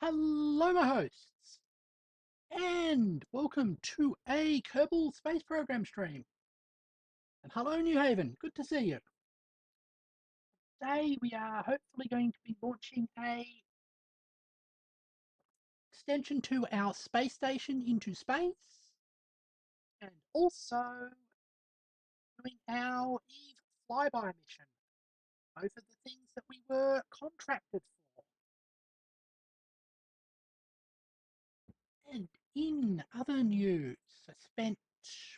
Hello, my hosts, and welcome to a Kerbal Space Program stream. And hello, New Haven, good to see you. Today, we are hopefully going to be launching a extension to our space station into space, and also doing our Eve flyby mission. Both of the things that we were contracted for. And in other news, I spent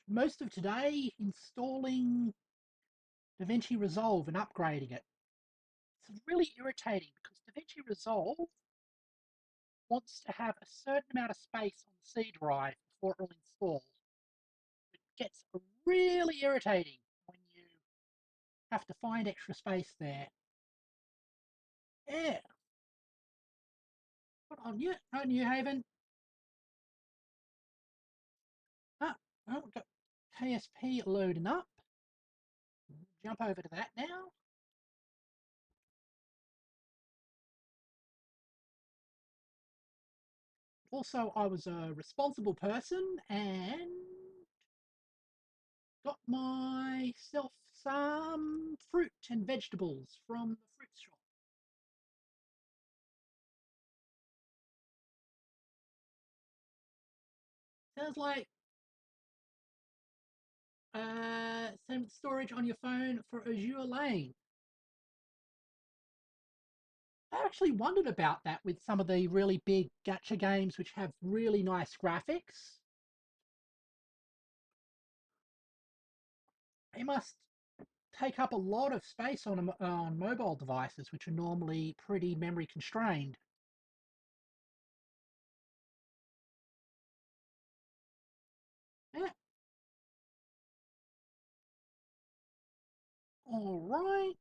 most of today installing DaVinci Resolve and upgrading it. It's really irritating because DaVinci Resolve wants to have a certain amount of space on the C drive before it will install. It gets really irritating when you have to find extra space there. Yeah. What on you? Oh, New Haven. Ah, oh, we've got KSP loading up. Jump over to that now. Also, I was a responsible person and got myself some fruit and vegetables from the fruit shop. Sounds like same storage on your phone for Azure Lane. I actually wondered about that with some of the really big gacha games which have really nice graphics. They must take up a lot of space on mobile devices, which are normally pretty memory constrained. Yeah. All right.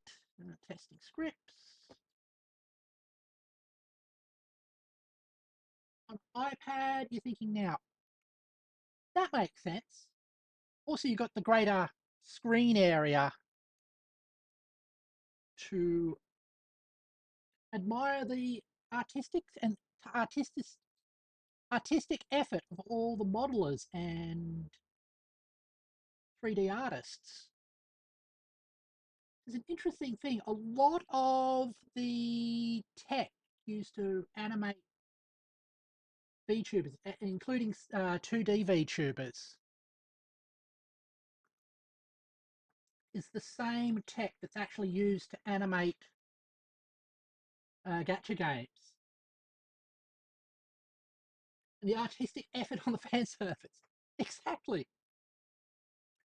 Testing scripts. On iPad, you're thinking now, that makes sense. Also, you've got the greater screen area to admire the artistic and artistic artistic effort of all the modelers and 3D artists. There's an interesting thing. A lot of the tech used to animate VTubers, including 2D VTubers, is the same tech that's actually used to animate gacha games. And the artistic effort on the fan service. Exactly.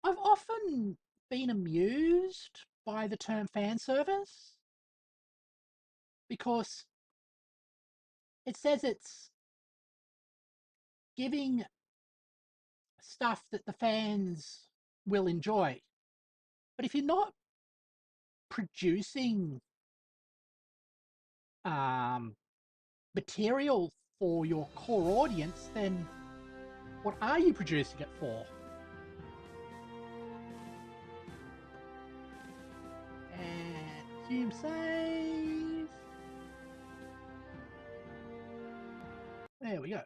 I've often been amused by the term fan service because it says it's giving stuff that the fans will enjoy. But if you're not producing um, material for your core audience, then what are you producing it for? And resume save. There we go.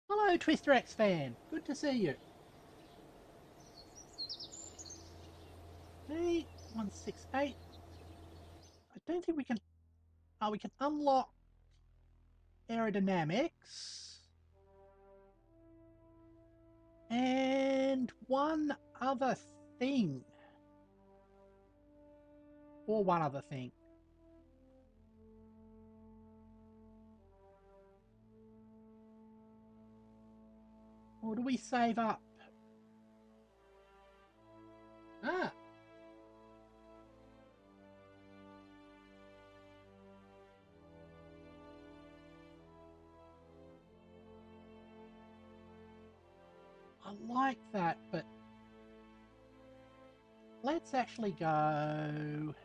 Hello, Twister X fan. Good to see you. Hey, 168. I don't think we can. We can unlock aerodynamics. And one other thing. Or one other thing. Or do we save up? Ah. I like that, but let's actually go.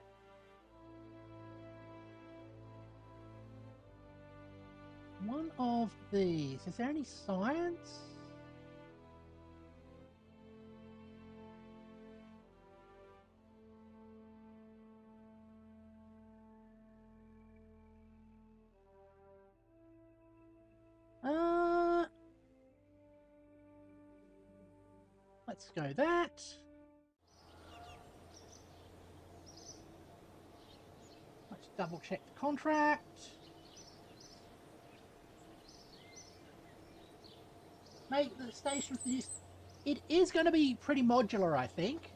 One of these. Is there any science? Let's go that. Let's double check the contract. Make the station for use. It is going to be pretty modular, I think.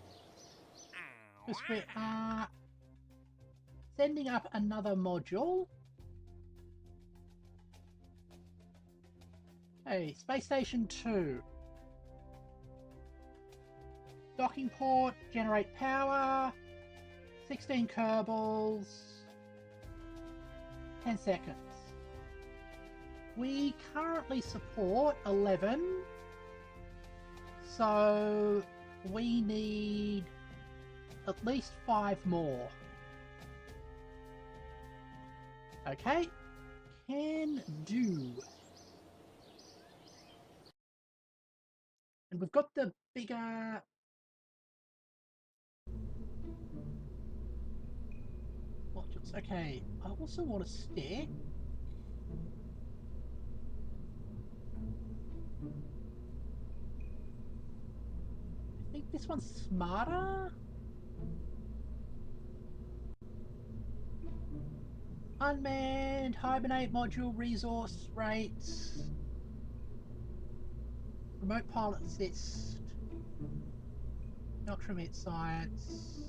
Because we are sending up another module. Okay, Space Station 2. Docking port, generate power, 16 Kerbals, 10 seconds. We currently support 11, so we need at least 5 more. Okay, can do. And we've got the bigger... modules. Okay, I also want to stick... I think this one's smarter. Unmanned, hibernate module, resource rates, remote pilot assist, ultramid science.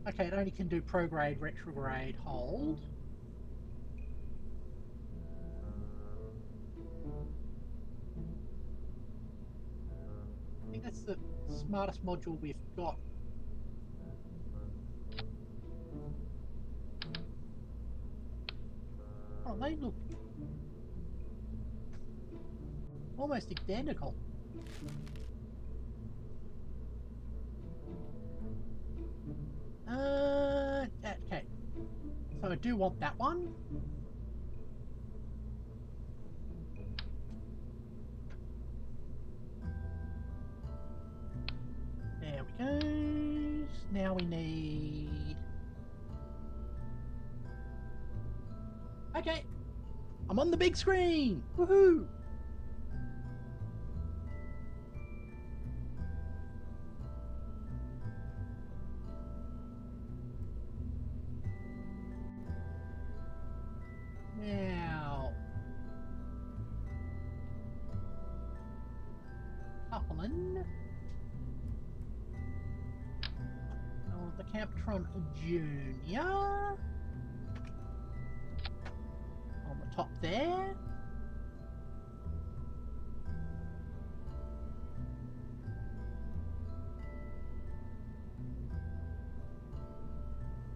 Okay, it only can do prograde, retrograde, hold. I think that's the smartest module we've got. Oh, they look almost identical. Okay. So I do want that one. There we go. Now we need... Okay. I'm on the big screen. Woohoo! Now, coupling. I want the Captron Junior on the top there.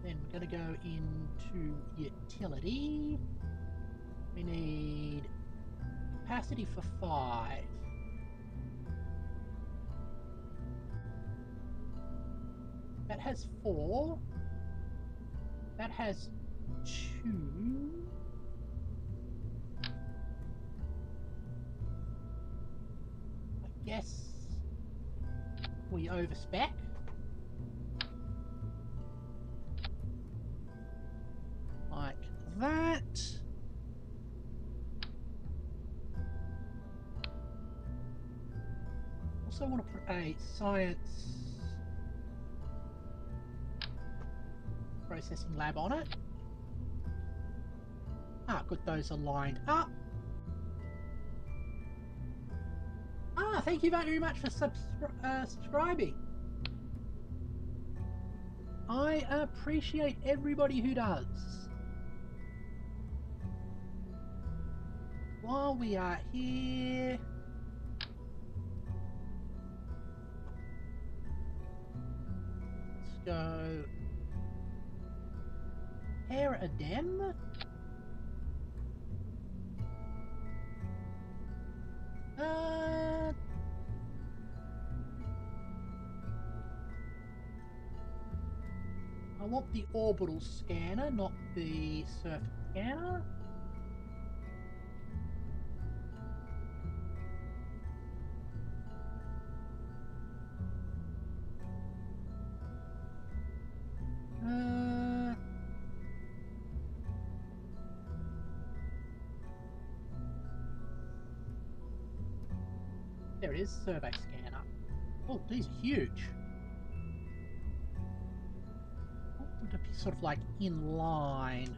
Then we're going to go into utility. We need capacity for 5. That has 4. That has 2. I guess we overspec. Like that. Also want to put a science processing lab on it. Ah, good, those are lined up. Ah, thank you very much for subscribing. I appreciate everybody who does. While we are here, let's go Hair Adem. I want the orbital scanner, not the surface scanner. There it is, survey scanner. Oh, these are huge. I want them to be sort of like in line.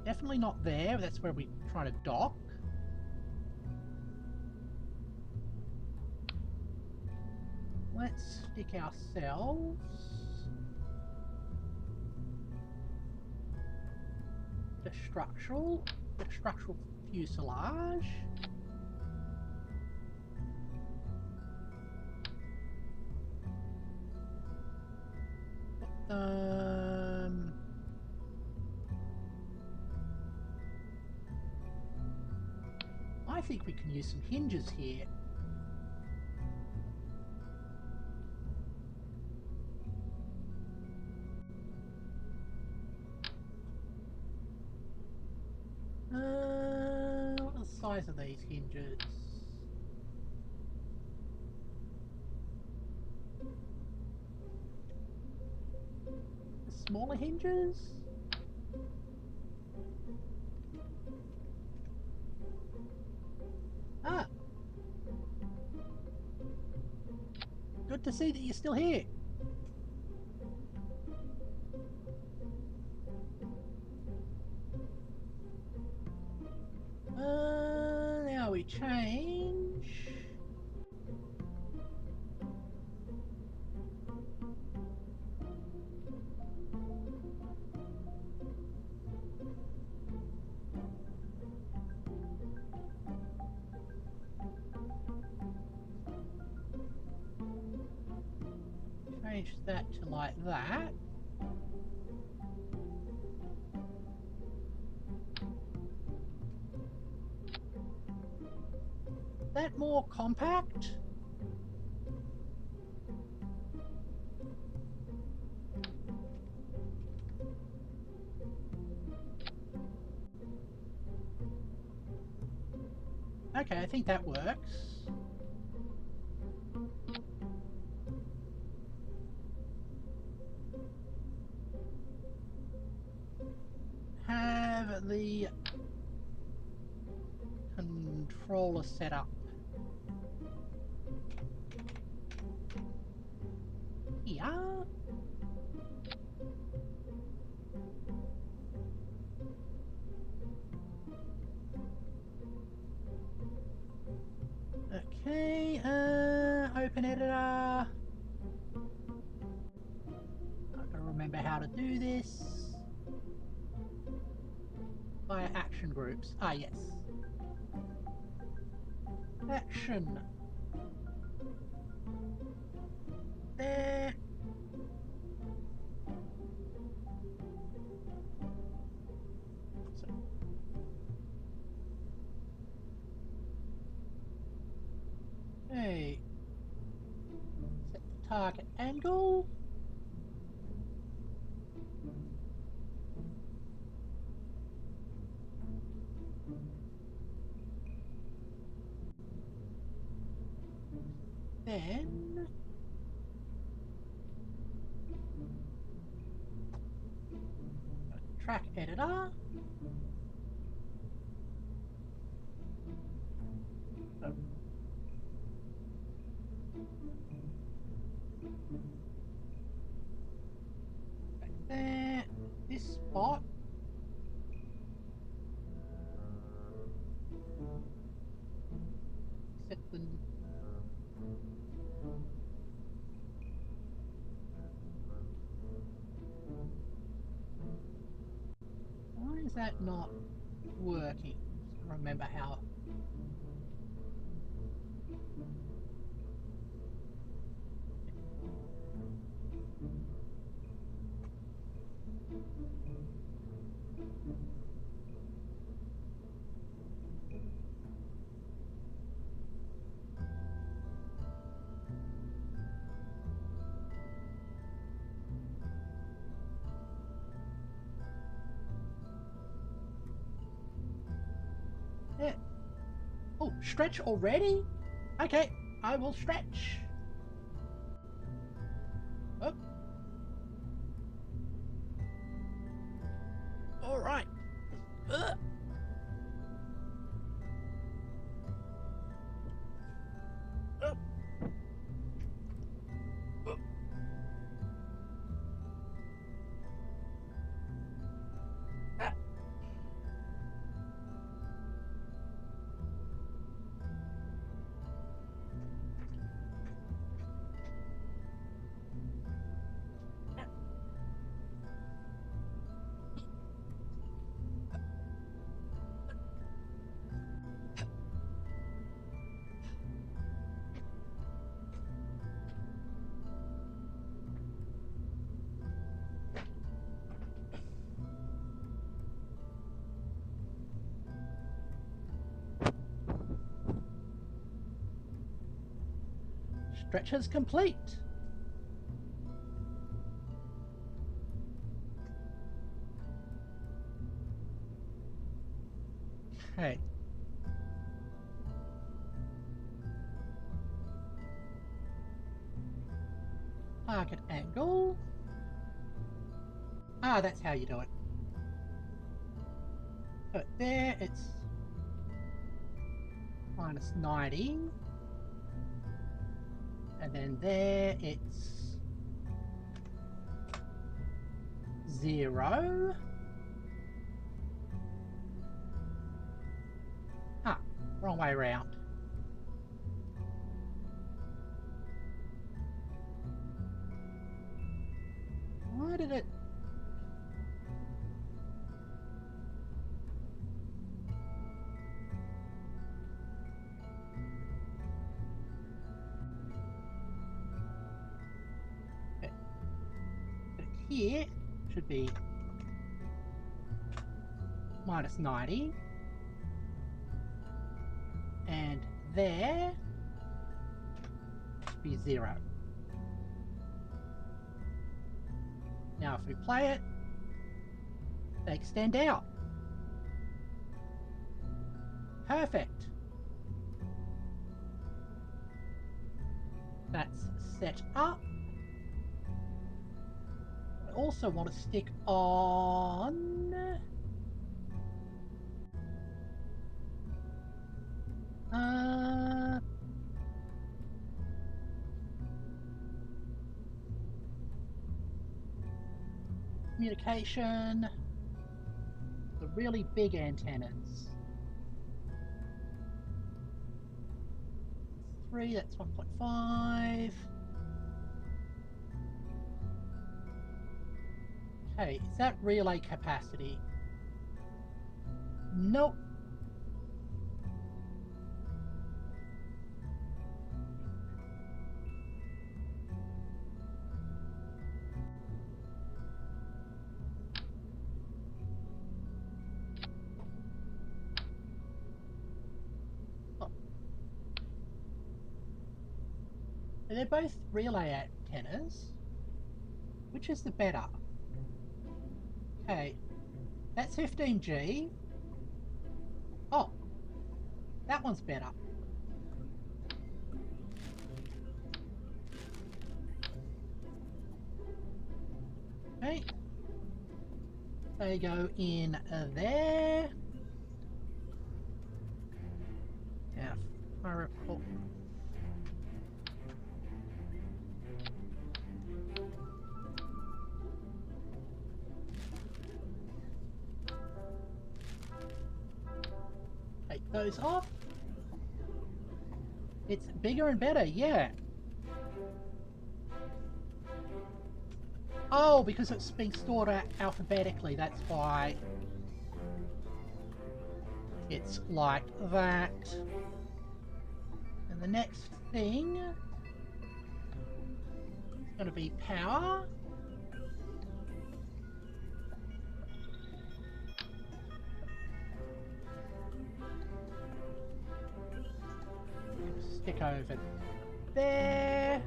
Definitely not there. That's where we're trying to dock. Let's stick ourselves. The structural fuselage. I think we can use some hinges here. What are the size of these hinges? The smaller hinges? Ah! Good to see that you're still here. Now we change. Change that to like that. That more compact? Okay, I think that works. Have the controller set up here. Okay, open editor. I've got to remember how to do this. Via action groups. Ah, yes. Action. There. So. Okay. Set the target angle. Then track editor. Oh. Back there. This spot. Set the Why is that not working? Remember how. Yeah. Oh, stretch already? Okay, I will stretch. Oh. All right. Stretches complete. Okay. Target angle. Ah, that's how you do it. But there, it's minus 90. And then there, it's 0. Ah, wrong way around. Why did it... Okay. But here should be minus 90. And there should be 0. Now if we play it, they extend out. Perfect. That's set up. I also want to stick on communication, the really big antennas. 3, that's 1.5. Okay, is that relay capacity? Nope. They're both relay antennas. Which is the better? Okay, that's 15G. Oh, that one's better. Okay, they go in there. Yeah, I recall. Take those off. It's bigger and better, yeah. Oh, because it's being stored alphabetically, that's why it's like that. And the next thing is going to be power. Stick over there.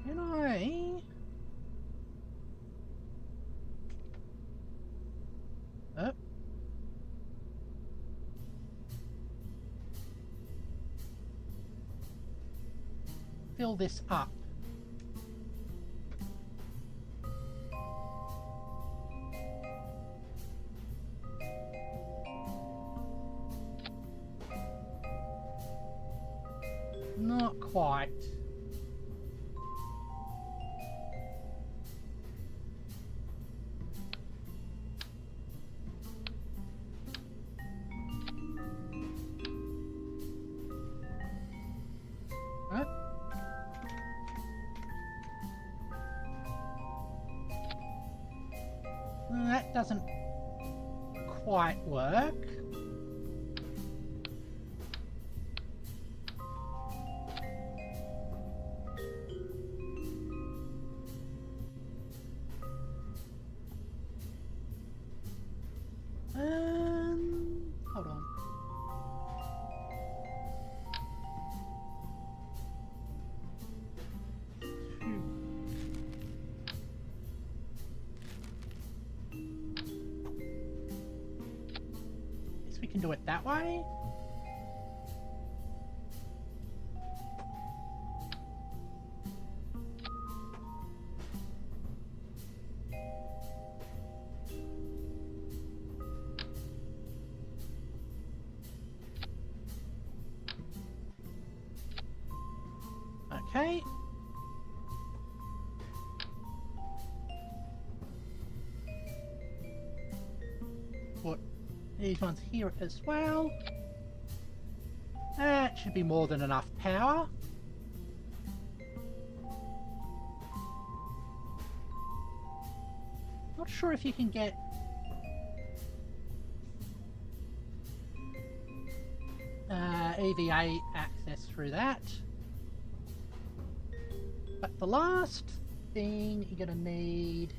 Can I? Oh. Fill this up. Not quite. Huh? That doesn't quite work. can do it that way. Okay. Put these ones here as well. That should be more than enough power. Not sure if you can get EVA access through that. But the last thing you're going to need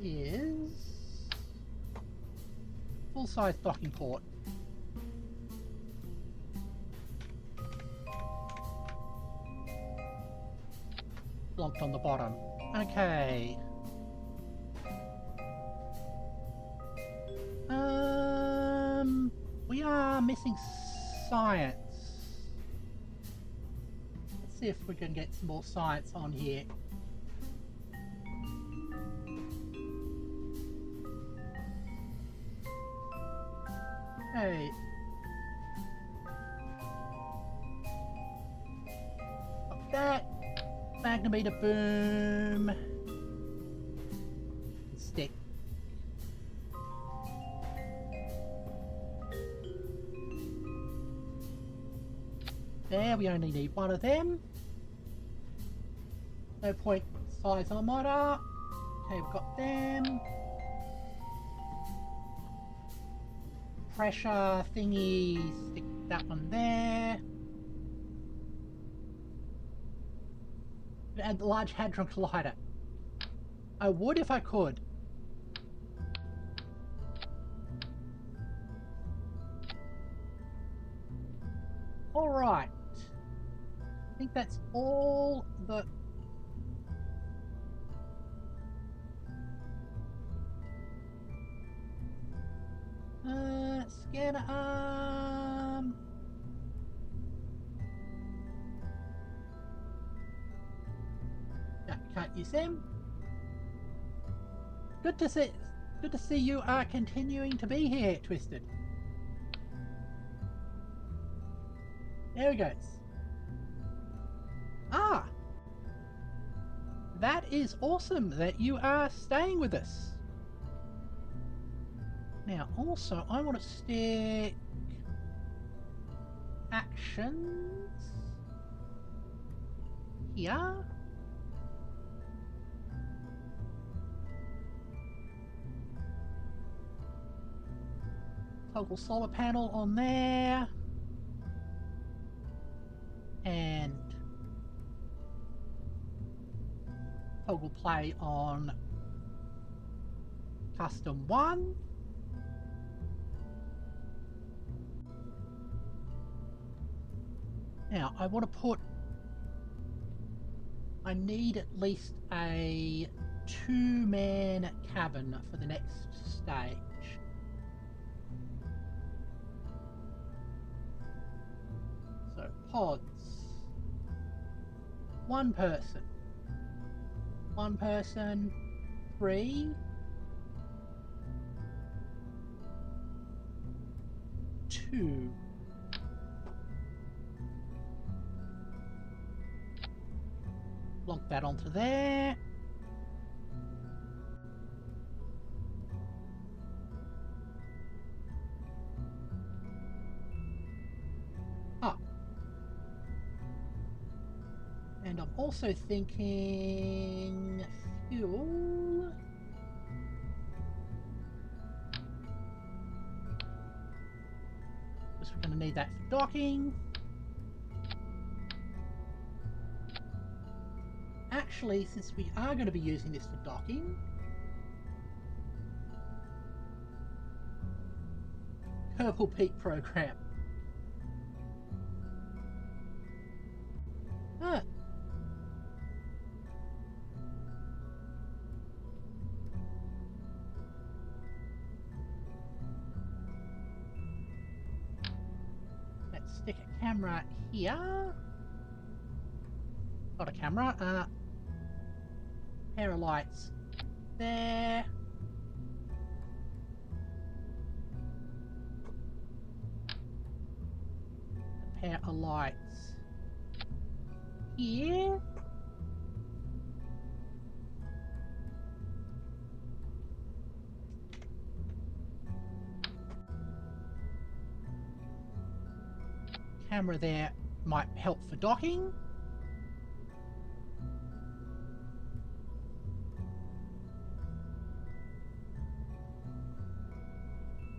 is full-size docking port. Blocked on the bottom. Okay. We are missing science. Let's see if we can get some more science on here. Hey. Got that. Magnometer boom. Stick. There, we only need one of them. No point size armada. Okay, we've got them. Pressure thingy, stick that one there. Add the Large Hadron Collider. I would if I could. Alright. I think that's all the... scanner arm... No, can't use them. Good to see you are continuing to be here, Twisted. There we go. Ah! That is awesome that you are staying with us. Now, also, I want to stick actions here. Toggle solar panel on there. And toggle play on custom 1. Now I want to put, I need at least a 2-man cabin for the next stage. So pods. One person, 3, 2. Lock that onto there. And I'm also thinking fuel. Because we're going to need that for docking. Actually, since we are going to be using this for docking, Kerbal Peak program. Stick a camera here. Not a camera, pair of lights there. A pair of lights here. Camera there might help for docking.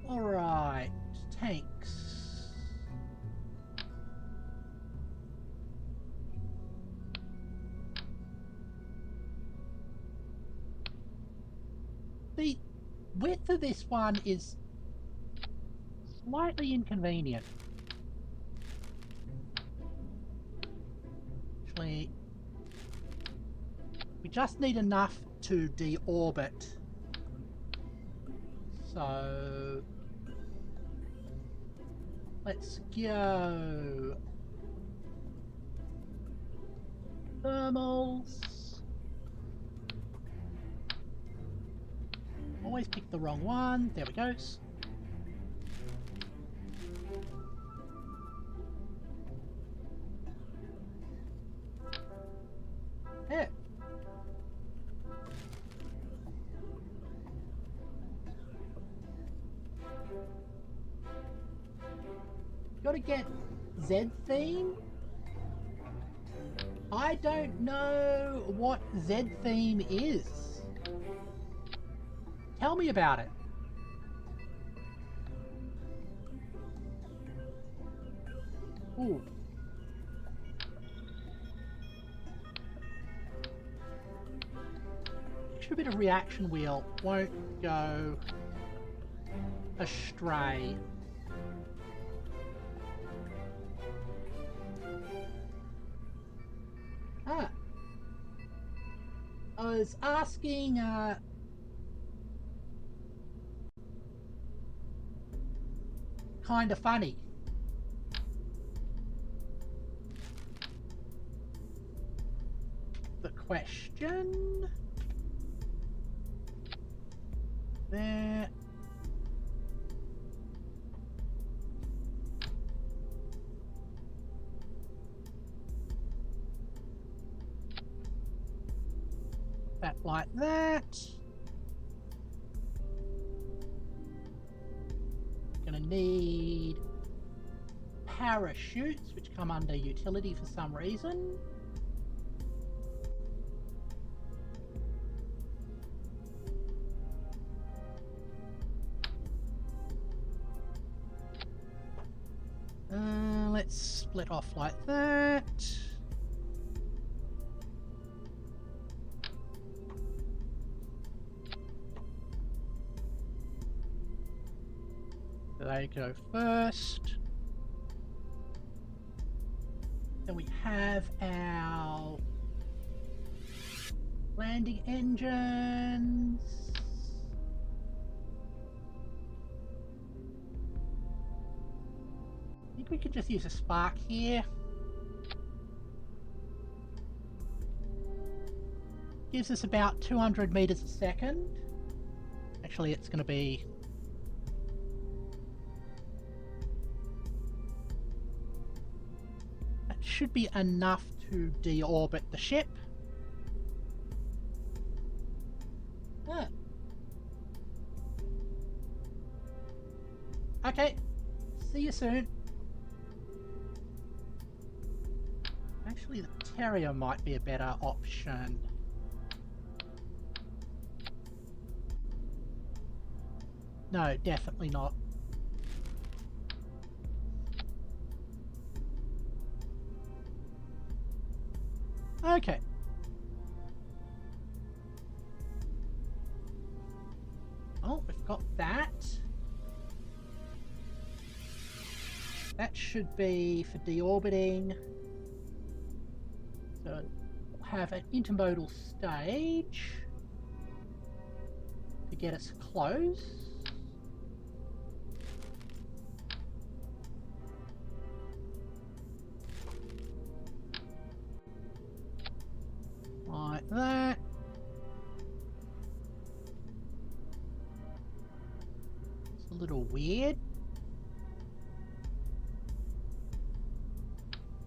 Alright, tanks. The width of this one is slightly inconvenient. Actually, we just need enough to deorbit. So let's go. Thermals. Always pick the wrong one. There we go. Yeah. Gotta get Z theme. I don't know what Z theme is. Tell me about it. Ooh. Extra bit of reaction wheel won't go astray. Ah. I was asking, kind of funny. The question there. That like that. Gonna need parachutes, which come under utility for some reason. Let's split off like that. They go first. Then we have our landing engines. I think we could just use a spark here. Gives us about 200 meters a second. Actually, it's going to be should be enough to deorbit the ship. Ah. Okay, see you soon. Actually, the Terrier might be a better option. No, definitely not. Okay. Oh, we've got that. That should be for deorbiting. So we'll have an intermodal stage to get us close. little weird.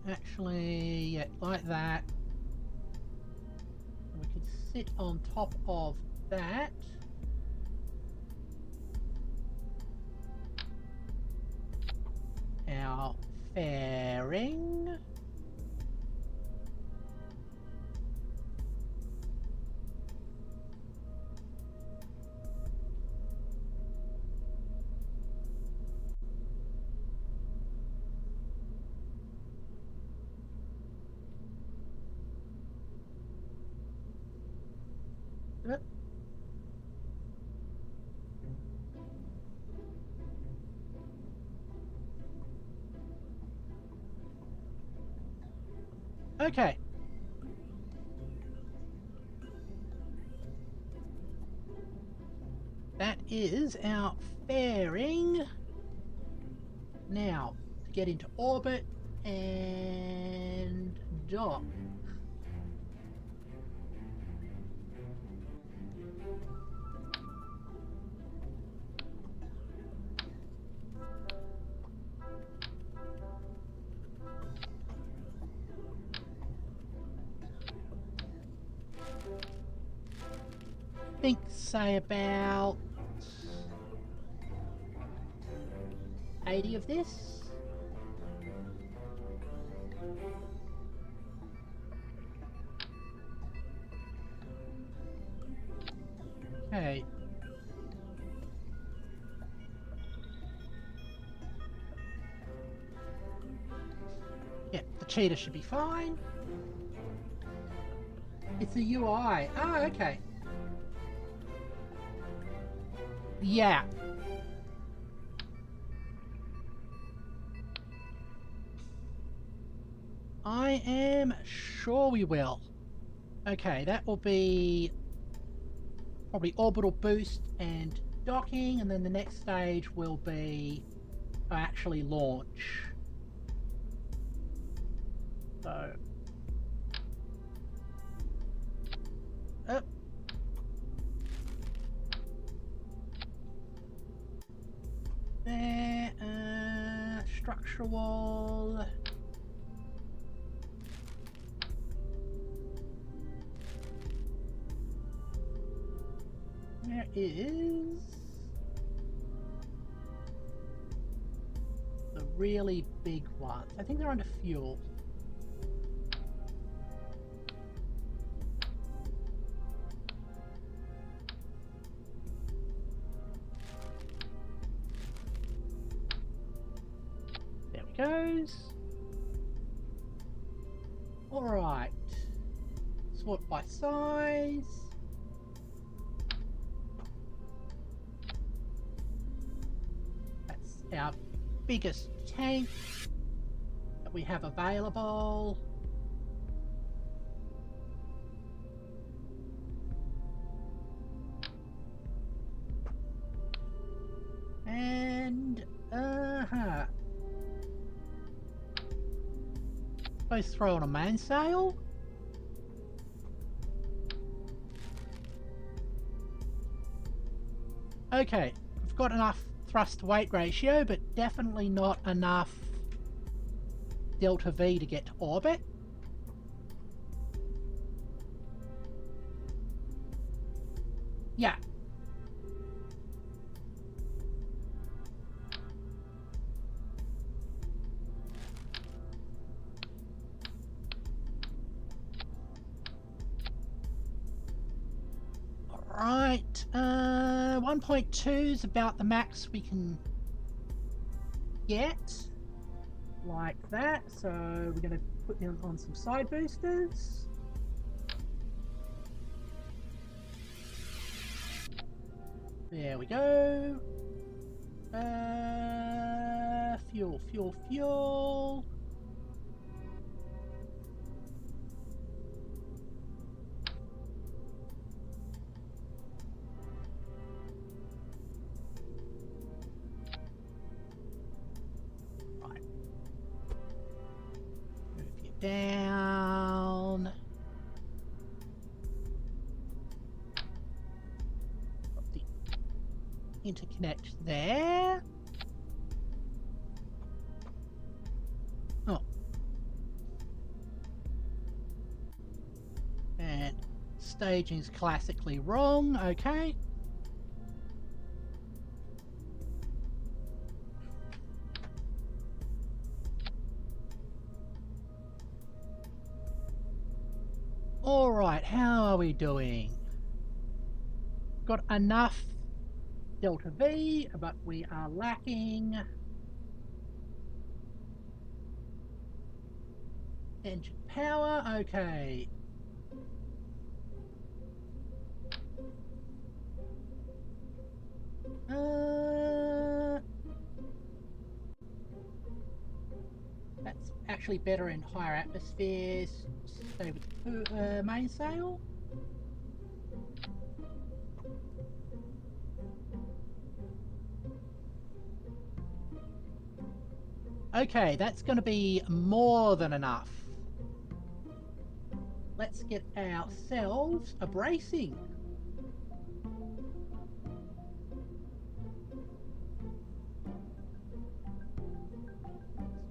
Actually, yeah, like that. We could sit on top of that. Our fairing. Okay. That is our fairing. Now, to get into orbit and dock. I think, say, about 80 of this. Okay. Yeah, the cheetah should be fine. It's a UI. Ah, okay. Yeah. I am sure we will. Okay, that will be probably orbital boost and docking, and then the next stage will be actually launch. So, up. There, structural. There is the really big ones. I think they're under fuel. There we goes. Alright. Sort by size. That's our biggest tank that we have available. And let's throw on a mainsail. Okay, we've got enough thrust to weight ratio, but definitely not enough delta V to get to orbit. Yeah. Alright, 1.2 is about the max we can get. Like that, so we're going to put them on some side boosters. There we go. Fuel, fuel, fuel. Right. Move you down. interconnect there. Oh. And staging's classically wrong, okay. Alright, how are we doing? Got enough delta V, but we are lacking engine power, okay. That's actually better in higher atmospheres. Stay with mainsail. Okay, that's going to be more than enough. Let's get ourselves a bracing.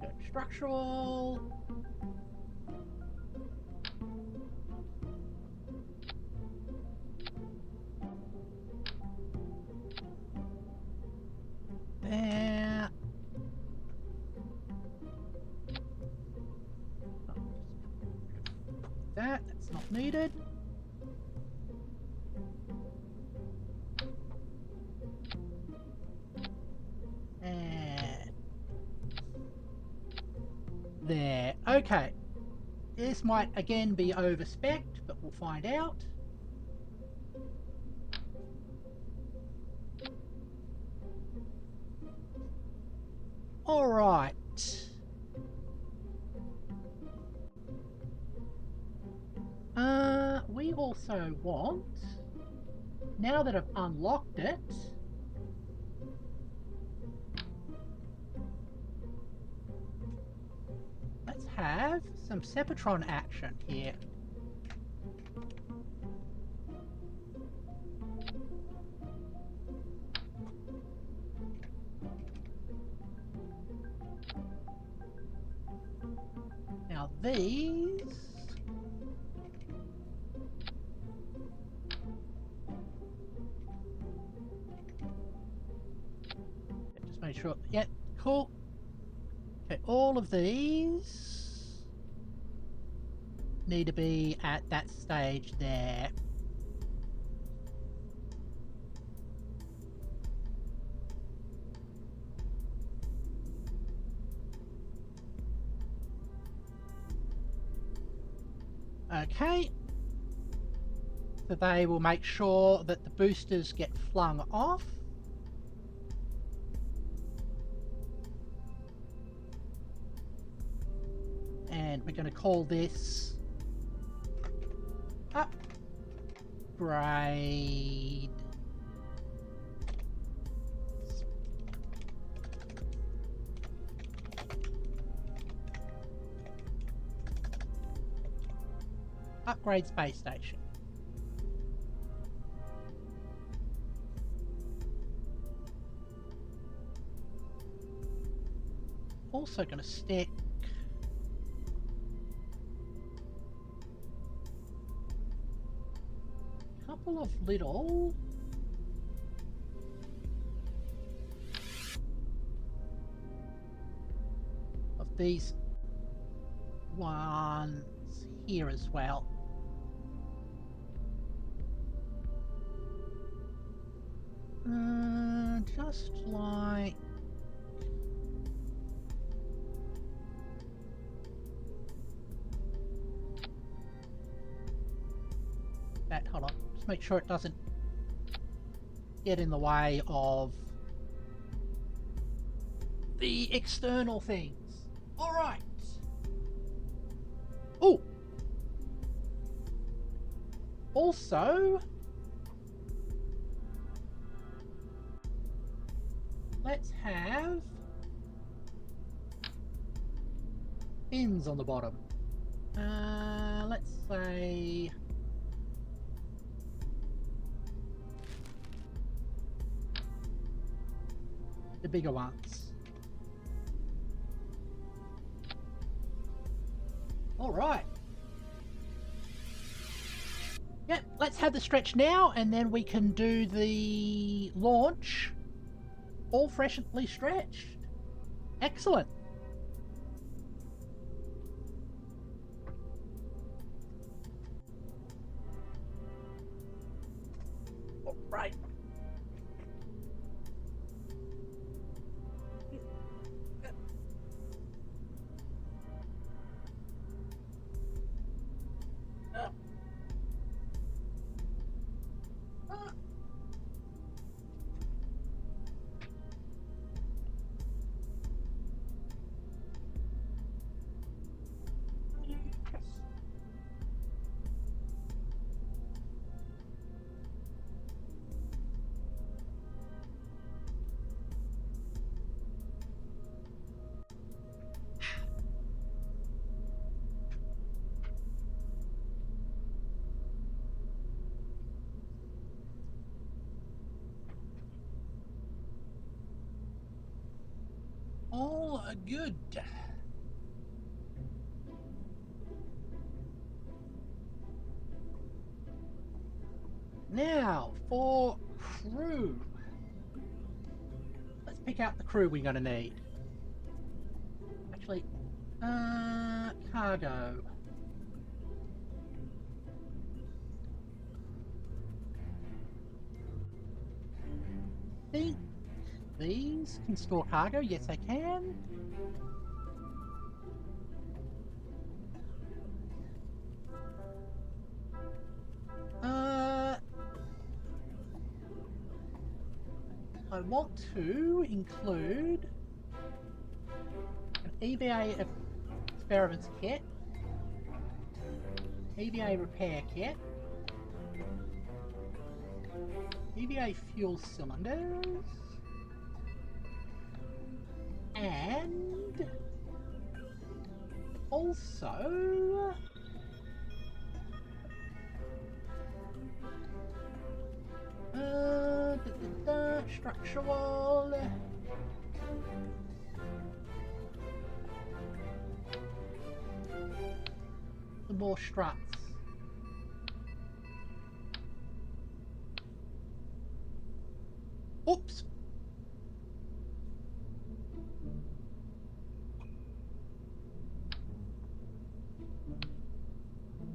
Let's go structural. There. That's not needed. And there. Okay. This might again be over-spec'd, but we'll find out. Alright. We also want, now that I've unlocked it, let's have some Sepatron action here. Now these... just make sure... Yep, cool. Okay, all of these need to be at that stage there. Okay, so they will make sure that the boosters get flung off. And we're going to call this upgrade. Upgrade space station. Also going to stick a couple of little of these ones here as well. Just like that. Hold on, just make sure it doesn't get in the way of the external things. All right. Oh, also, let's have fins on the bottom. Let's say the bigger ones. All right. Yep, let's have the stretch now, and then we can do the launch all freshly stretched. Excellent. All right. All good. Now, for crew. Let's pick out the crew we're going to need. Actually, cargo. Think these can store cargo. Yes, they can. I want to include an EVA experiments kit, EVA repair kit, EVA fuel cylinders, and also structural the more struts. Oops.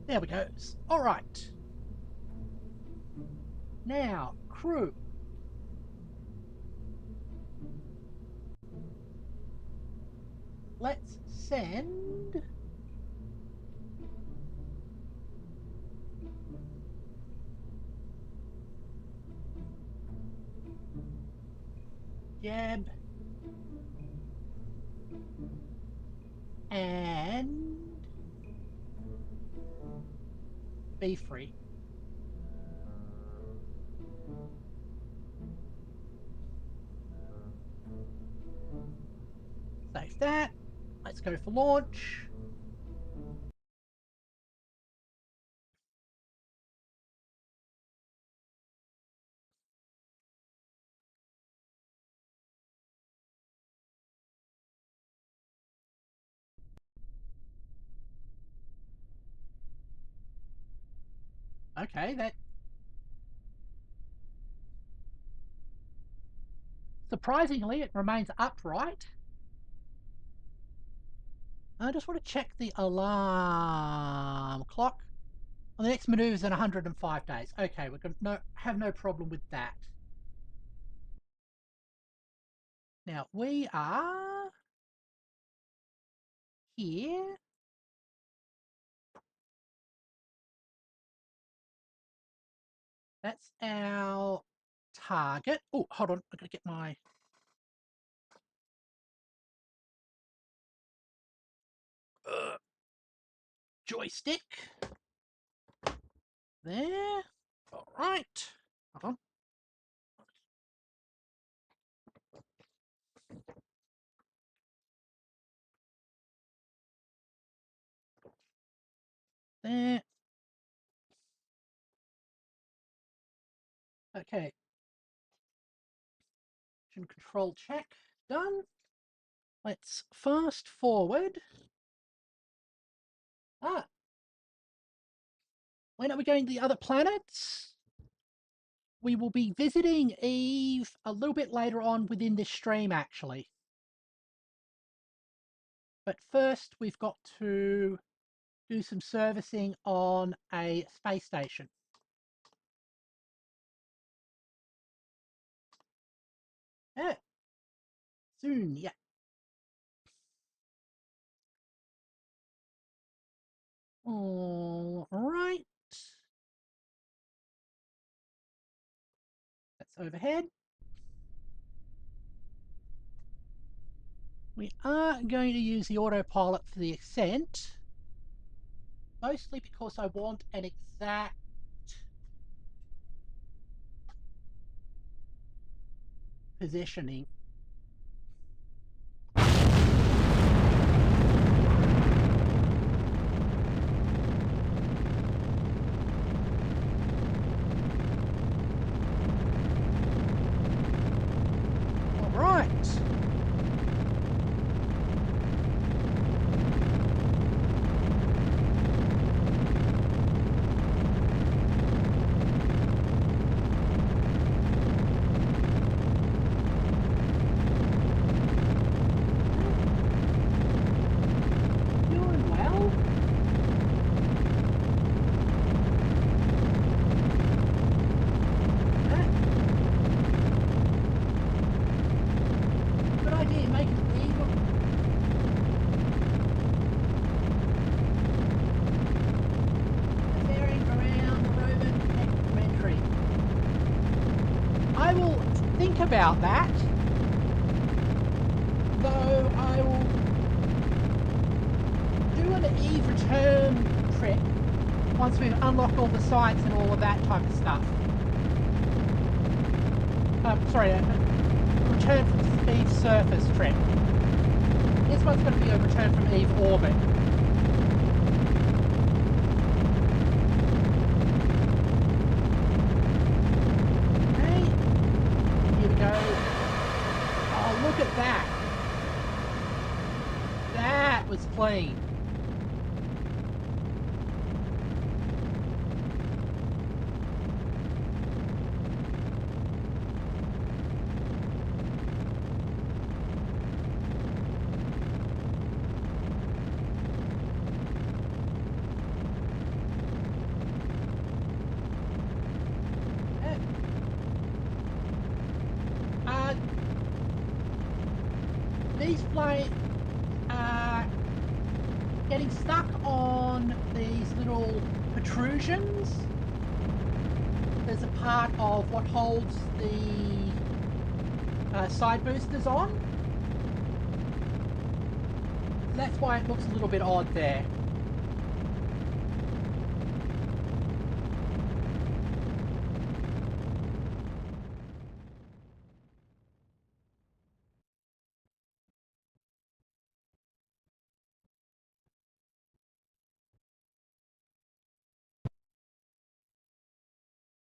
There we go. All right. Now, crew. Let's send Jeb and Be Free. Save that. Let's go for launch. Okay, that surprisingly it remains upright. I just want to check the alarm clock. Well, the next maneuver is in 105 days. Okay, we're going to have no problem with that. Now we are here. That's our target. Oh, hold on. I've got to get my joystick. There. All right. Hold on. There. Okay. Control check. done. Let's fast forward. When are we going to the other planets? We will be visiting Eve a little bit later on within this stream, actually. But first, we've got to do some servicing on a space station. Soon, yeah. All right. That's overhead. We are going to use the autopilot for the ascent, mostly because I want an exact positioning. All right. Doing well. Good idea, making it evil. Ferrying around the Roman documentary. I will think about that, though I will do an Eve return trip once we've unlocked all the sites and all of that type of stuff. Sorry, a return from Eve's surface trip. This one's going to be a return from Eve orbit. Okay, here we go. Oh, look at that. That was clean. These flights are getting stuck on these little protrusions. There's a part of what holds the side boosters on. That's why it looks a little bit odd there.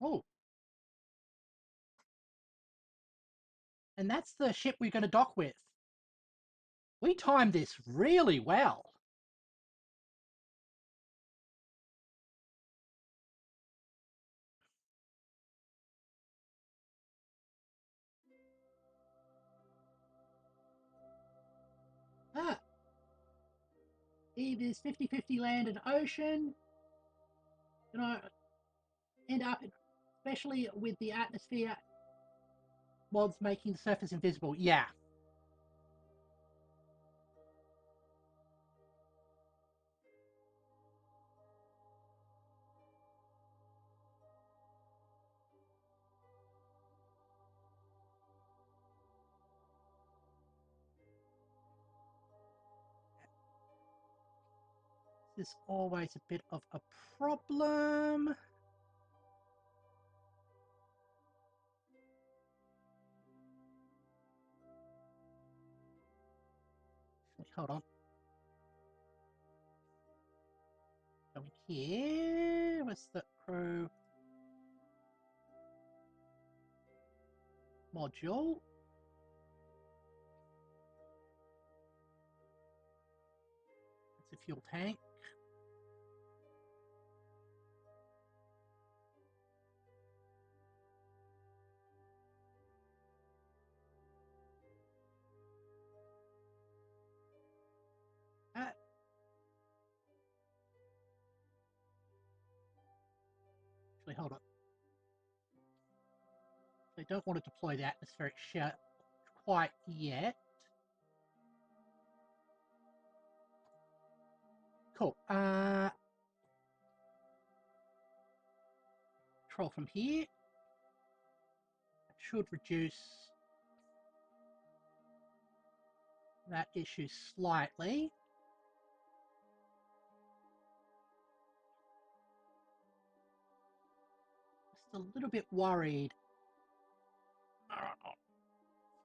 Oh. And that's the ship we're going to dock with. We timed this really well. Eve is 50-50 land and ocean. Gonna end up, especially with the atmosphere mods making the surface invisible. Yeah. This is always a bit of a problem. Hold on. Over here. What's the crew module? the fuel tank. Actually, hold on. They don't want to deploy the atmospheric shell quite yet. Cool. Control from here. That should reduce that issue slightly. Just a little bit worried.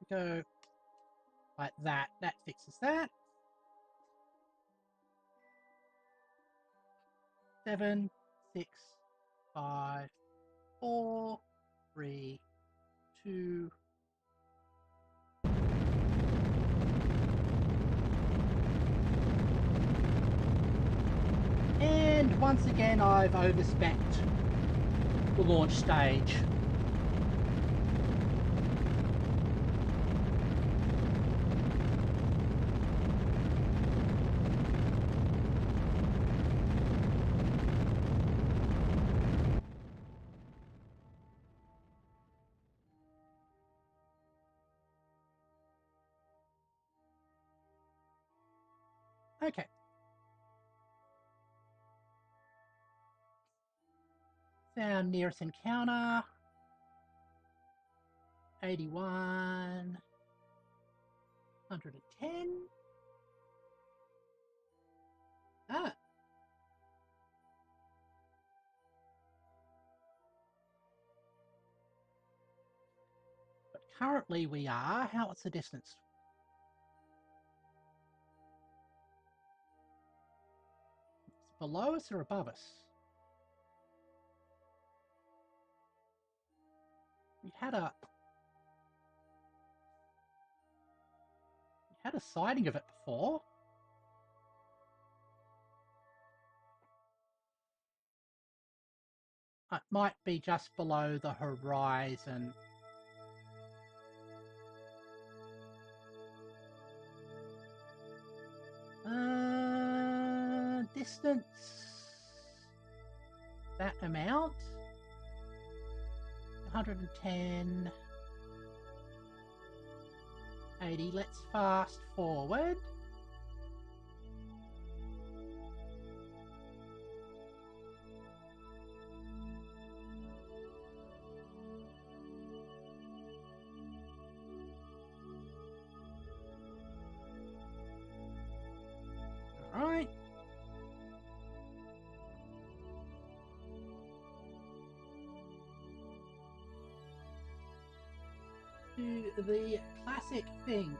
Go like that. That fixes that. 7, 6, 5, 4, 3, 2. And once again, I've overspecced the launch stage. Okay. Our nearest encounter. 81. 110. Ah. But currently we are, what's the distance? It's below us or above us? We had a sighting of it before. It might be just below the horizon. Distance. That amount. 110. 80. Let's fast forward. All right. Do the classic thing.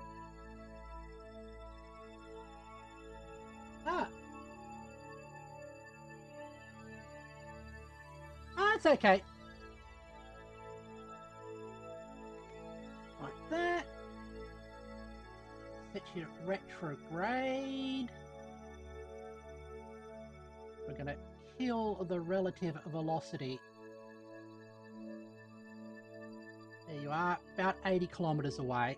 It's okay. Like that. Set you retrograde. We're going to kill the relative velocity. There you are, about 80 kilometers away.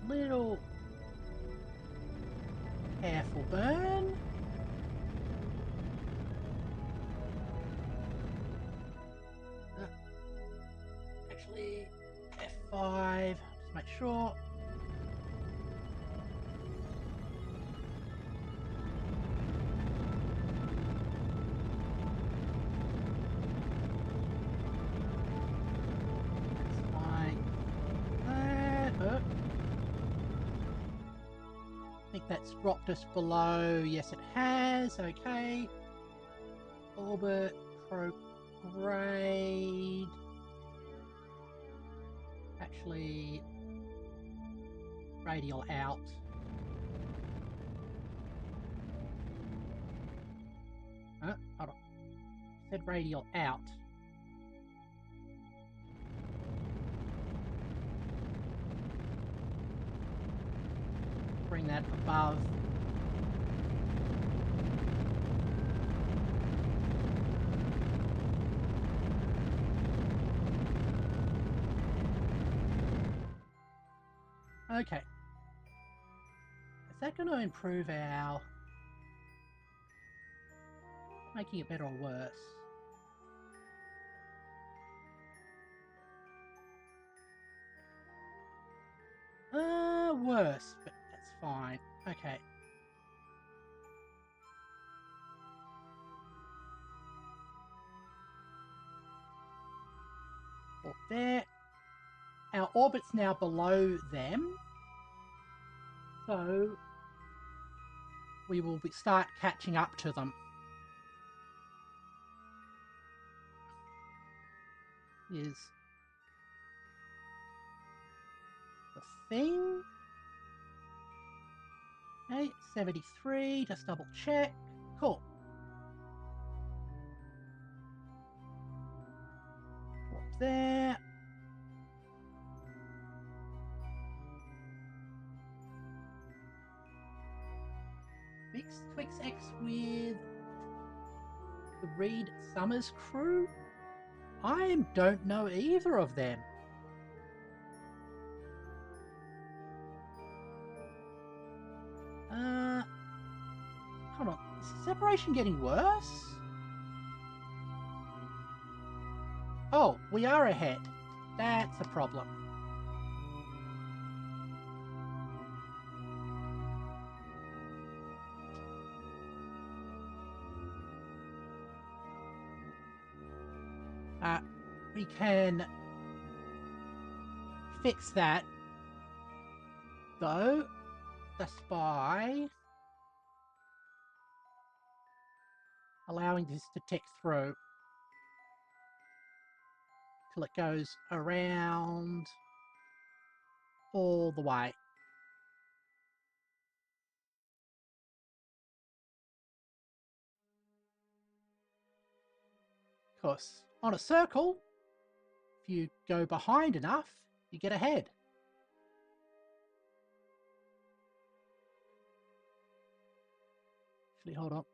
Little careful burn. Actually, F5, just make sure. That's fine. I think that's dropped us below. Yes, it has. Okay. Orbit, prograde. That actually radial out. Hold on. It said radial out. Bring that above. Okay. Is that going to improve our... making it better or worse? Worse, but that's fine. Okay. Well, there. Our orbit's now below them. So we will start catching up to them. Is the thing. Okay, 73, just double check. Cool. Up there. Mix Twix X with the Reed Summers crew? I don't know either of them. Hold on. Is the separation getting worse? Oh, we are ahead. That's a problem. We can fix that, though, just by allowing this to tick through till it goes around all the way. Of course, on a circle, if you go behind enough, you get ahead. Actually, hold on.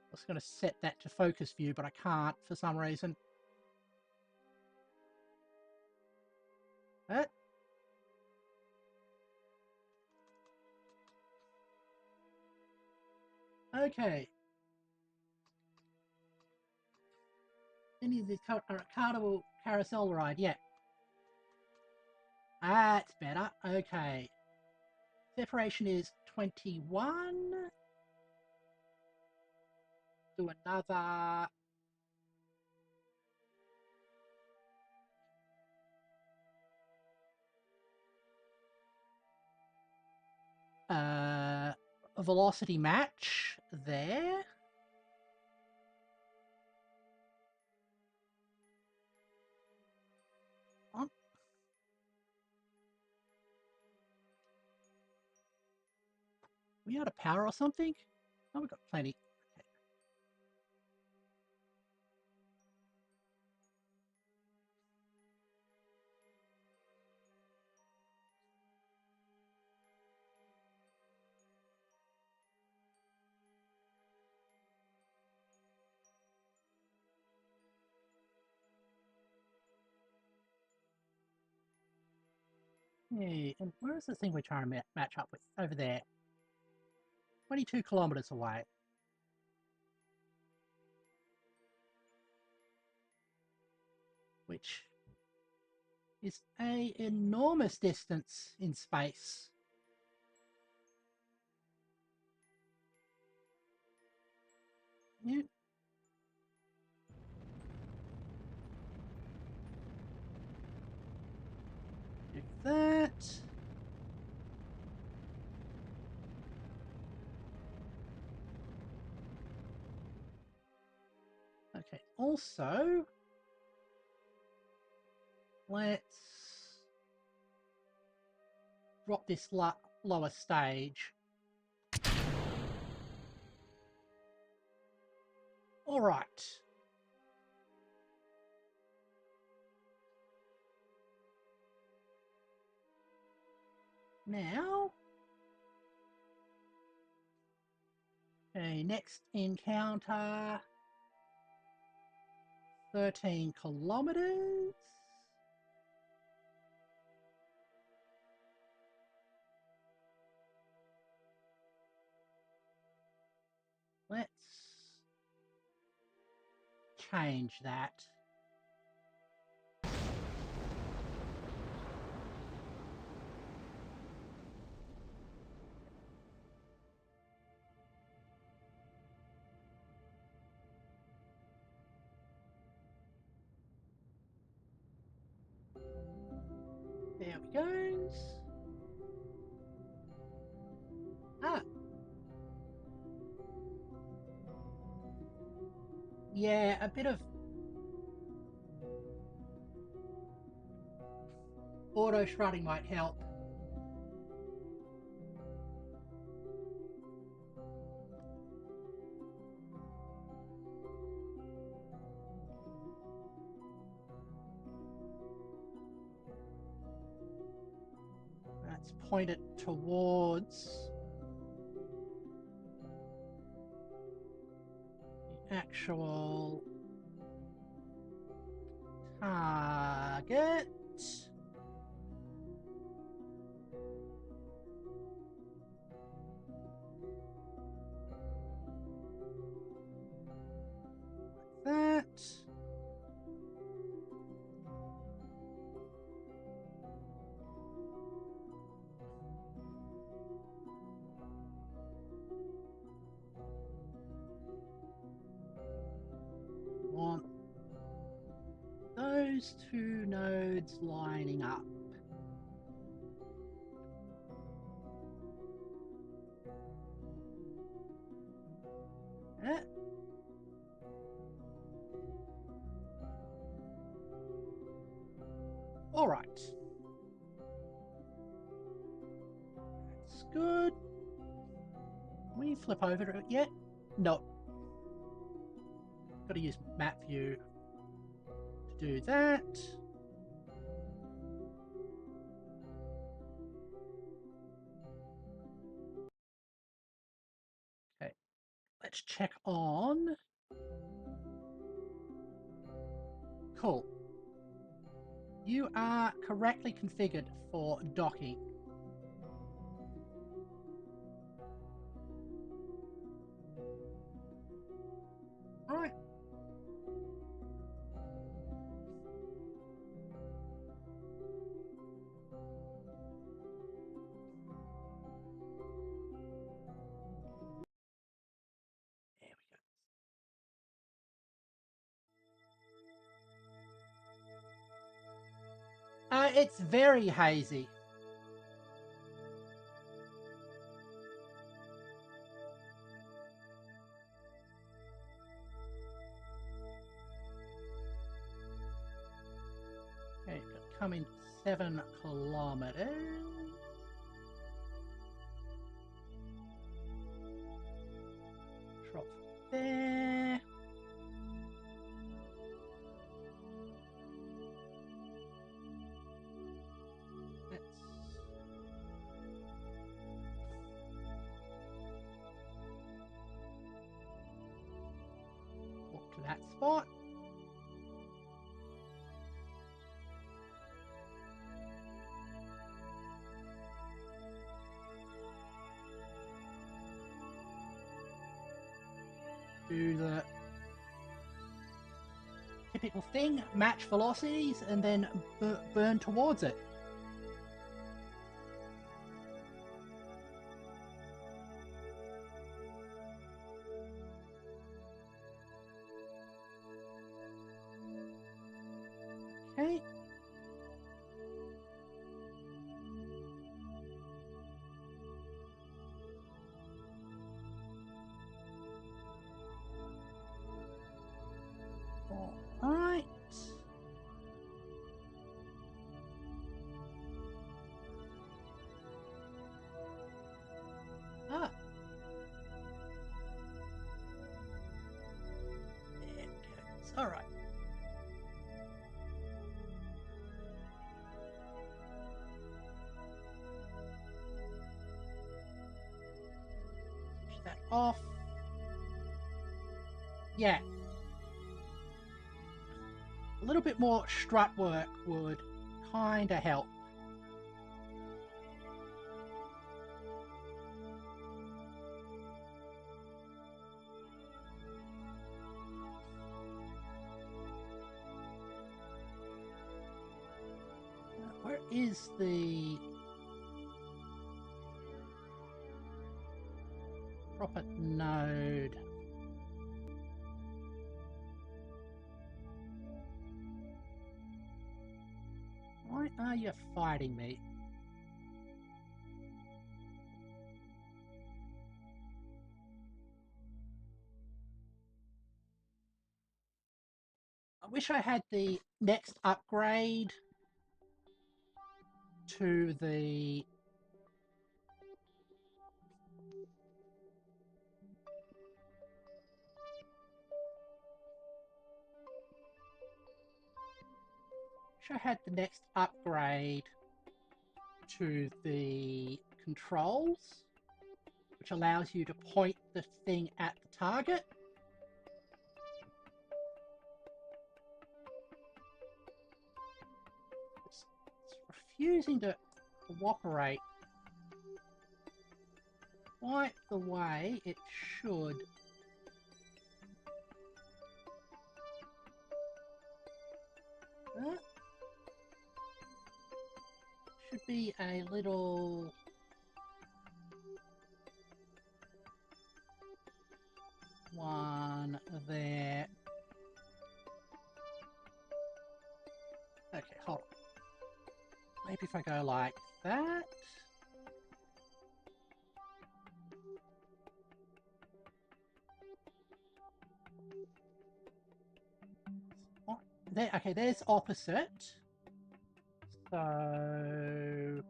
I was going to set that to focus view, but I can't for some reason. That. Okay. Any of this carnival carousel ride? Yeah. That's better. Okay. Separation is 21. Do another. A velocity match there. On. We out of power or something? Oh, we've got plenty. Hey, and where is the thing we're trying to match up with? Over there. 22 kilometers away. Which is an enormous distance in space. Yeah. Do that. Okay, also, let's drop this lower stage. All right. Now, okay, next encounter, 13 kilometers. Let's change that. There we go. Ah. Yeah, a bit of auto shredding might help. Let's point it towards the actual target. Like that. Want those two nodes lining up. Yeah. All right. That's good. Can we flip over to it yet? No. Got to use map view to do that. Okay. Let's check on. Cool. You are correctly configured for docking. All right. There we go. It's very hazy. Okay, coming 7 kilometers. Drop there. Let's walk to that spot. Do the typical thing, match velocities, and then burn towards it. Okay. All right. Switch that off. Yeah. A little bit more strut work would kind of help. Where is the proper node? Why are you fighting me? I wish I had the next upgrade to the controls, which allows you to point the thing at the target. It's refusing to cooperate quite the way it should. Should be a little one there. Okay, hold on. Maybe if I go like that. There, okay, there's opposite. So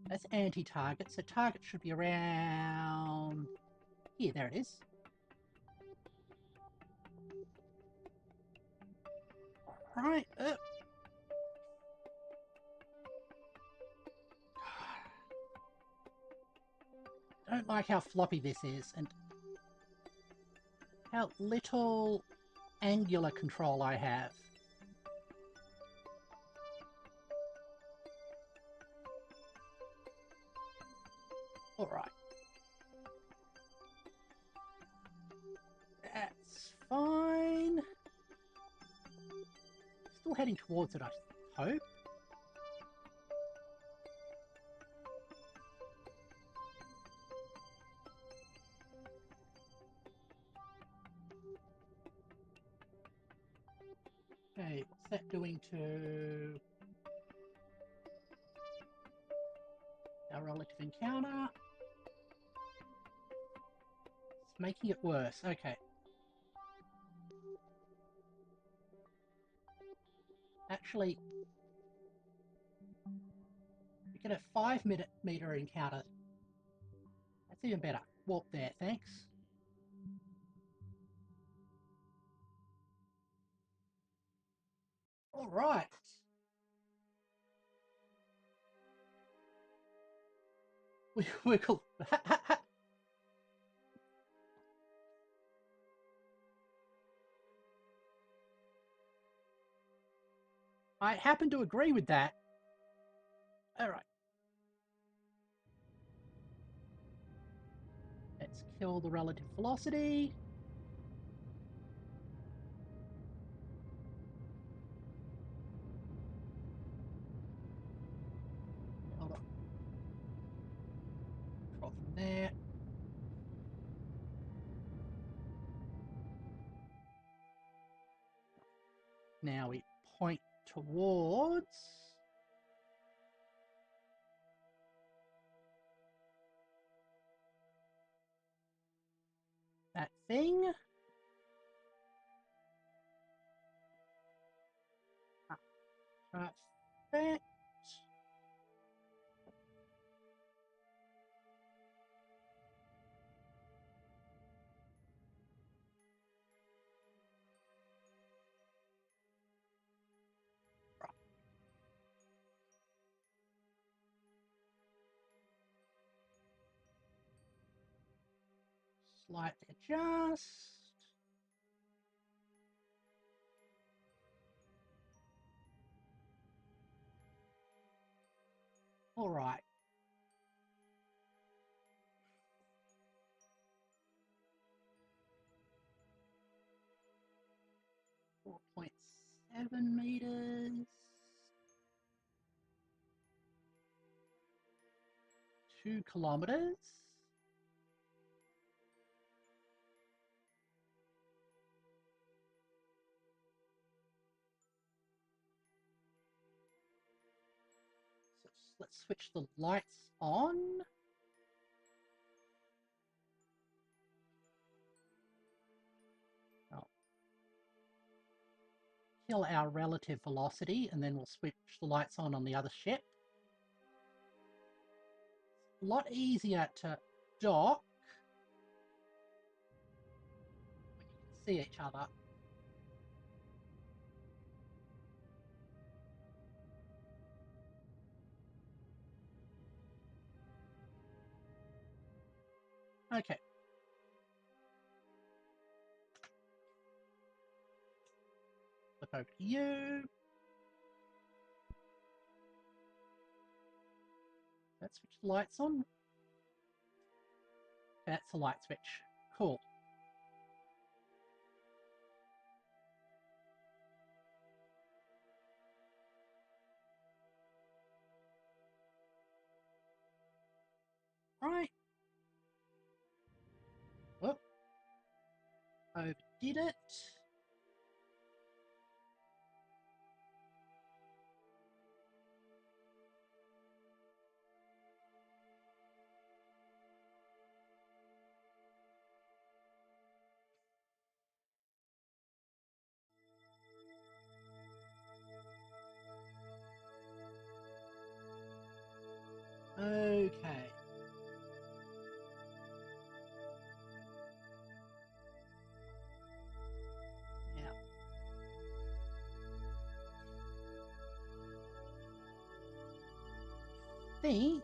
that's anti-target. So target should be around here. There it is. Right. Don't like how floppy this is and how little angular control I have. Alright. That's fine. Still heading towards it, I hope. Okay, what's that doing to our relative encounter? It's making it worse. Okay. Actually, we get a 5-meter encounter. That's even better. Warp there, thanks. All right. We're cool. I happen to agree with that. All right. Let's kill the relative velocity. Hold on. Control from there. Now we point towards that thing. Perfect. light adjust. All right. .7 meters. 2 kilometers. So let's switch the lights on. Oh. Kill our relative velocity, and then we'll switch the lights on the other ship. It's a lot easier to dock when you can see each other. Okay. Flip over to you. Let's switch the lights on. That's the light switch. Cool. Right. Whoop. Overdid it. Okay. Now, I think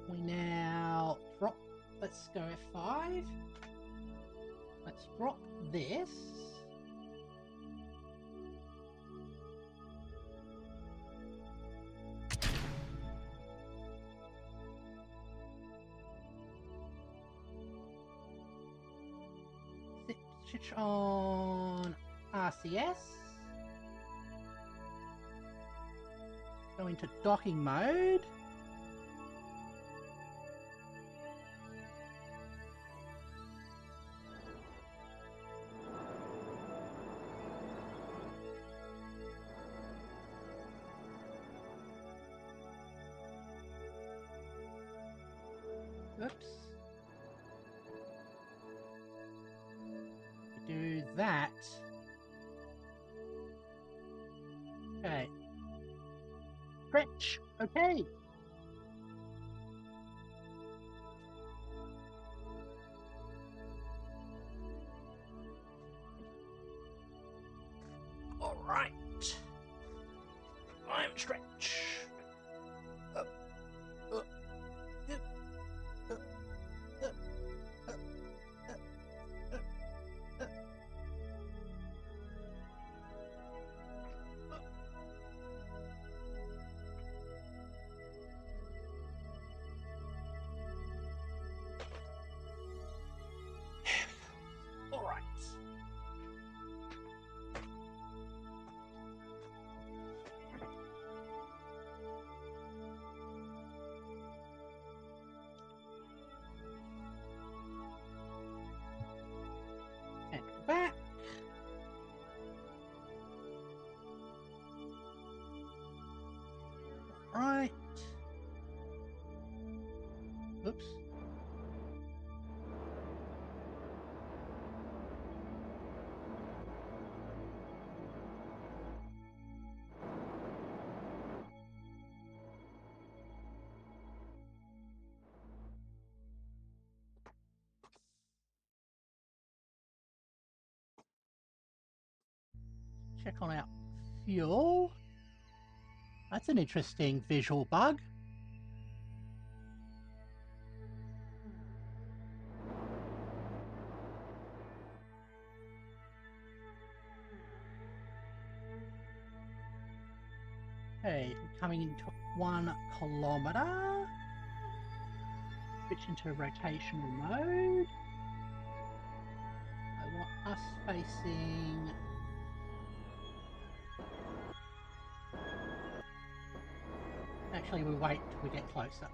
we now drop. Let's go F5. Let's drop this. Switch on RCS. Go into docking mode. Oops. Do that. Okay. Stretch. Okay. All right. I'm stretch. Up. Up. Up. Up. Up. Up. Up. Up. All right. And back. Right. Oops. Check on our fuel. That's an interesting visual bug. Okay, we're coming into 1 kilometre. Switch into rotational mode. I want us facing... Actually, we'll wait till we get closer.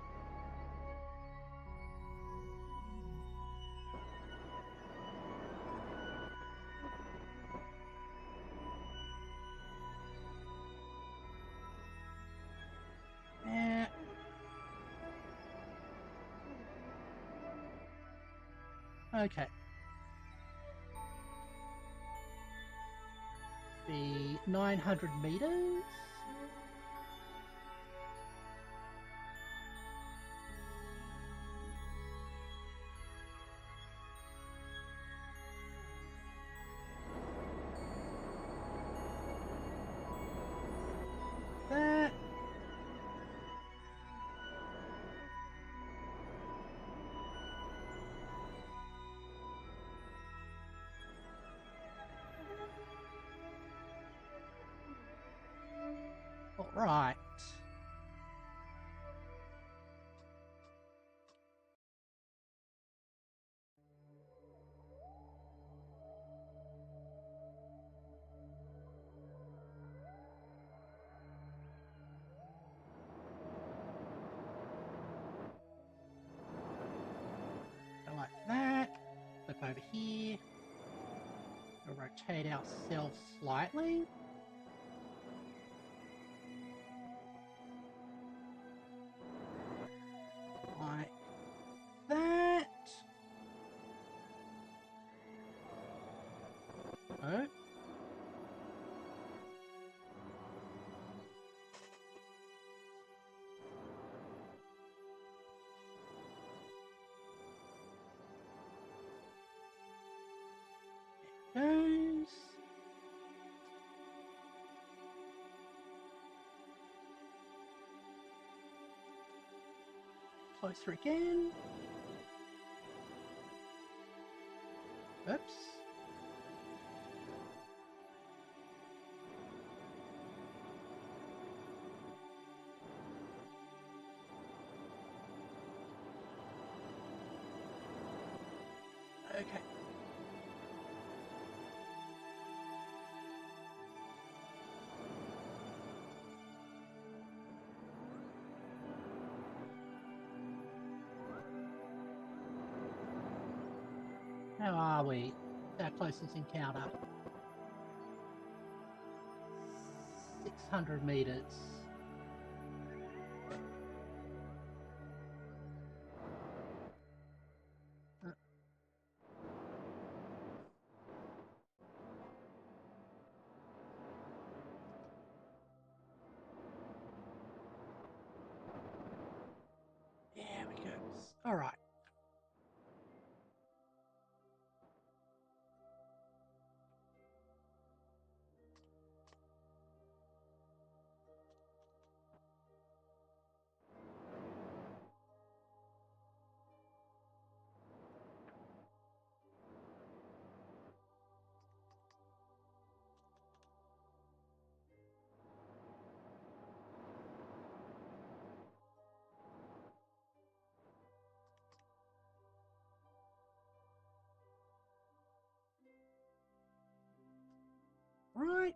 Okay. Be 900 meters. That. All right. Go like that. Flip over here. We'll rotate ourselves slightly. Like that. Oh. Goes. Closer again. Oops. Okay. How are we? Our closest encounter. 600 meters. There we go. All right. Right.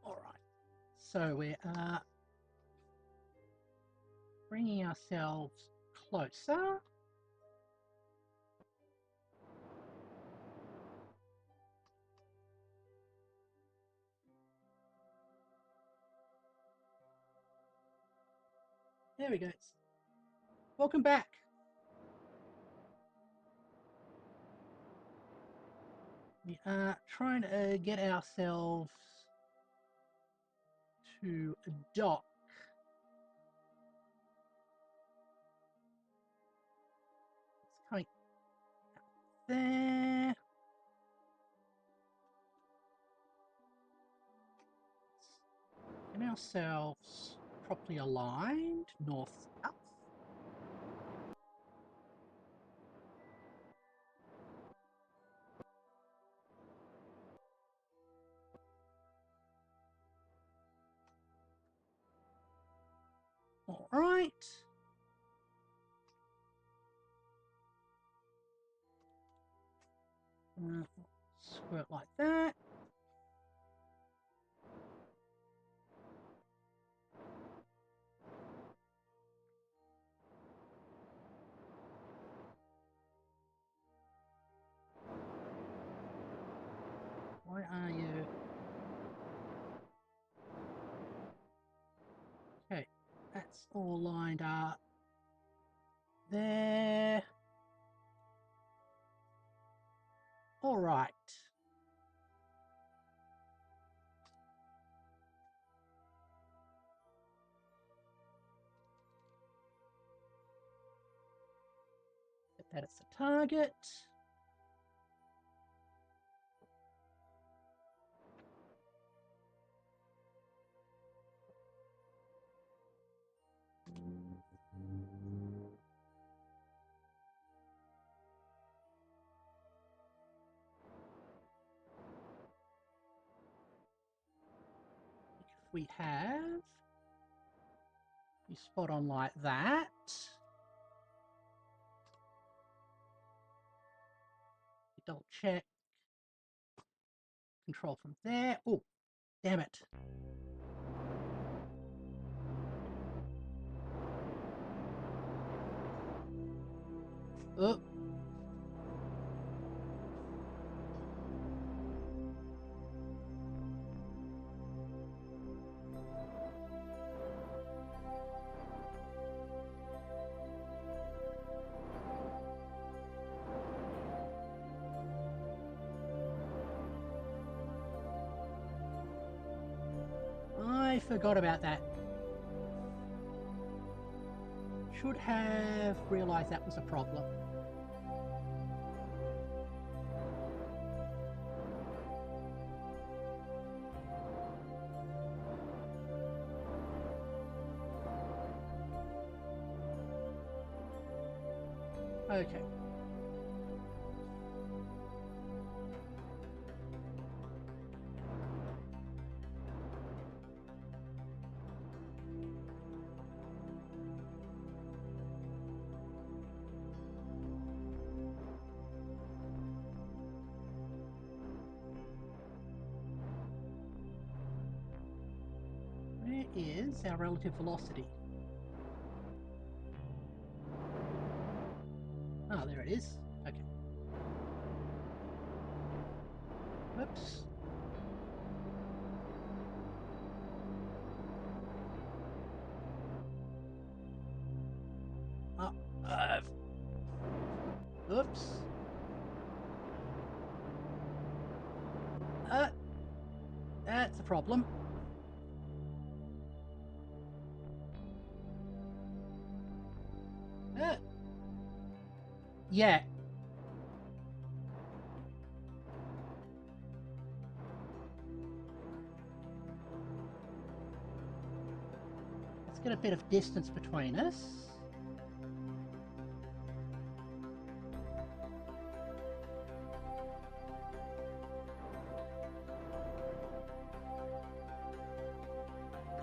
All right. So we are bringing ourselves closer. There we go. Welcome back. We are trying to get ourselves to dock. there. Get ourselves properly aligned, north-south. All right. Squirt like that. Why are you? Okay, that's all lined up. There. All right. Get that as the target. If we have you spot on like that. Double check. Control from there. Oh, damn it. Oh. I forgot about that. Should have realized that was a problem. Okay. Where is our relative velocity? Ah, there it is. Okay. Whoops. Oops. That's a problem. Yeah. Let's get a bit of distance between us.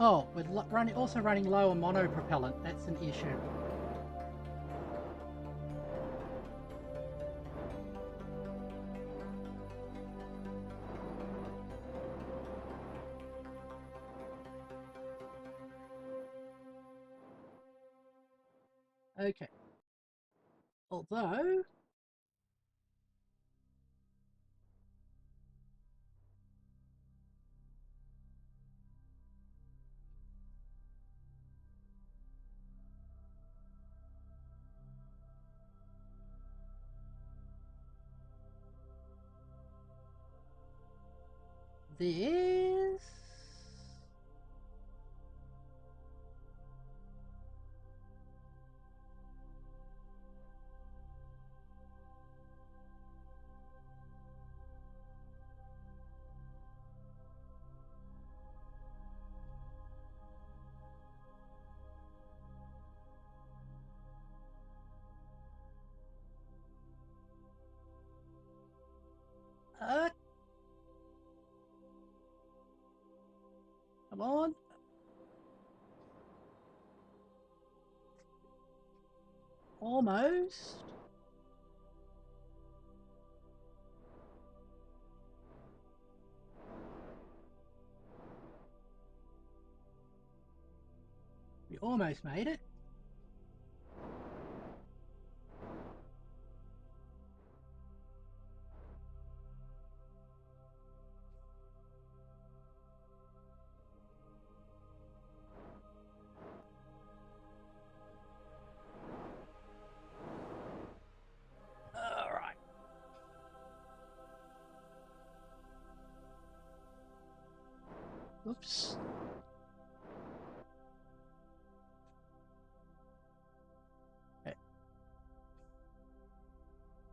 Oh, we're also running low on monopropellant. That's an issue. Okay. Although this Come on. Almost. We almost made it. All right. Oops. Okay.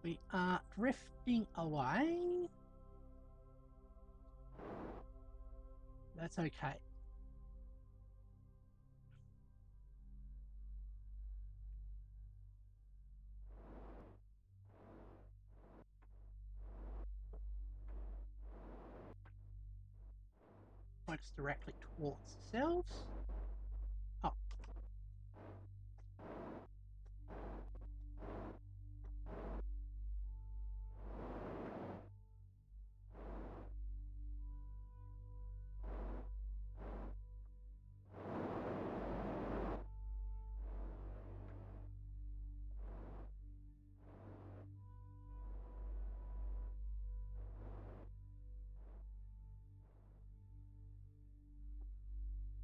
We are drifting away. That's okay. Point us directly towards ourselves. Oh.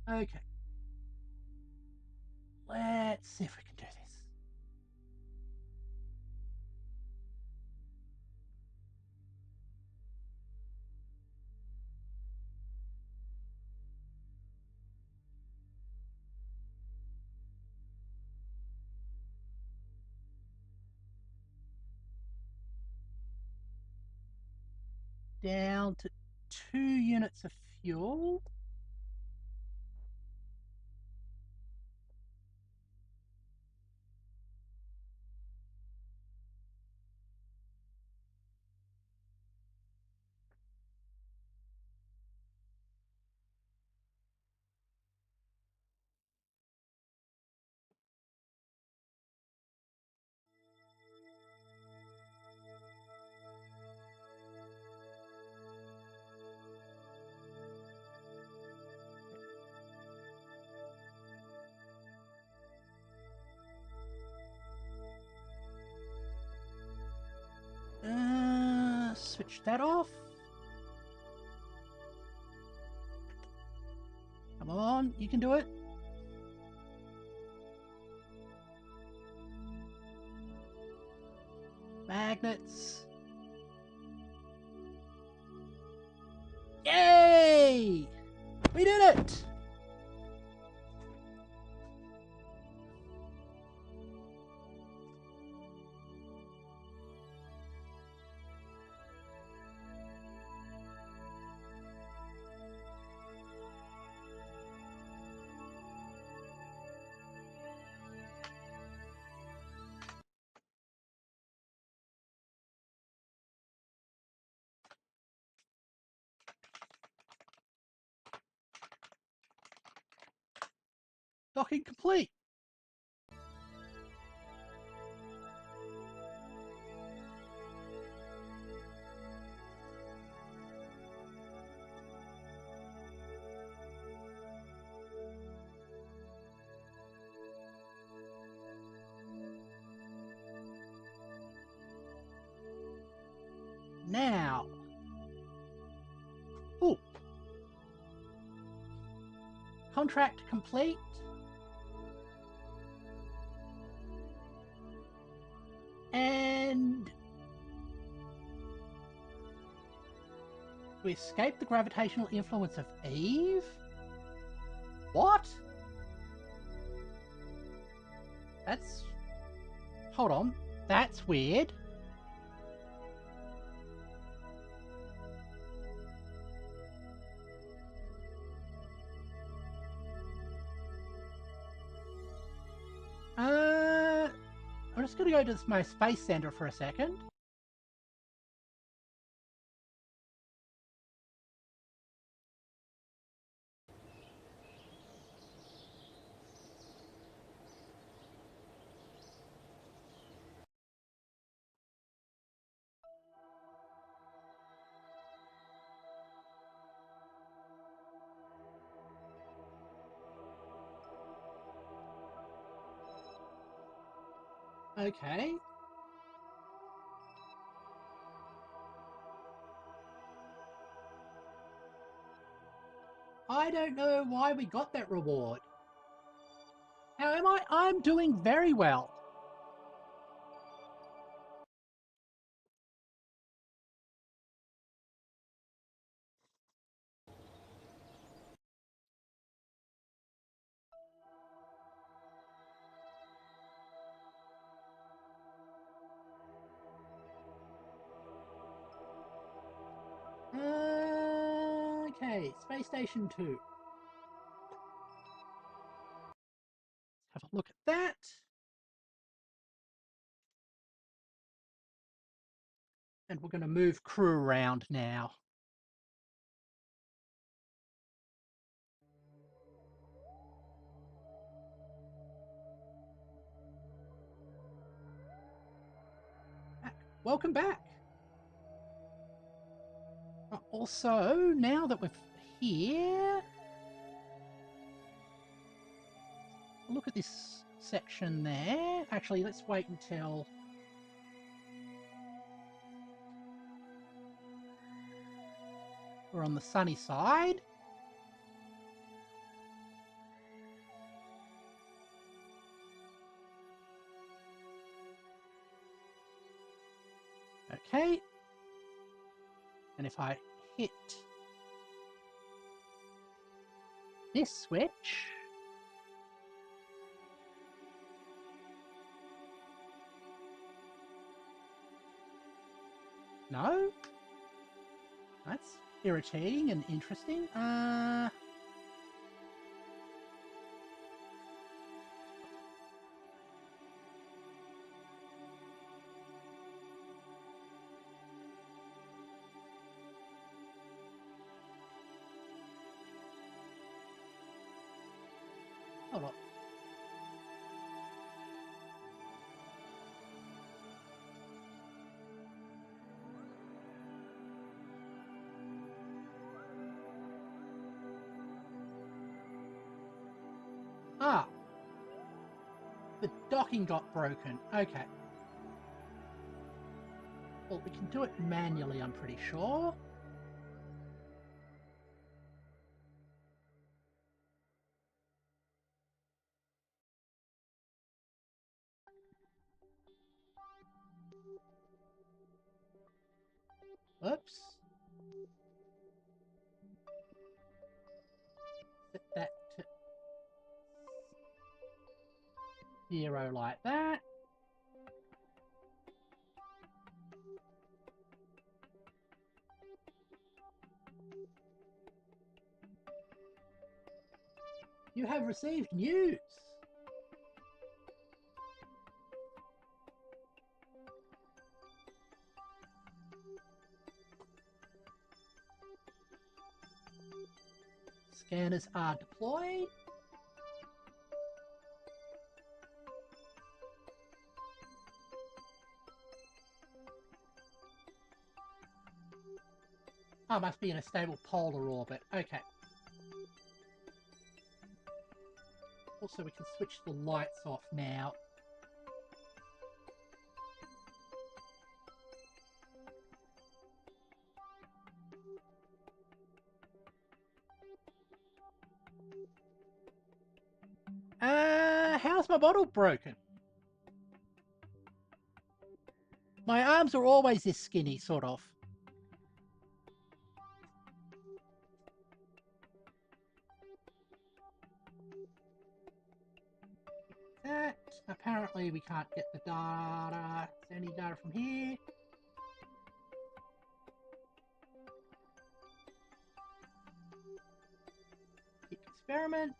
Okay. Let's see if we can do this. Down to 2 units of fuel. Switch that off. Come on, you can do it. Magnets. Yay! We did it! Docking complete. Now. Ooh. Contract complete. And we escape the gravitational influence of Eve? What? That's... Hold on. That's weird. I'm just going to go to my space center for a second. Okay. I don't know why we got that reward. How am I? I'm doing very well. Okay, Space Station 2. Let's have a look at that. And we're going to move crew around now. Welcome back. Also, now that we're here, look at this section there. Actually, let's wait until we're on the sunny side. Okay. And if I hit this switch, no, that's irritating and interesting. Hold on. Ah, the docking got broken. Okay. Well, we can do it manually, I'm pretty sure. Oops. Set that to 0 like that. You have received news. Scanners are deployed. Oh, must be in a stable polar orbit. Okay. Also, we can switch the lights off now. How's my bottle broken? My arms are always this skinny, sort of. That. Apparently we can't get the data. Is there any data from here? Experiment.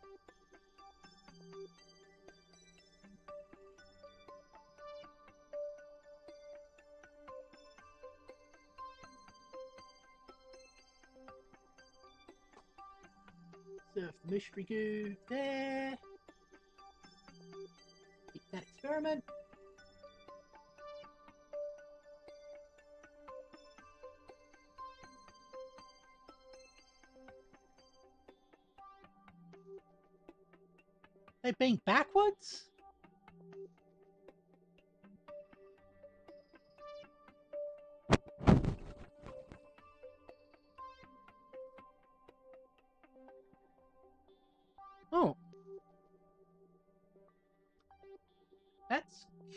Surf the mystery goo there. Keep that experiment. They're being backwards?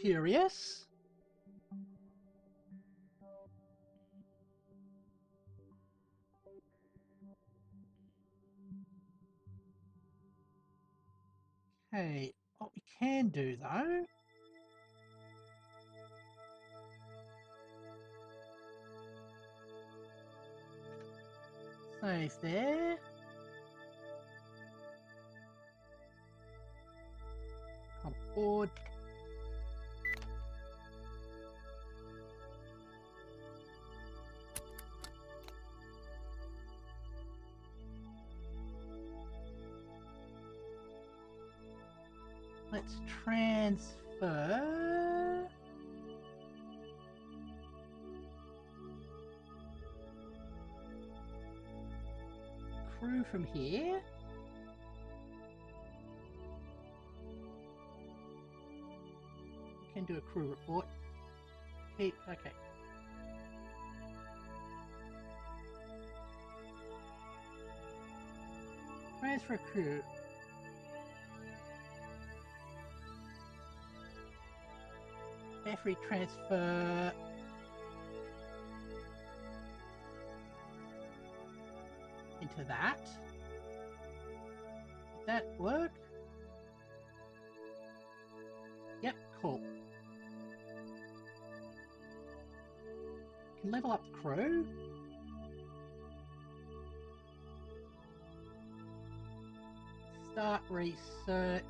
curious. Okay, what we can do though, save there. Come forward. Let's transfer crew from here. We can do a crew report. Keep, okay. Transfer crew. Every transfer into that. Did that work? Yep, cool. Can level up the crew. Start research.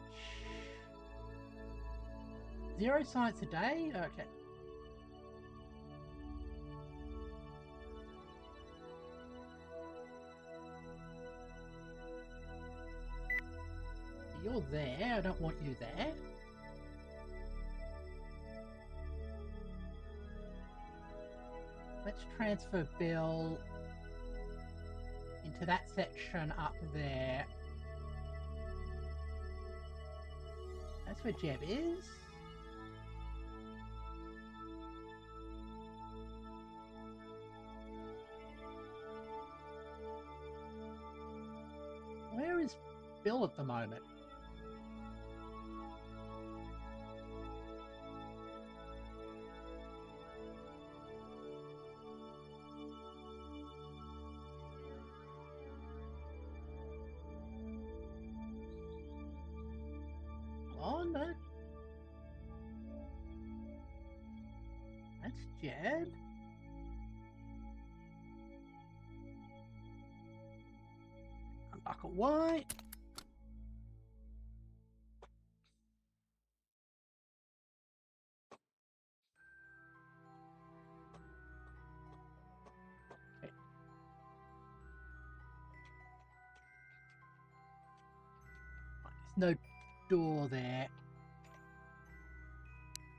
0 science a day? Okay. You're there. I don't want you there. Let's transfer Bill into that section up there. That's where Jeb is. Where is Bill at the moment? On that. That's Jed. Unbuckle Y. Okay. There's no door there.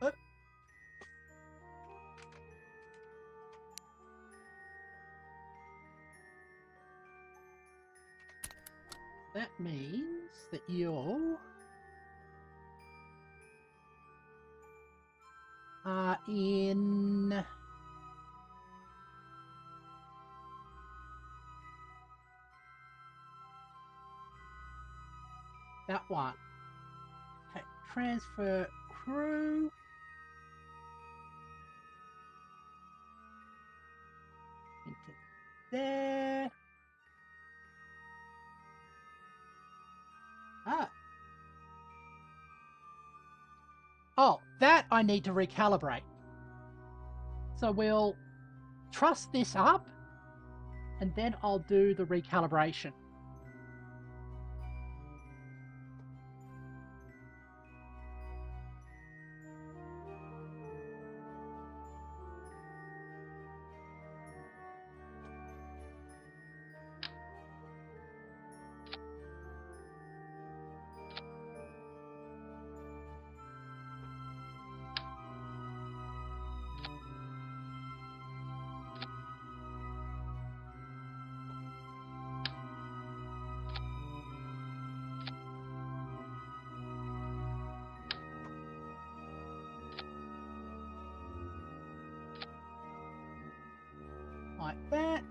Oh. That means that you are in that one. Okay, transfer crew. Into there. Ah. Oh, that I need to recalibrate. So we'll truss this up and then I'll do the recalibration. Like that.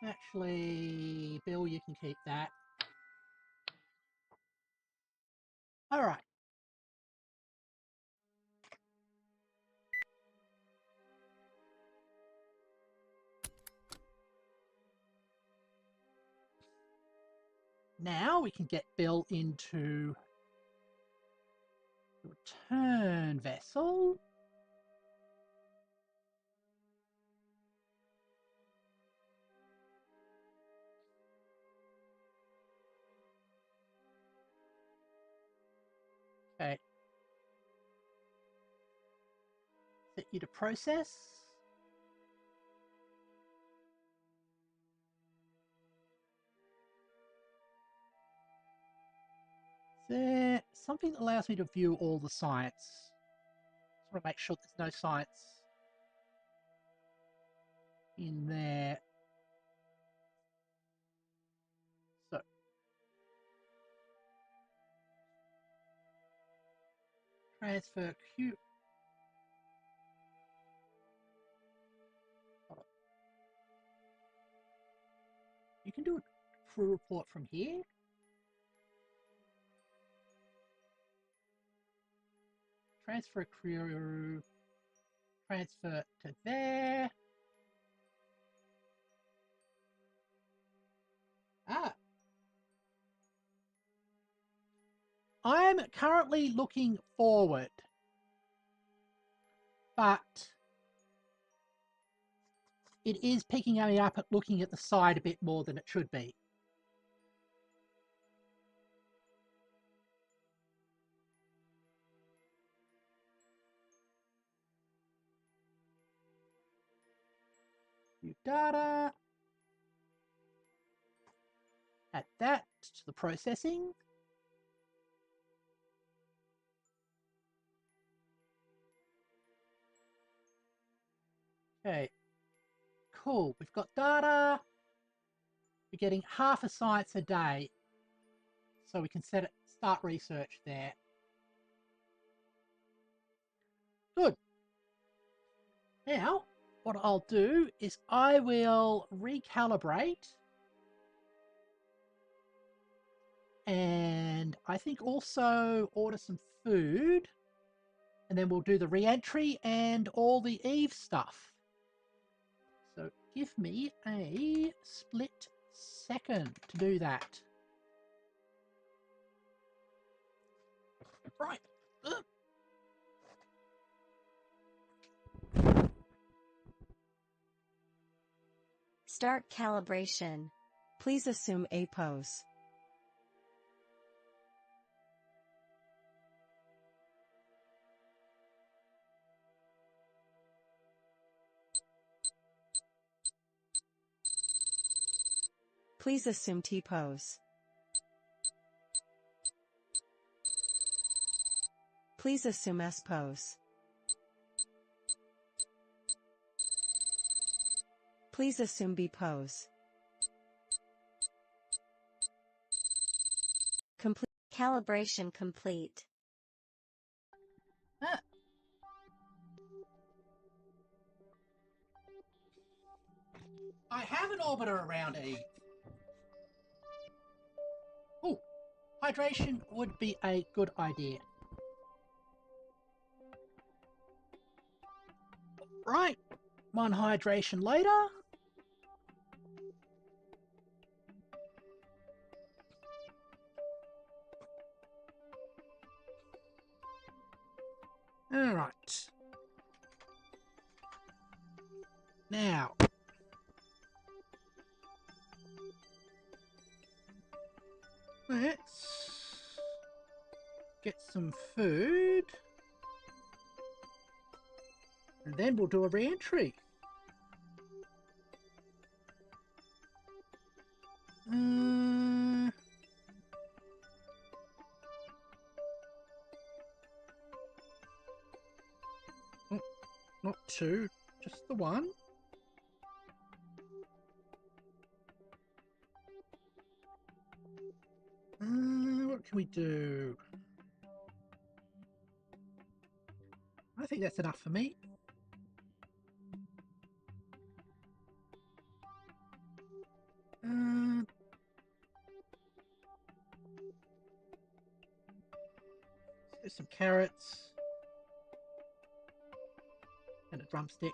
Actually, Bill, you can keep that. All right. Now we can get Bill into the return vessel. Okay. Set you to process. Is there something that allows me to view all the science? Just want to make sure there's no science in there. So, transfer Q. You can do a crew report from here. Transfer crew. Transfer to there. Ah. I'm currently looking forward, but it is picking me up at looking at the side a bit more than it should be. View data. Add that to the processing. Okay, cool. We've got data. We're getting half a science a day, so we can start research there. Good. Now, what I'll do is I will recalibrate, and I think also order some food, and then we'll do the re-entry and all the Eve stuff. So give me a split second to do that. Right. Start calibration. Please assume a pose. Please assume T pose. Please assume S pose. Please assume B pose. Complete. Calibration complete. Ah. I have an orbiter around Eve. Oh, hydration would be a good idea. Right, one hydration later. All right. Now, let's get some food, and then we'll do a re-entry. Not two, just the one. What can we do? I think that's enough for me. Just some carrots. And a drumstick.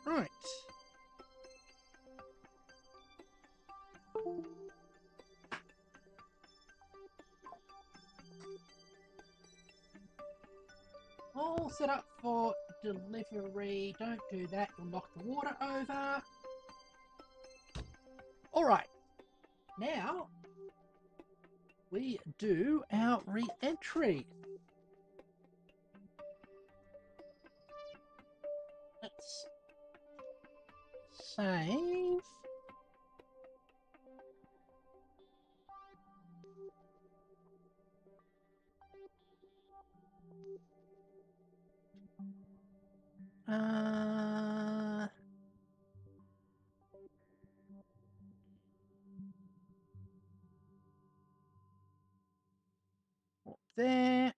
Right. All set up for delivery. Don't do that, you'll knock the water over. Alright. Now, we do our re-entry. Let's save. There.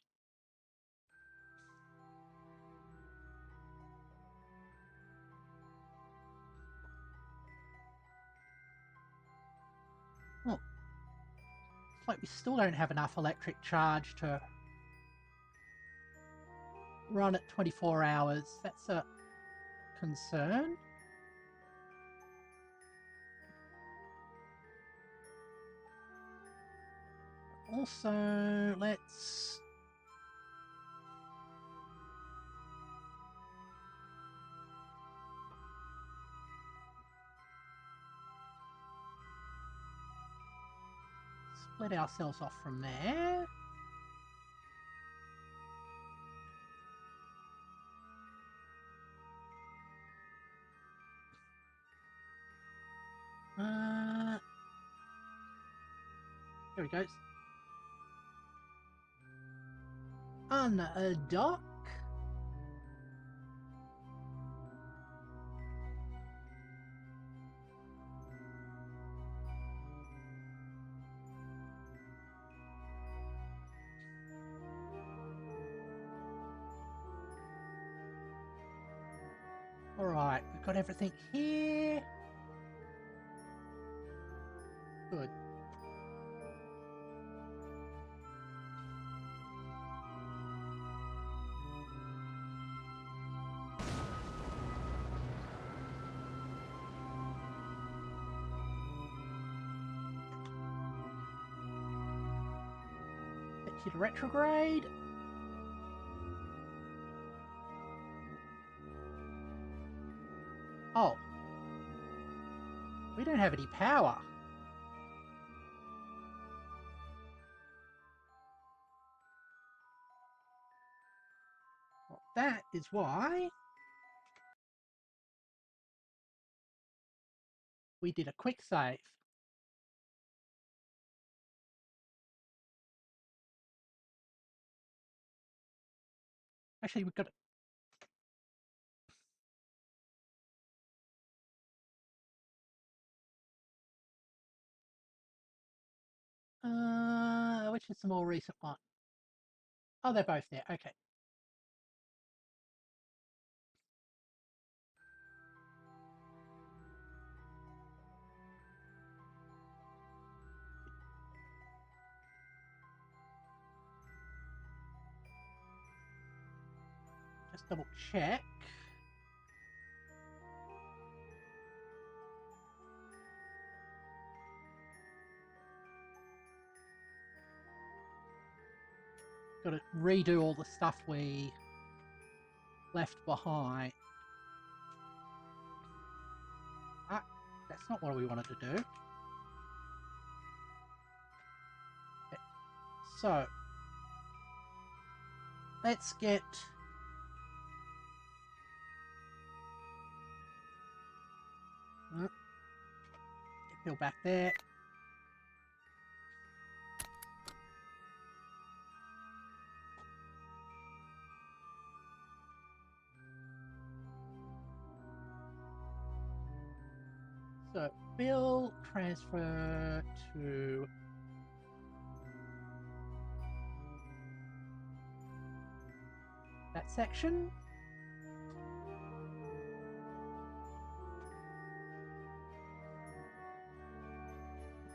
Oh, looks like we still don't have enough electric charge to run at 24 hours. That's a concern. Also, let's split ourselves off from there. There we go. Undock. Alright, we've got everything here. Good. Get you to retrograde. Oh. We don't have any power. Well, that is why we did a quick save. Actually, we've got which is the more recent one? Oh, they're both there. Okay. Just double check. Got to redo all the stuff we left behind. Ah, that's not what we wanted to do. Okay. So, let's get Bill back there. So, Bill transfer to section.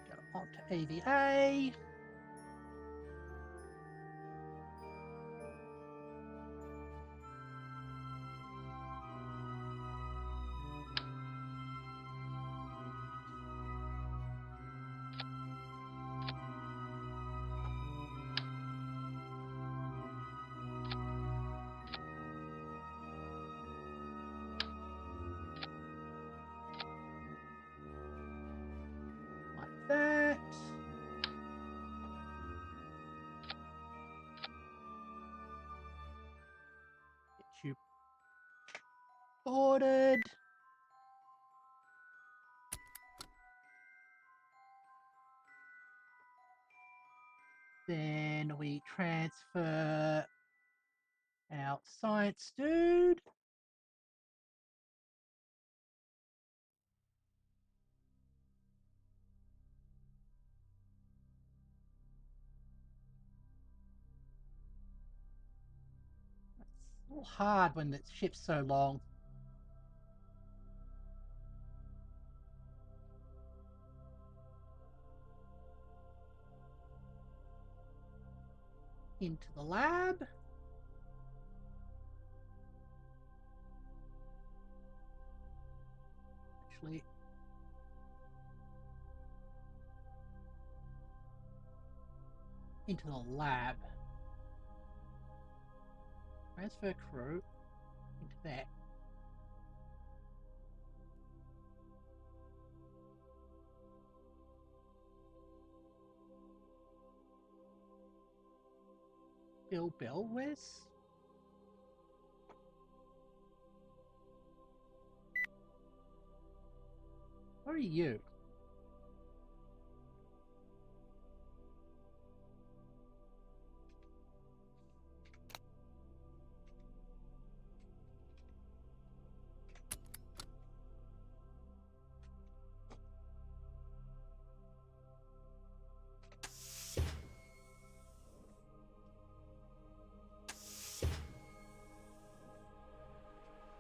Go on to EVA. That. Get you boarded. Then we transfer our science dude. It's a little hard when the ship's so long. Into the lab. Actually, into the lab. Transfer crew into that. Bill, where's... Where are you?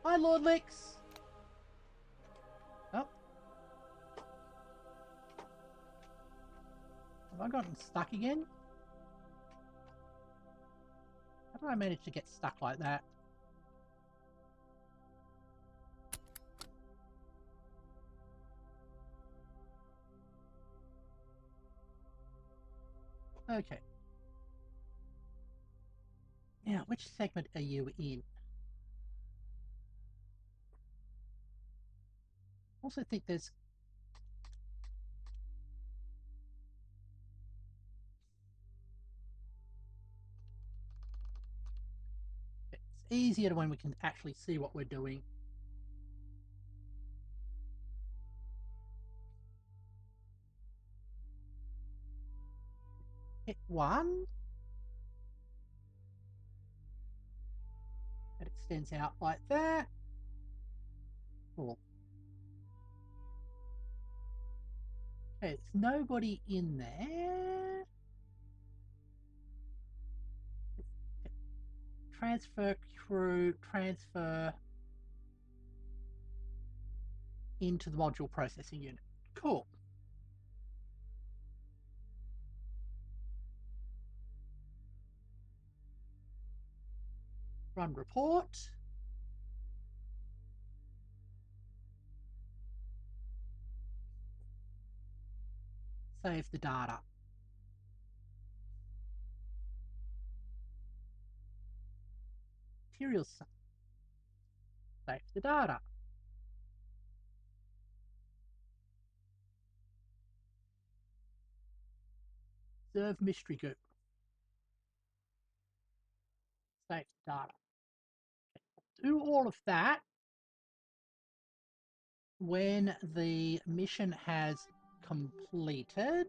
Hi, Lord Lix. Oh. Have I gotten stuck again? How did I manage to get stuck like that? Okay. Now, which segment are you in? I also think there's... It's easier when we can actually see what we're doing. Hit 1. It extends out like that. Cool. Okay, there's nobody in there. Transfer crew, transfer into the module processing unit. Cool. Run report. Save the data. Materials. Save the data. Observe mystery group. Save the data. Do all of that when the mission has completed.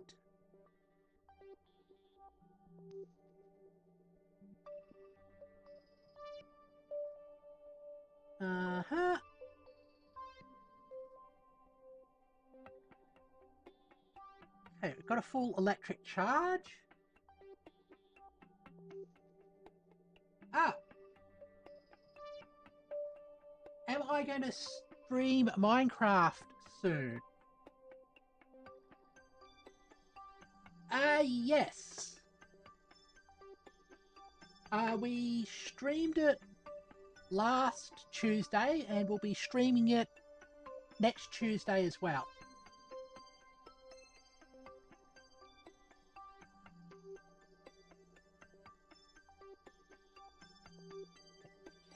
Uh-huh. Okay, we've got a full electric charge. Ah! I going to stream Minecraft soon? Yes. We streamed it last Tuesday, and we'll be streaming it next Tuesday as well.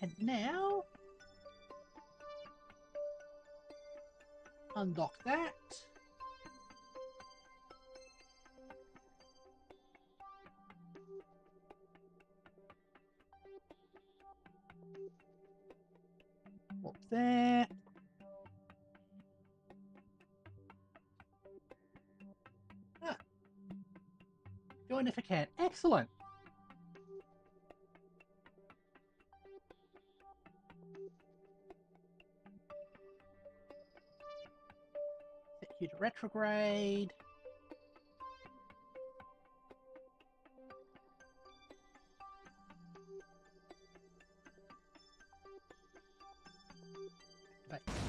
And now, unlock that. Up there. Ah, join if I can. Excellent. Set you to retrograde.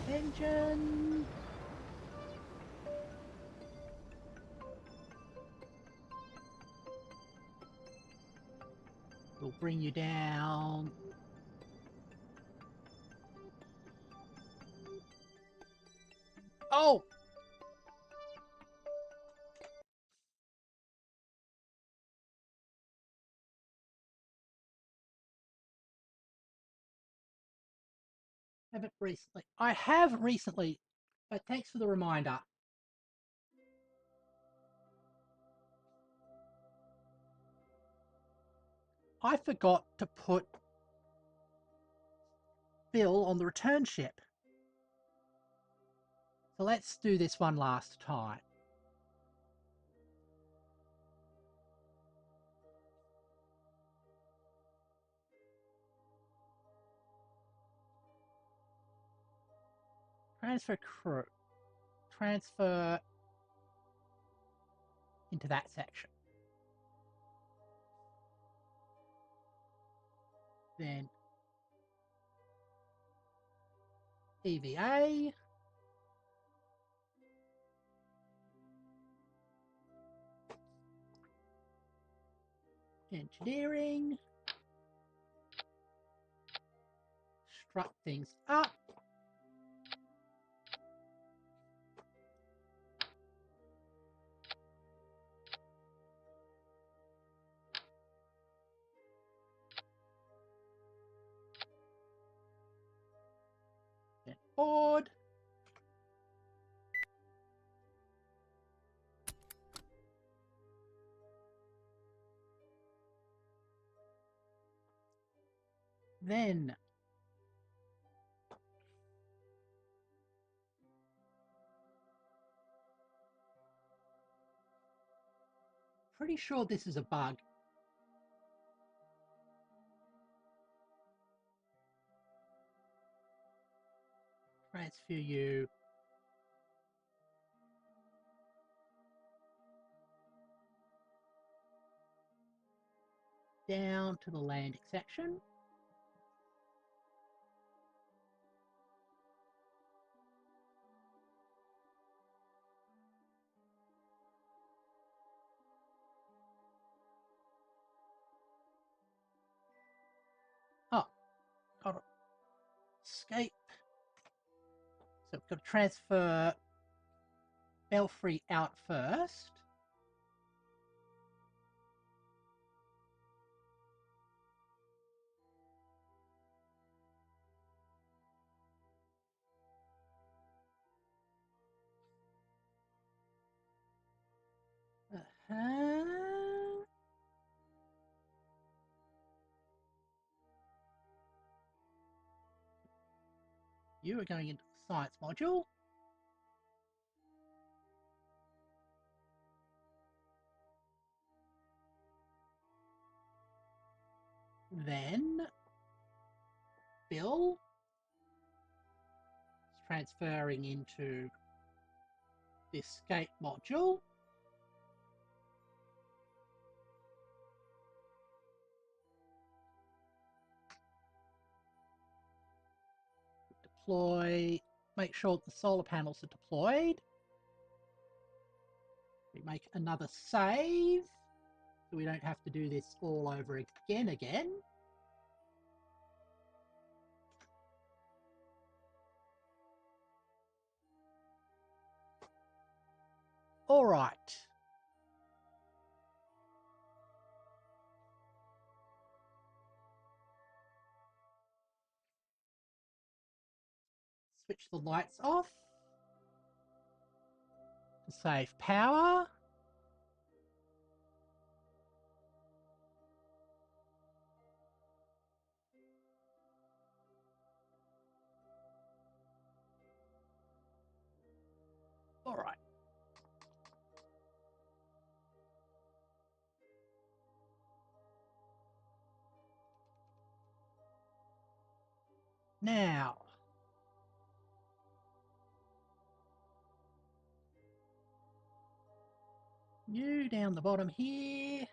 Engine. We'll bring you down. Oh! Haven't recently. I have recently, but thanks for the reminder. I forgot to put Bill on the return ship. So let's do this one last time. Transfer crew. Transfer into that section. Then EVA. Engineering. Strut things up. Then board. Then pretty sure this is a bug. Transfer you down to the landing section. Oh, got it. Escape. So we've got to transfer Belfry out first. Uh-huh. You are going into the science module. Then Bill is transferring into the escape module. make sure the solar panels are deployed. We make another save, so we don't have to do this all over again. All right. Switch the lights off to save power. All right. Now, you down the bottom here.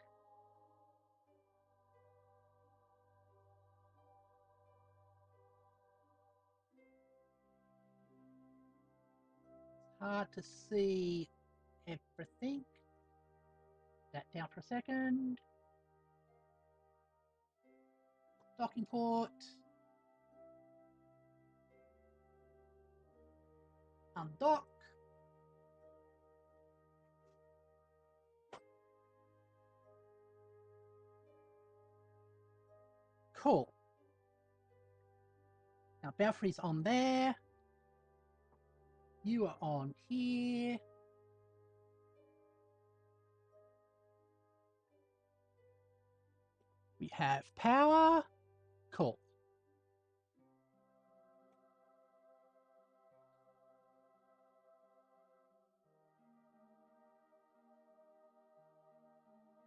It's hard to see everything. That down for a second. Docking port. Undock. Cool. Now Belfry's on there. You are on here. We have power. Cool.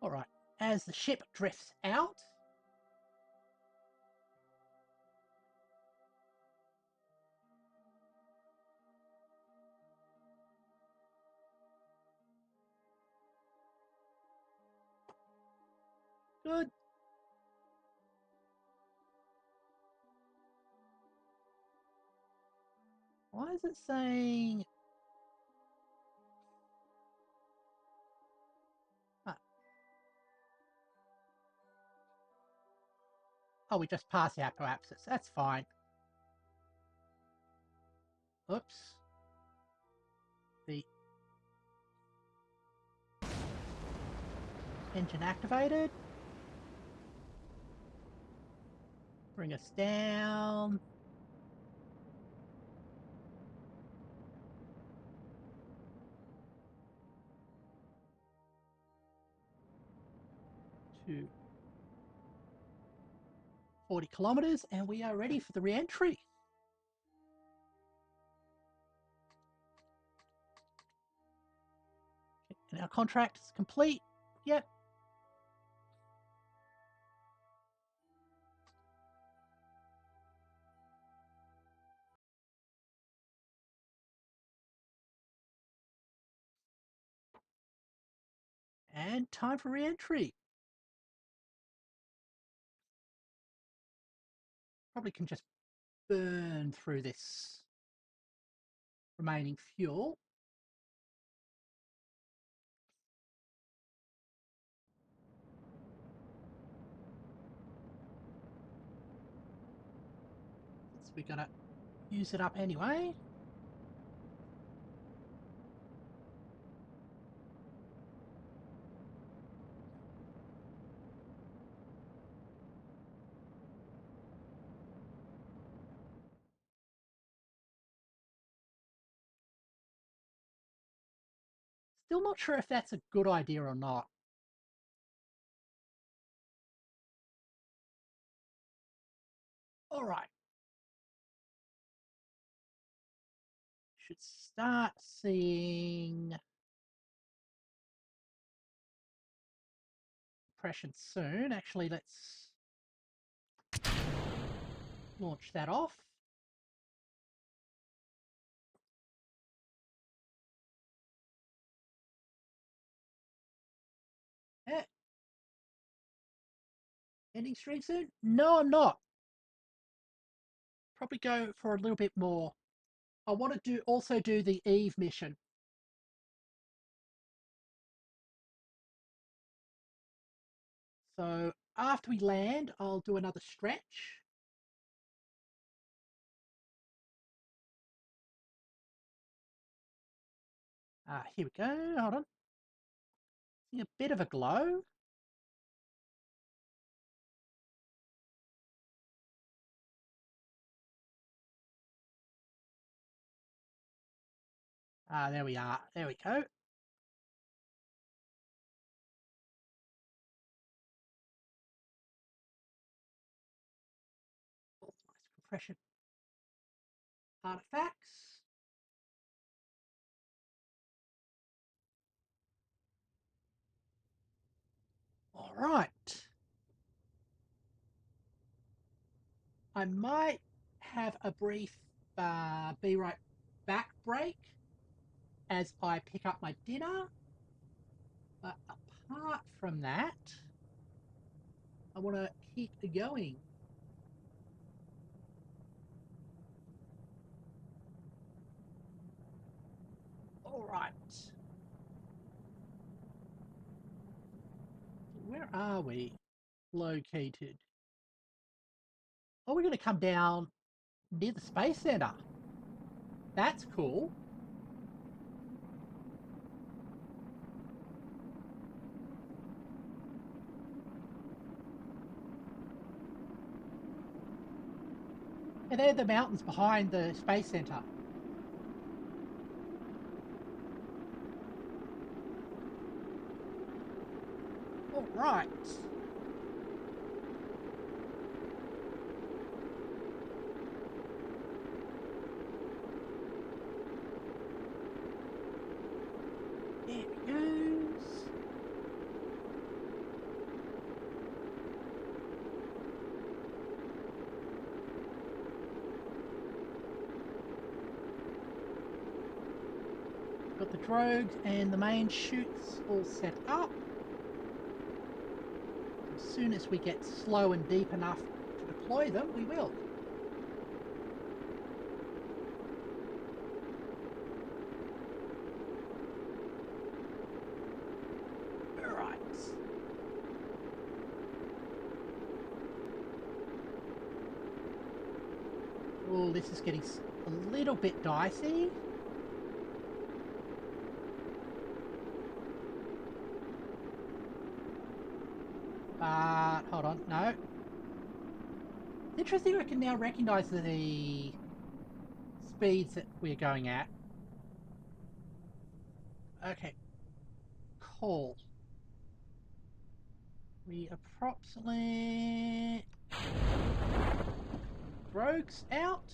All right. As the ship drifts out, good. Why is it saying... Oh, we just passed the apoapsis. That's fine. Oops. The engine activated. Bring us down. To 40 kilometers, and we are ready for the re-entry. And our contract is complete. Yep. And time for re-entry. Probably can just burn through this remaining fuel. Since we're gonna use it up anyway. Still not sure if that's a good idea or not. All right. Should start seeing compression soon. Actually, let's launch that off. Eh. Ending stream soon? No, I'm not. probably go for a little bit more. I want to also do the Eve mission. So after we land, I'll do another stretch. Here we go. Hold on. See a bit of a glow. There we are. There we go. Oh, nice compression artifacts. All right. I might have a brief be right back break as I pick up my dinner. But apart from that, I want to keep going. All right. Where are we located? Oh, we're going to come down near the Space Center. That's cool. And they're the mountains behind the Space Center. All right. There it goes. Got the drogues and the main chutes all set up. As soon as we get slow and deep enough to deploy them, we will. All right. Oh, this is getting a little bit dicey. But hold on, no. Interesting, I can now recognize the speeds that we're going at. Okay, cool. We approximately rogues out.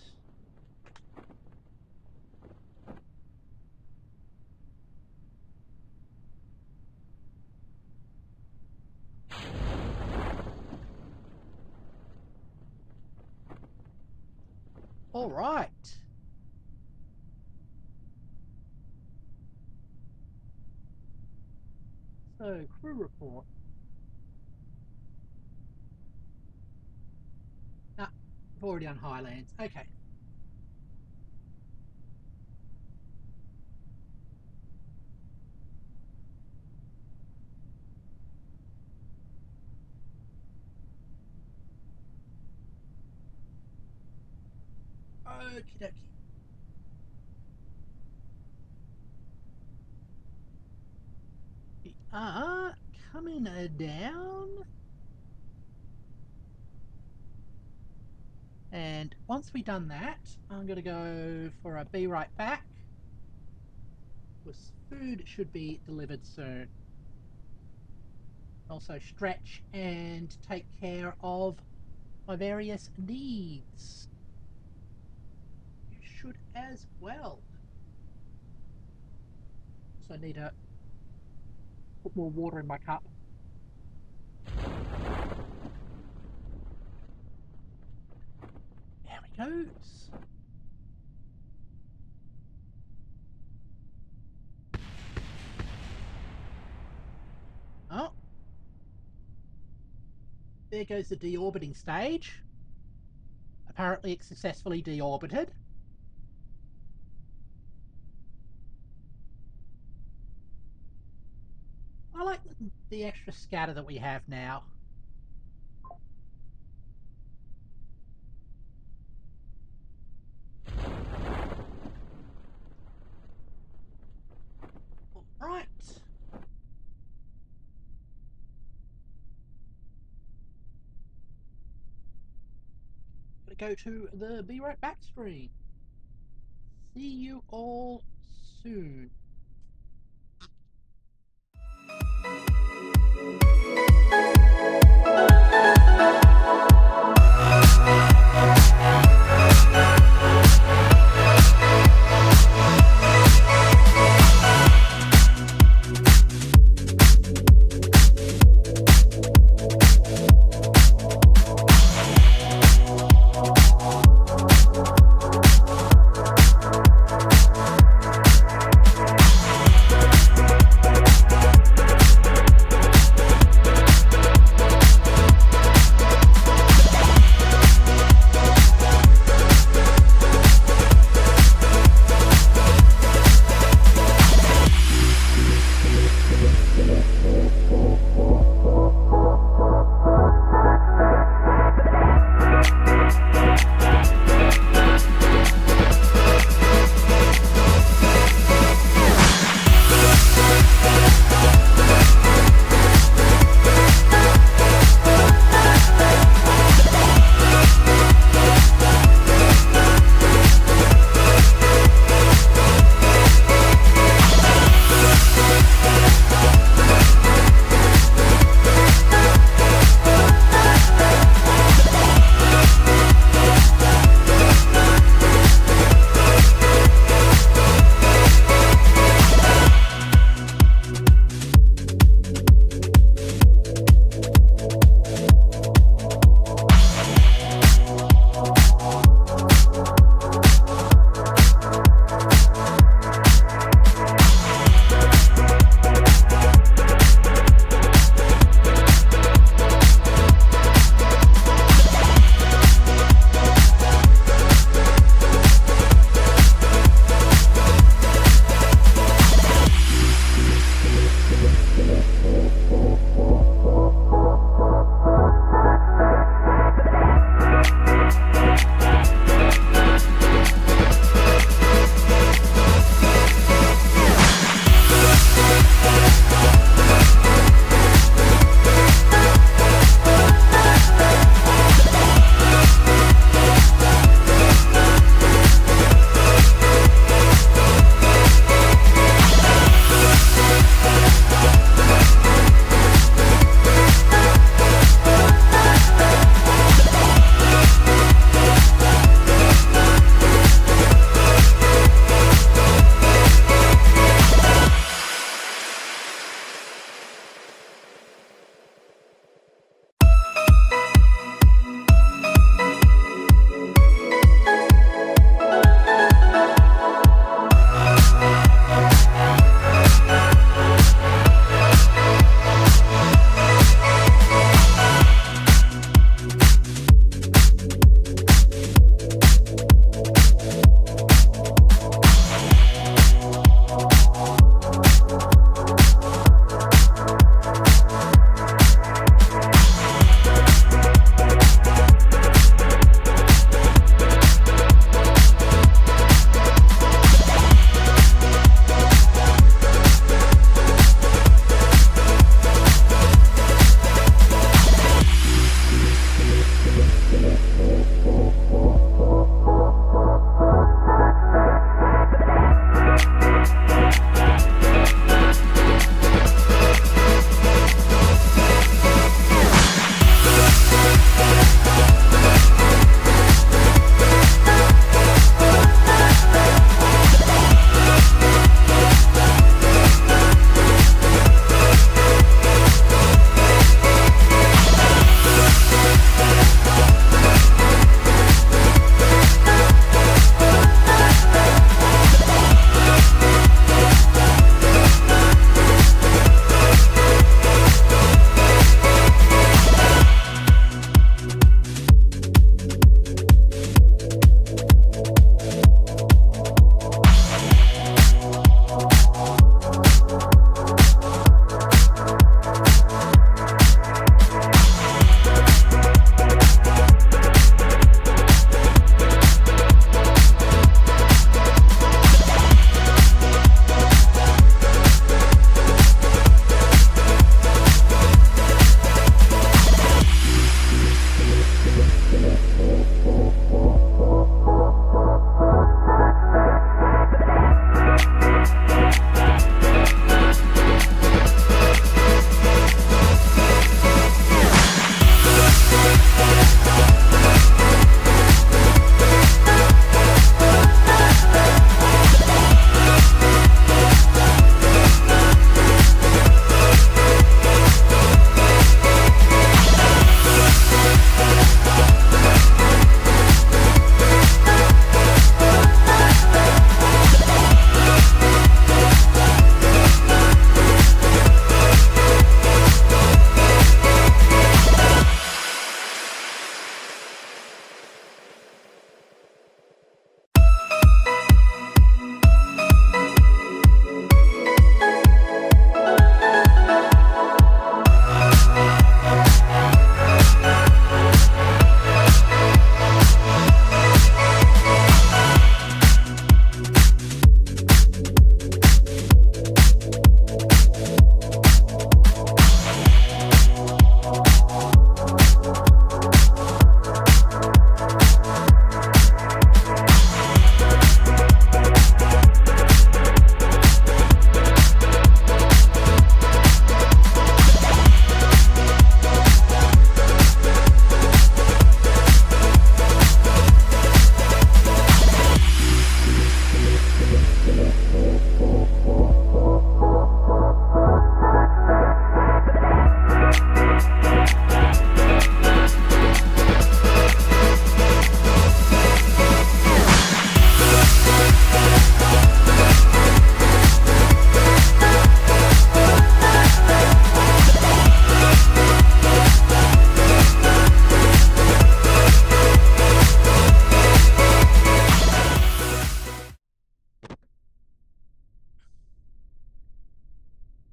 All right. So, crew report. Ah, I've already done Highlands. Okay. Okie dokie. We are coming down. And once we've done that, I'm going to go for a be right back. Because food should be delivered soon. Also stretch and take care of my various needs. You should as well. So I need to put more water in my cup. There we goes. Oh. There goes the deorbiting stage. apparently it's successfully deorbited. I like the extra scatter that we have now. Right. Gonna go to the Be Right Back screen. See you all soon.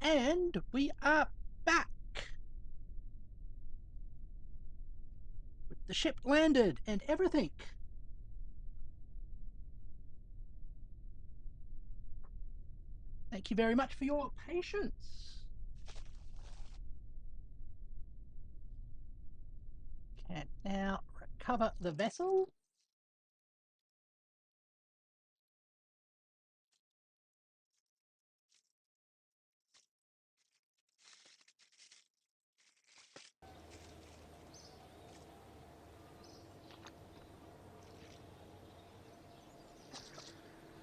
And we are back. The ship landed and everything. Thank you very much for your patience. Can now recover the vessel.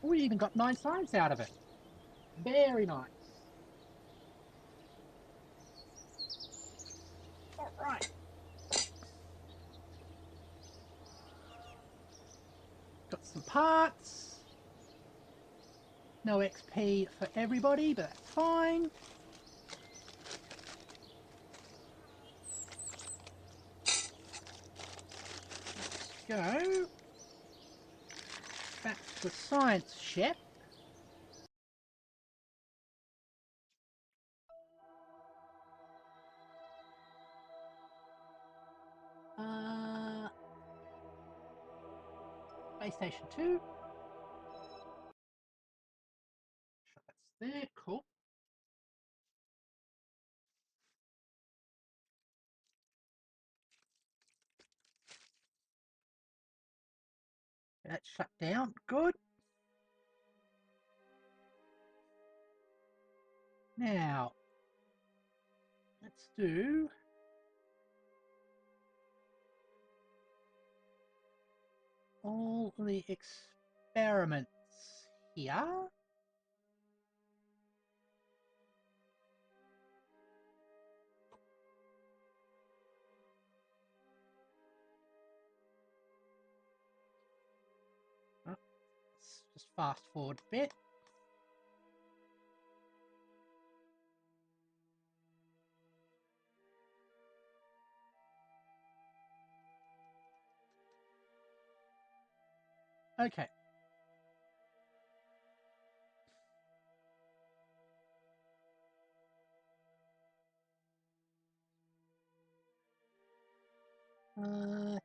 We even got 9 science out of it. Very nice. All right. Got some parts. No XP for everybody, but that's fine. Let's go back to the science ship. Space Station 2. That's there, cool. That's shut down, good. Now, let's do all the experiments here. Oh, let's just fast forward a bit. Okay.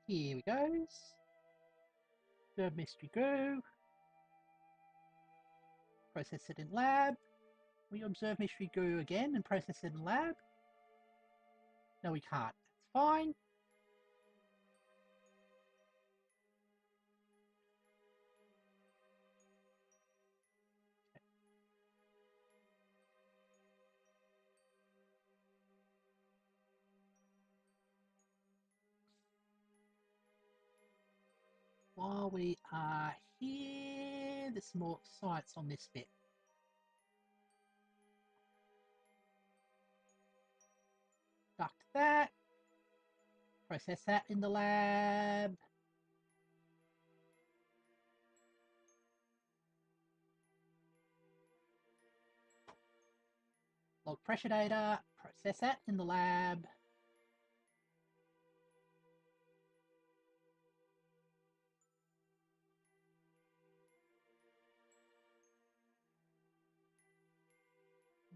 Here we go. Third mystery go. Process it in lab. We observe mystery goo again and process it in lab. No, we can't. That's fine. While we are here, there's more science on this bit. Duct that. Process that in the lab. Log pressure data. Process that in the lab.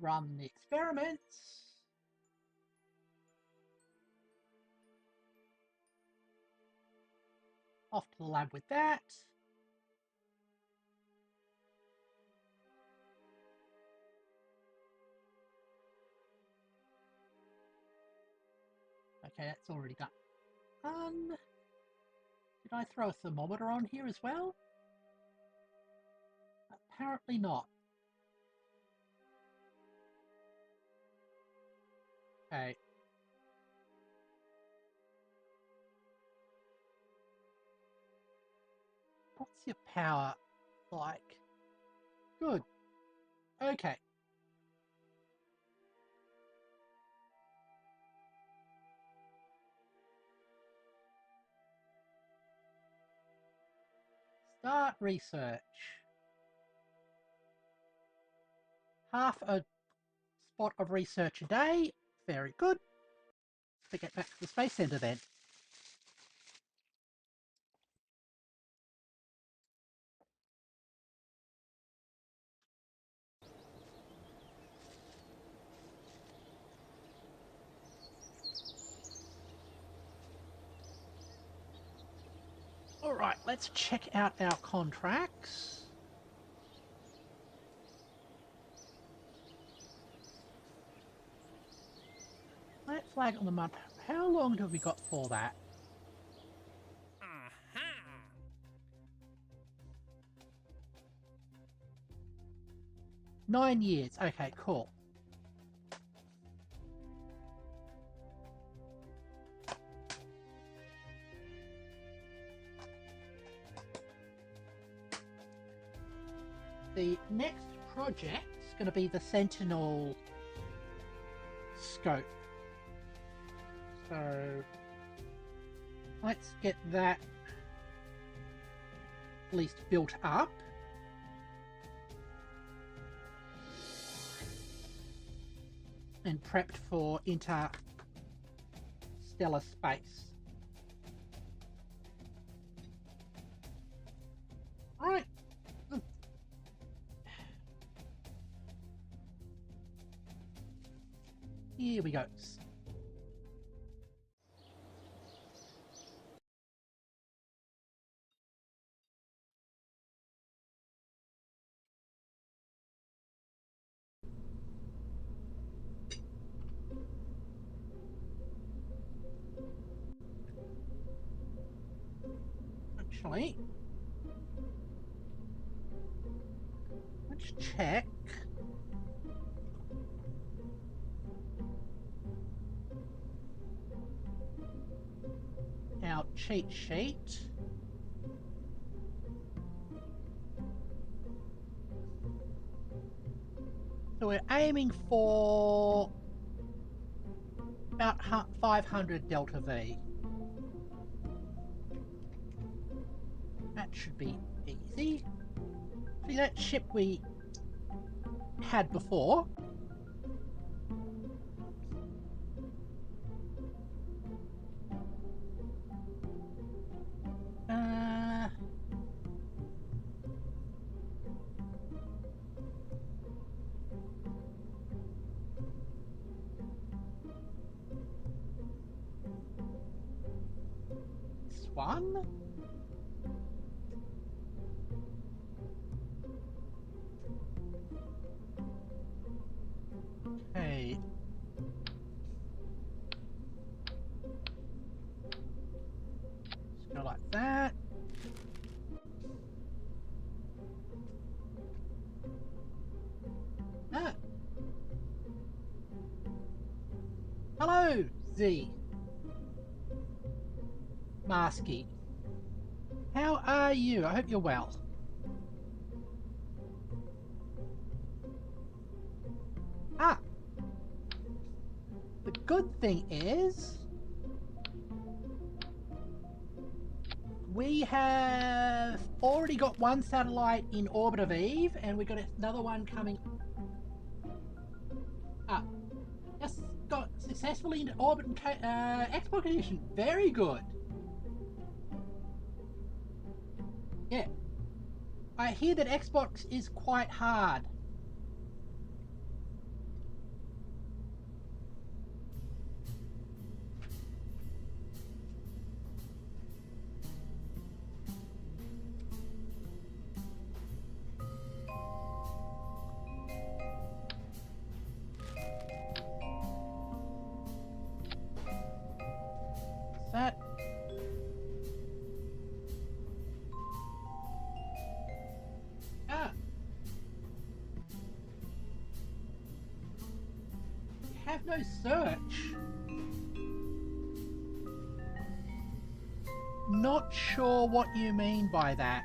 Run the experiments. Off to the lab with that. Okay, that's already done. Did I throw a thermometer on here as well? Apparently not. Okay. What's your power like? Good. Okay. Start research. Half a spot of research a day. Very good. Let's get back to the Space Center then. let's check out our contracts. Plant flag on the map. How long have we got for that? 9 years. Okay, cool. The next project is going to be the Sentinel scope. So let's get that at least built up. And prepped for interstellar space. Alright. Here we go. Actually, let's check our cheat sheet. So we're aiming for about 500 Delta V. That should be easy. See that ship we had before? This one? Okay. Let's go like that. Ah. Hello, Z. Marsky. How are you? I hope you're well. Ah. The good thing is we have already got one satellite in orbit of Eve, and we've got another one coming up. Just got successfully into orbit and export condition. Very good. Yeah. I hear that Xbox is quite hard. That have no search. Not sure what you mean by that.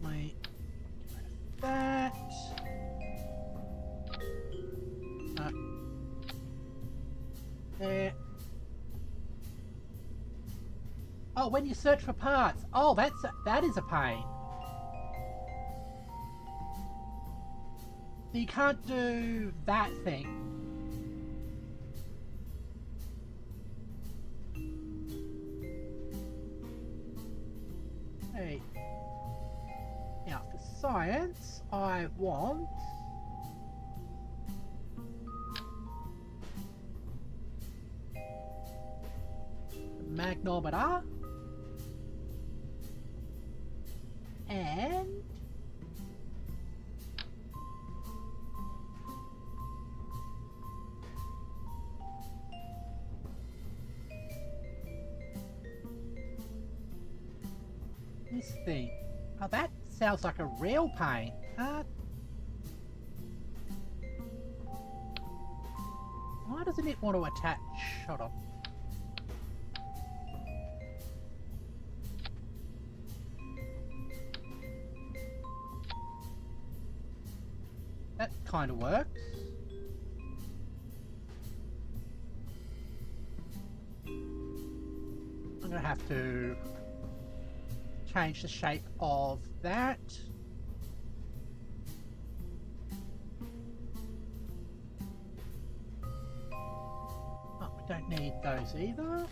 Wait. That. There. Oh, when you search for parts. Oh, that is a pain. So you can't do that thing. Hey. Now for science, I want magnometer. And this thing. Oh, that sounds like a real pain. Why doesn't it want to attach? Hold on. That kind of works. I'm going to have to change the shape of that. Oh, we don't need those either.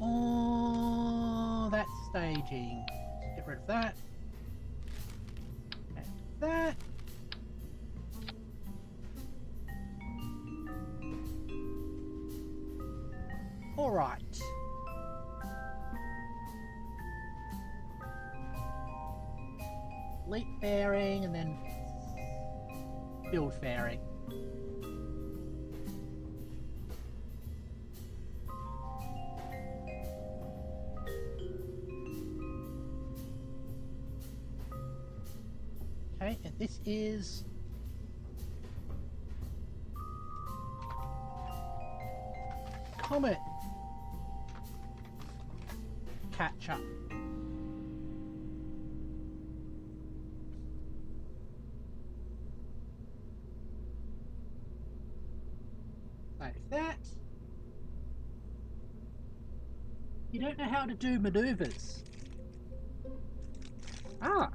Oh, that's staging. Let's get rid of that. And that. Alright. Leap fairing and then build fairing. Okay, and this is Comet Catcher. Save that. You don't know how to do maneuvers. Ah.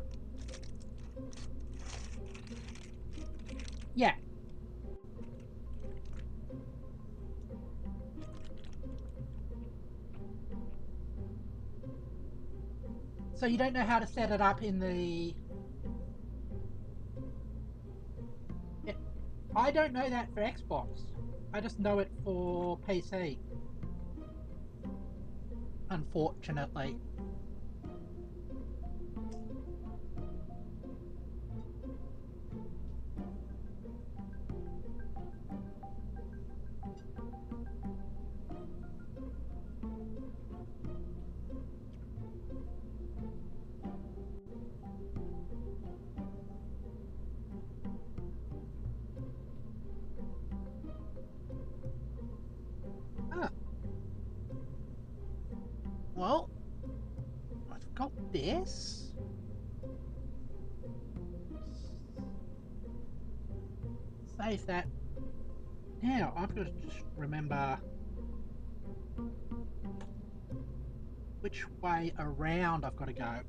Yeah. So you don't know how to set it up in the... Yeah. I don't know that for Xbox. I just know it for PC. Unfortunately. Ah. Well, I've got this. Save that. Now, I've got to just remember which way around I've got to go.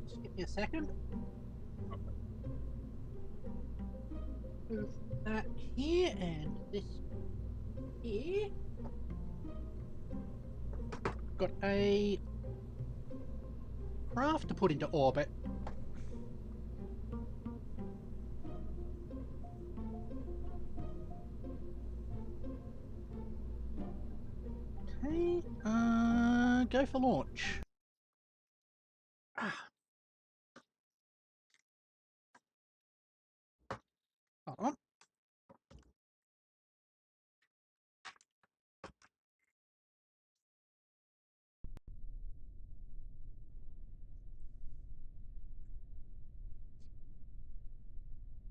Just give me a second. Move that here and this here. Got a craft to put into orbit. Okay, go for launch. Ah. Hold on.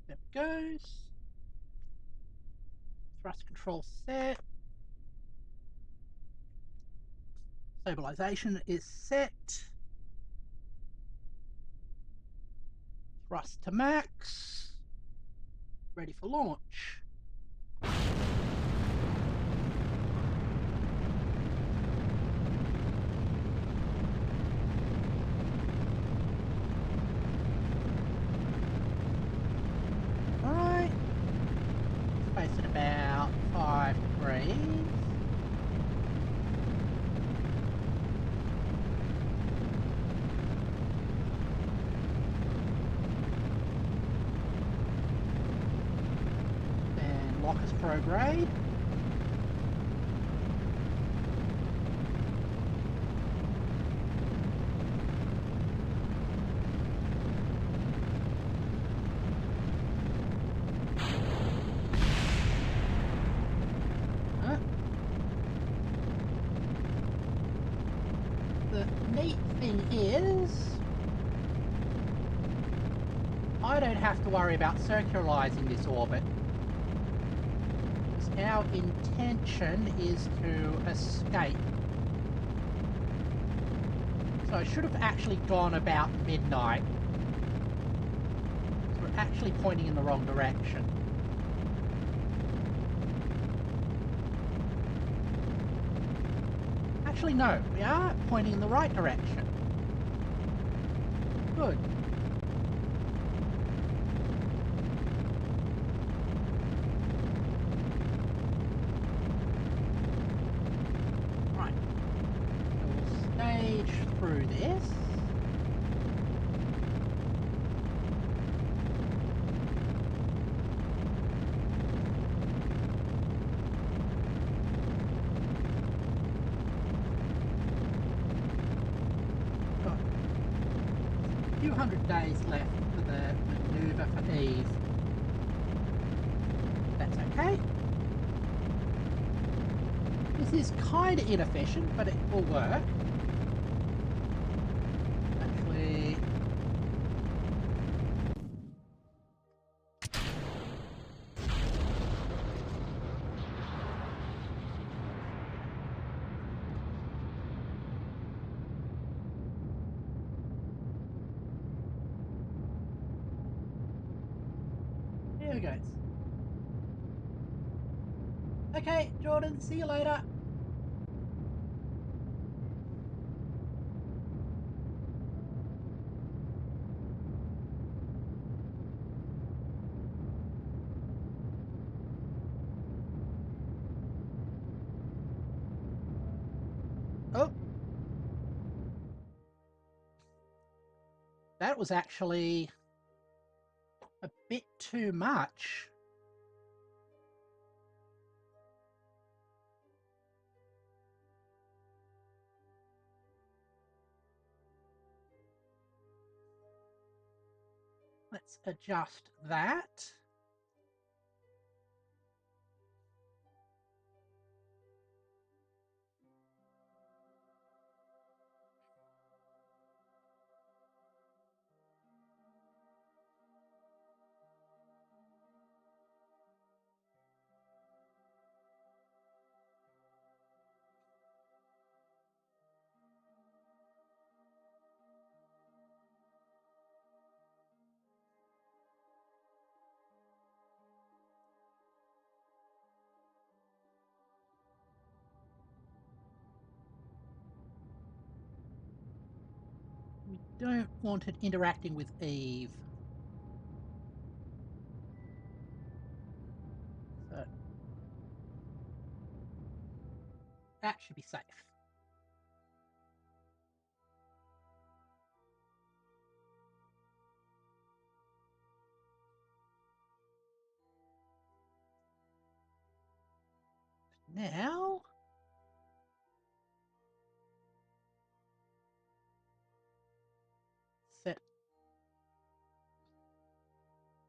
There it goes. Thrust control set. Stabilization is set. Thrust to max. Ready for launch. Alright. Space at about 5 degrees. retrograde. The neat thing is, I don't have to worry about circularizing this orbit, because our intention is to escape. So I should have actually gone about midnight. So we're actually pointing in the wrong direction. Actually, no, we are pointing in the right direction. Good. Right. So we'll stage through this. Few hundred days left for the maneuver for Eve. That's okay. This is kind of inefficient, but it will work. Actually... Here we go. Okay, Jordan, see you later. Oh, that was actually a bit too much. Let's adjust that. We don't want it interacting with Eve. So that should be safe. Now, set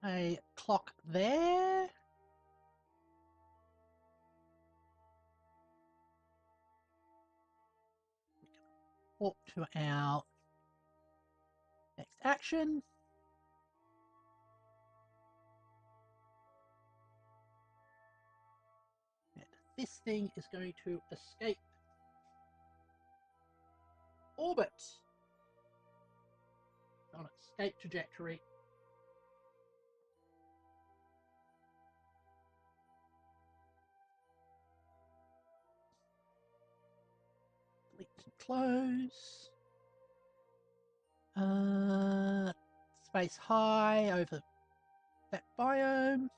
a clock there. Walk to our next action. And this thing is going to escape orbit on escape trajectory. Delete and close. Space high over that biome.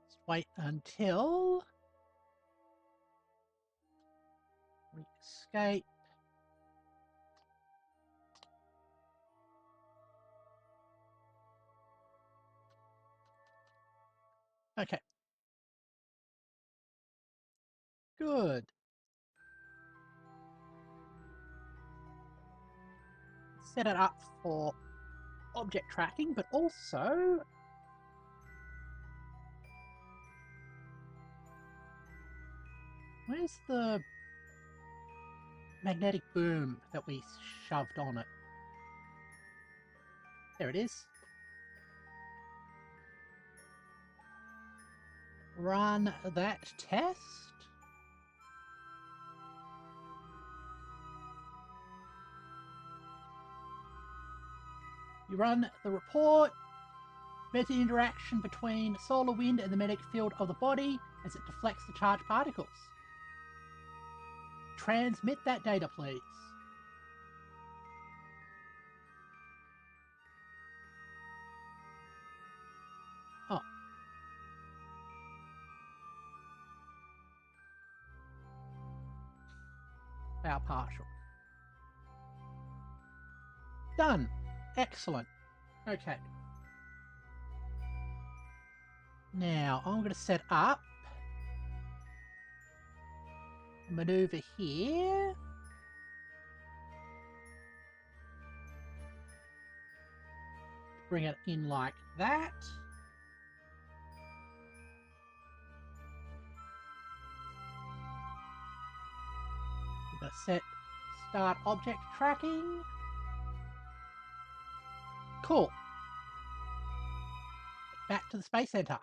Let's wait until we escape. Okay, Good. Set it up for object tracking, but also where's the magnetic boom that we shoved on it? There it is. Run that test. You run the report. Measure the interaction between solar wind and the magnetic field of the body as it deflects the charged particles. Transmit that data, please. Oh. Our partial. Done. Excellent. Okay. Now, I'm going to set up a maneuver here. Bring it in like that. We're going to set start object tracking. Cool. Back to the Space Center.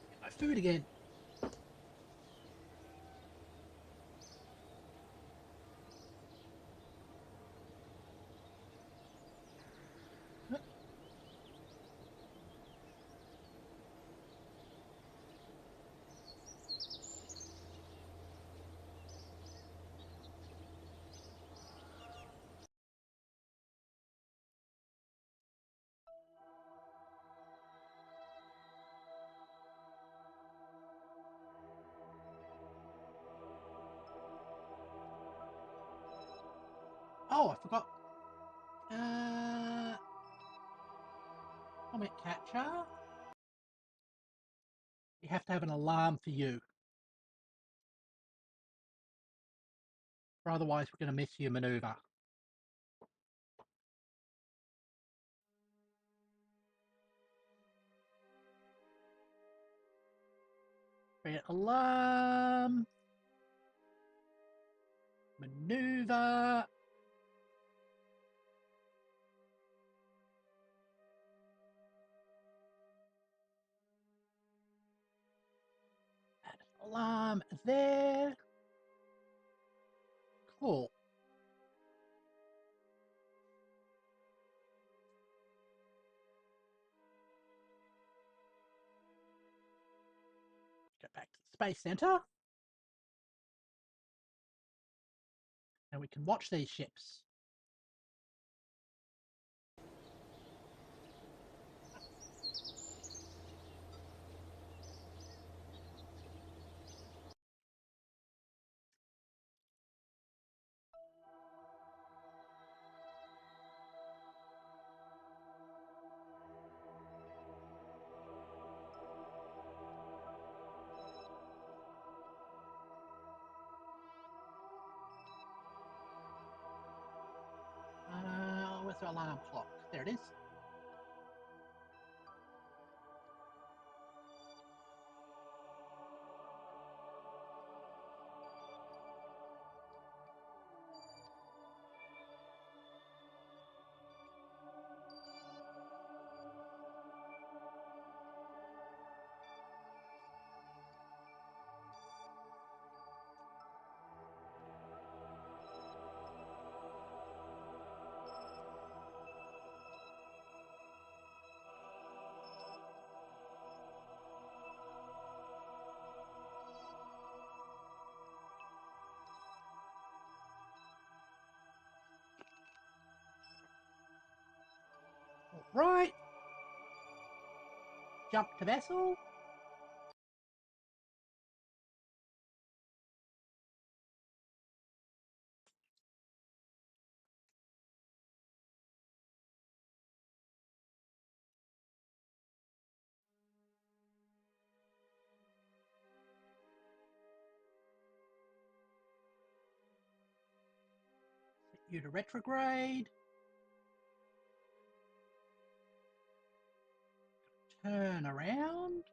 Get my food again. Oh, I forgot. Comet catcher. You have to have an alarm for you. Or otherwise we're going to miss your maneuver. Create alarm. Maneuver. Add an alarm there. Cool. Go back to the Space Center. And we can watch these ships. Where's the alarm clock? There it is. Right. Jump to vessel. you to retrograde. Turn around.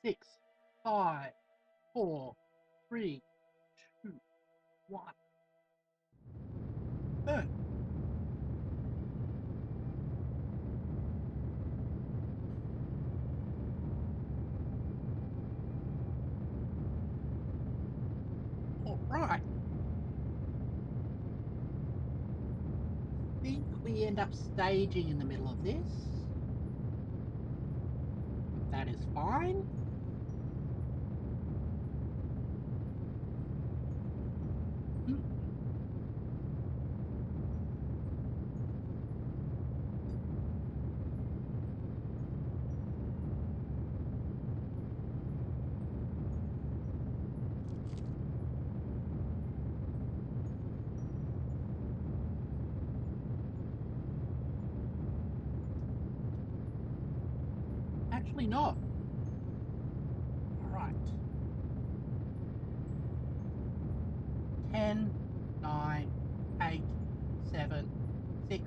Six, five, four, three, two, one. Burn. All right. I think we end up staging in the middle of this. But that is fine. Actually not. All right. 10, 9, 8, 7, 6,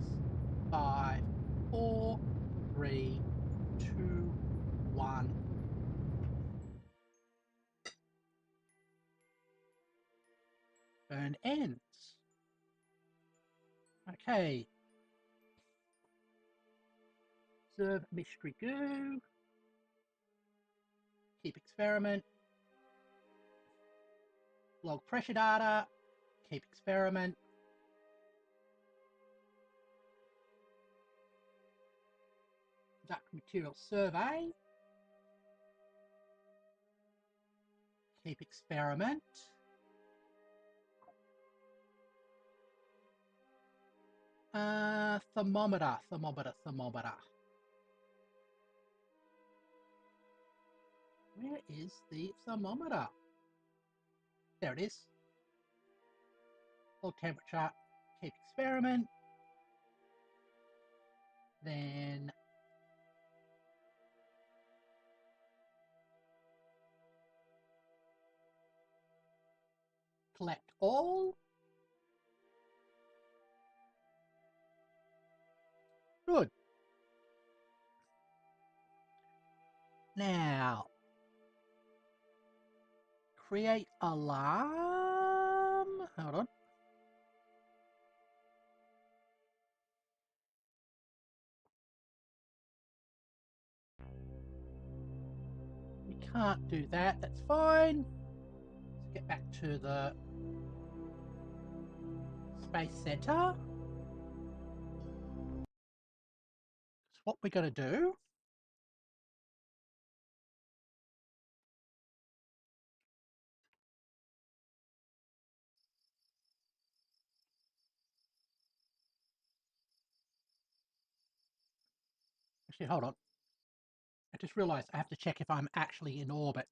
5, 4, 3, 2, 1. Burn ends. Okay. Observe mystery goo. Keep experiment. Log pressure data. Keep experiment. Conduct material survey. Keep experiment. Thermometer. Where is the thermometer? There it is. Log temperature. Keep experiment. Then collect all. Good. Now, create alarm. Hold on. We can't do that. That's fine. Let's get back to the Space Center. So what we're going to do actually, hold on. I just realized I have to check if I'm actually in orbit.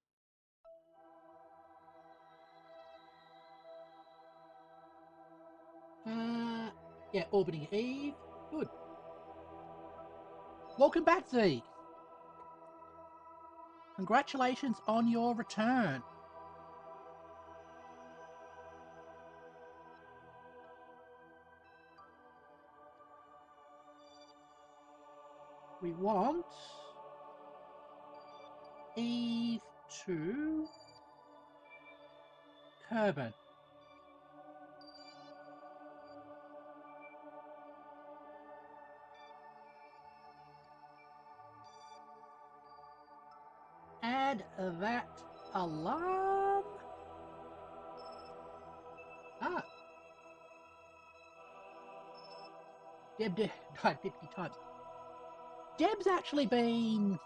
Yeah, orbiting Eve. Good. Welcome back, Z. Congratulations on your return. We want Eve to Kerbal. Add that alarm. Ah, Deb died 50 times. Deb's actually been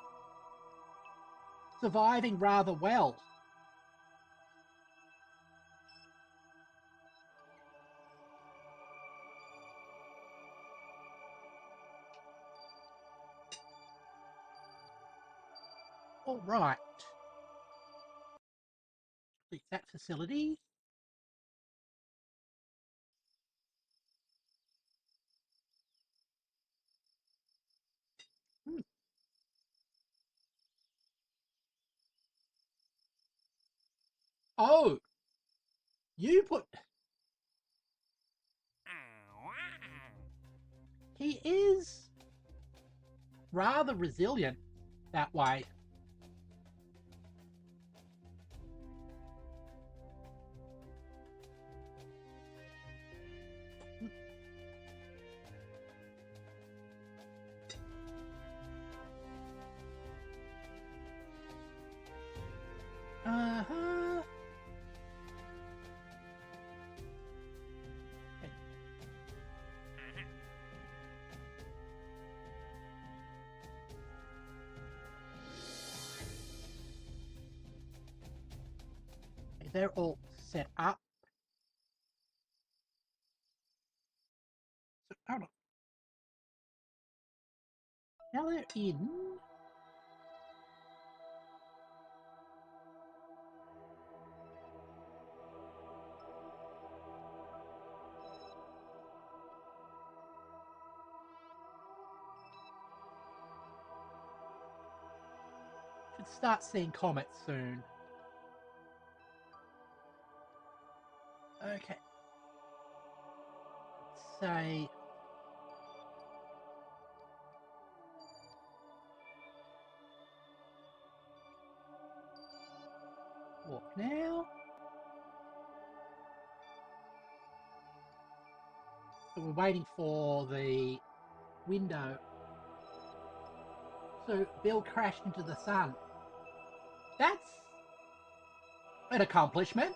surviving rather well. All right. Complete that facility. Hmm. Oh, you put... He is rather resilient that way. Uh-huh. Okay, they're all set up. So, hold on. Now they're in. Should start seeing comets soon. Okay. Let's say... Walk now. So we're waiting for the window. So Bill crashed into the sun. That's an accomplishment.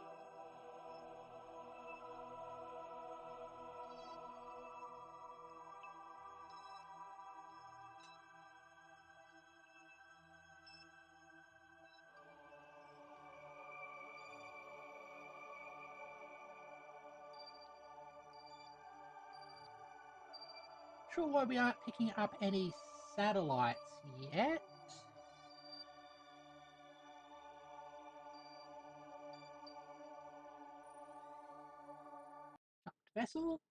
Sure why we aren't picking up any satellites yet. Vessel.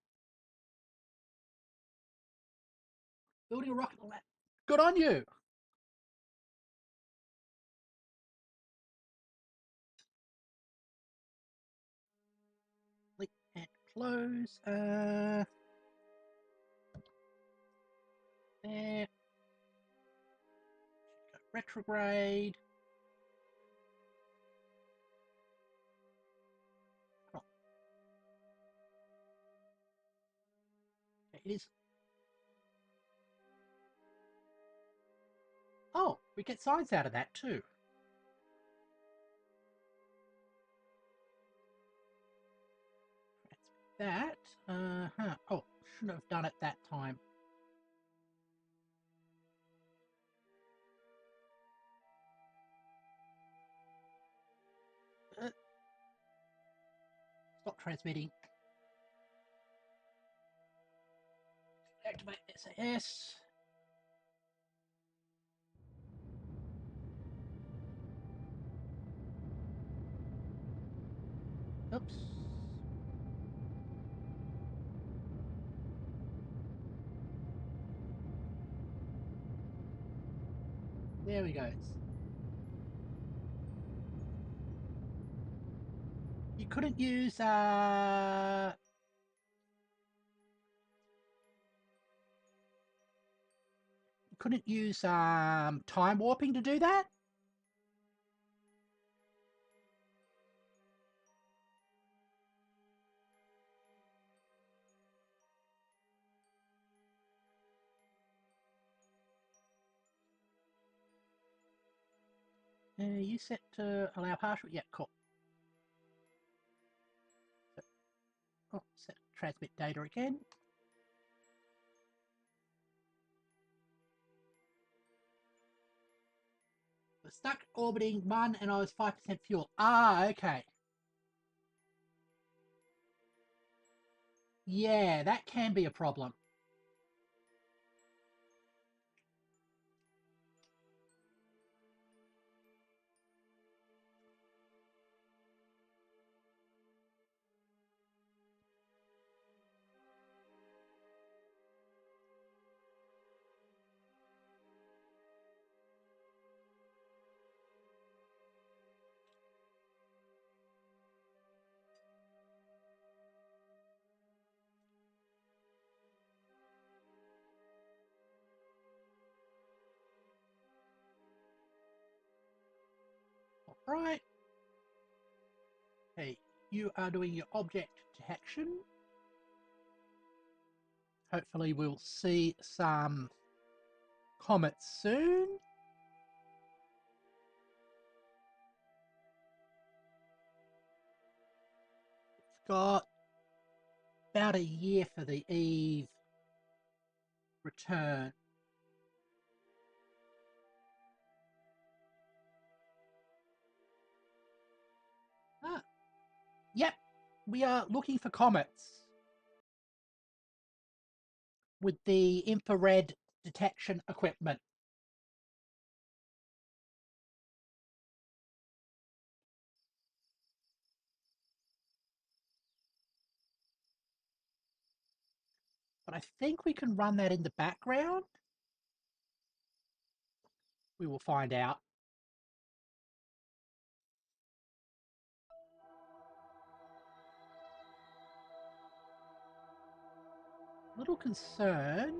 Building a rocket lab. Good on you. Click and close. There. Go retrograde. Oh. Okay, it is. Oh, we get signs out of that too. That. Oh, shouldn't have done it that time. Stop transmitting. Activate SAS. Oops. There we go. You couldn't use time warping to do that? You set to allow partial? Yeah, cool. So, oh, set transmit data again. We're stuck orbiting 1 and I was 5% fuel. Ah, okay. Yeah, that can be a problem. Right. Hey, you are doing your object detection. Hopefully we'll see some comets soon. It's got about a year for the Eve return. Ah, yep, we are looking for comets with the infrared detection equipment. But I think we can run that in the background. We will find out. A little concerned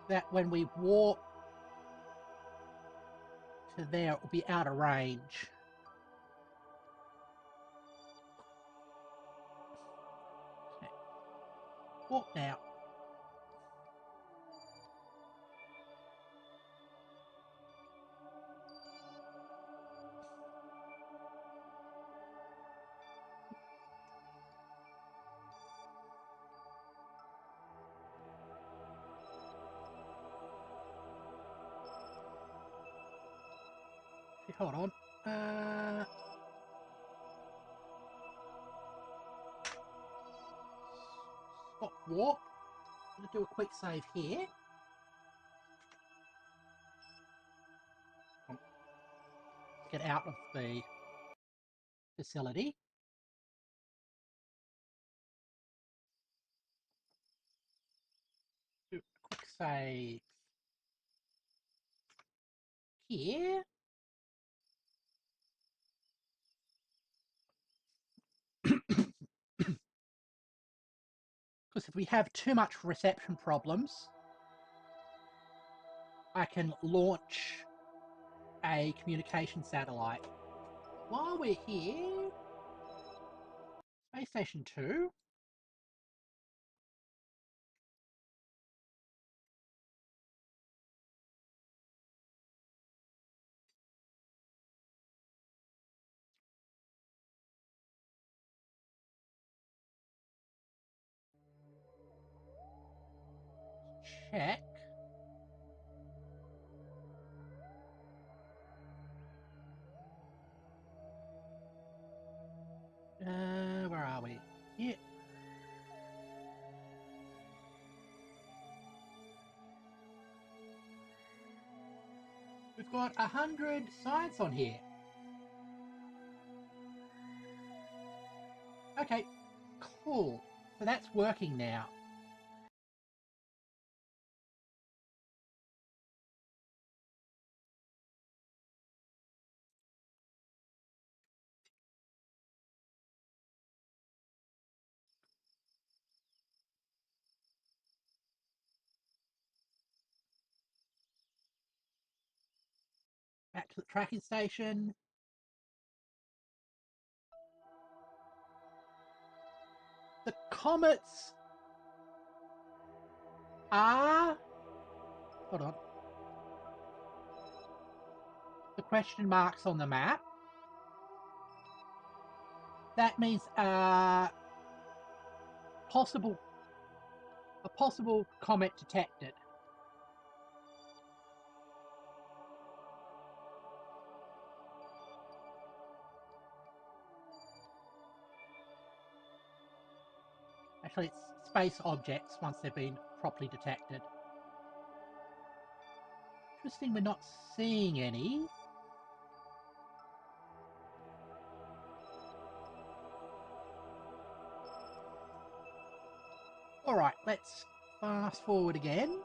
that when we warp to there, it will be out of range. Okay. Warp now. Hold on. Stop warp. I'm going to do a quick save here. Get out of the facility. Do a quick save here. Because if we have too much reception problems, I can launch a communication satellite. While we're here, Space Station 2. Check. Where are we? Here. We've got 100 science on here. Okay, cool. So that's working now. Back to the tracking station. The comets are... Hold on. The question marks on the map. That means a possible comet detected. Actually, it's space objects once they've been properly detected. Interesting, we're not seeing any. Alright, let's fast forward again.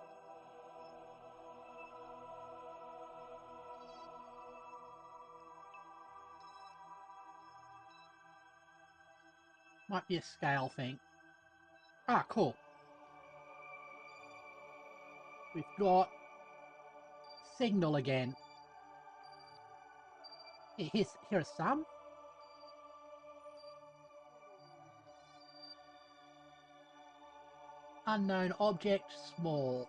Might be a scale thing. Ah, cool. We've got signal again. Here are some. Unknown object, small.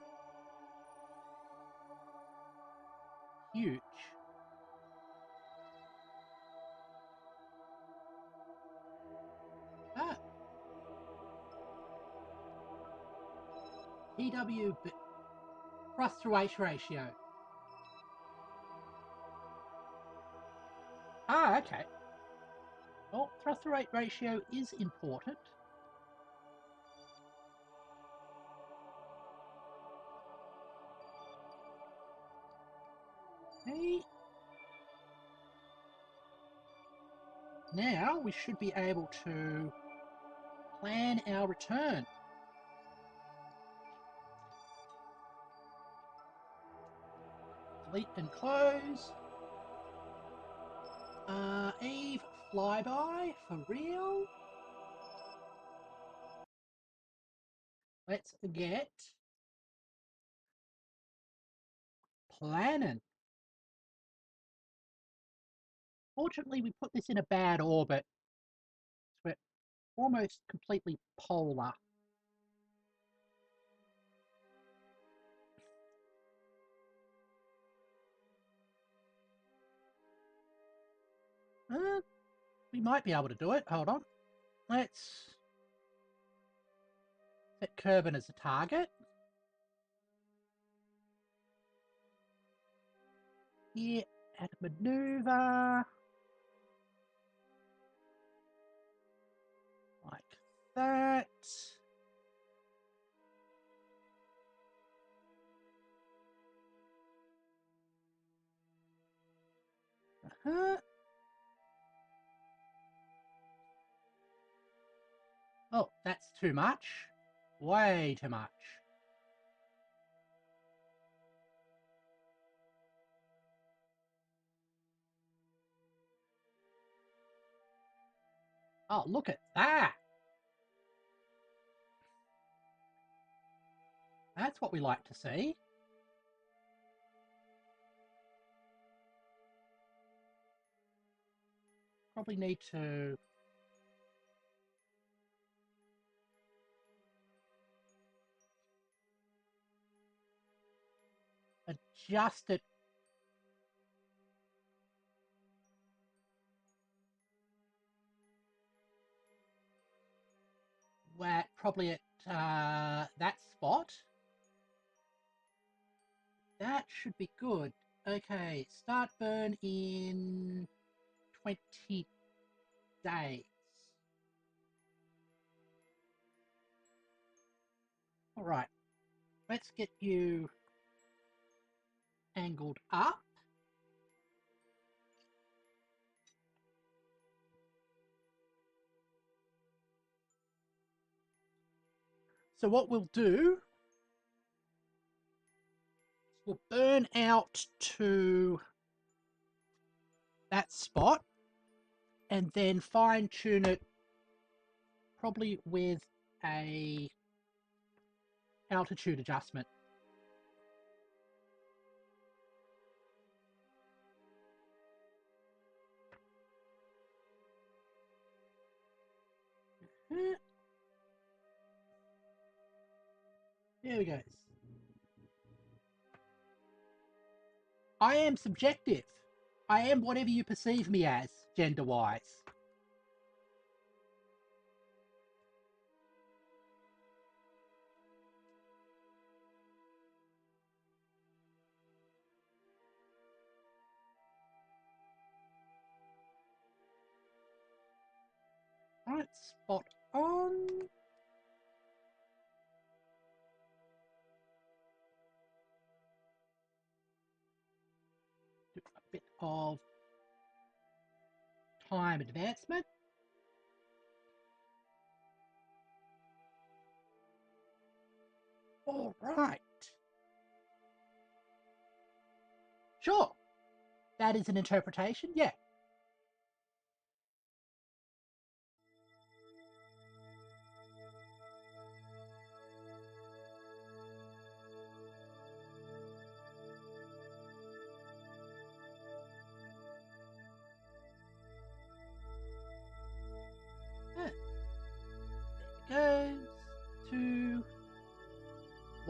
Huge. Ah. PW thrust to weight ratio. Ah, okay. Well, thrust to weight ratio is important. Okay. Now we should be able to plan our return. Delete and close. Eve, flyby, for real? Let's get planning. Fortunately, we put this in a bad orbit. So we're almost completely polar. We might be able to do it. Hold on. Let's set Kerbin as a target. Here, add maneuver. Like that. Uh-huh. Oh, that's too much. Way too much. Oh, look at that. That's what we like to see. Probably need to adjust it. Probably at that spot. That should be good. Okay, start burn in 20 days. All right, let's get you angled up. So what we'll do is we'll burn out to that spot and then fine tune it probably with a altitude adjustment. There we go. I am subjective. I am whatever you perceive me as, gender-wise. Right, spot on. Do a bit of time advancement. All right. Sure. That is an interpretation, yeah.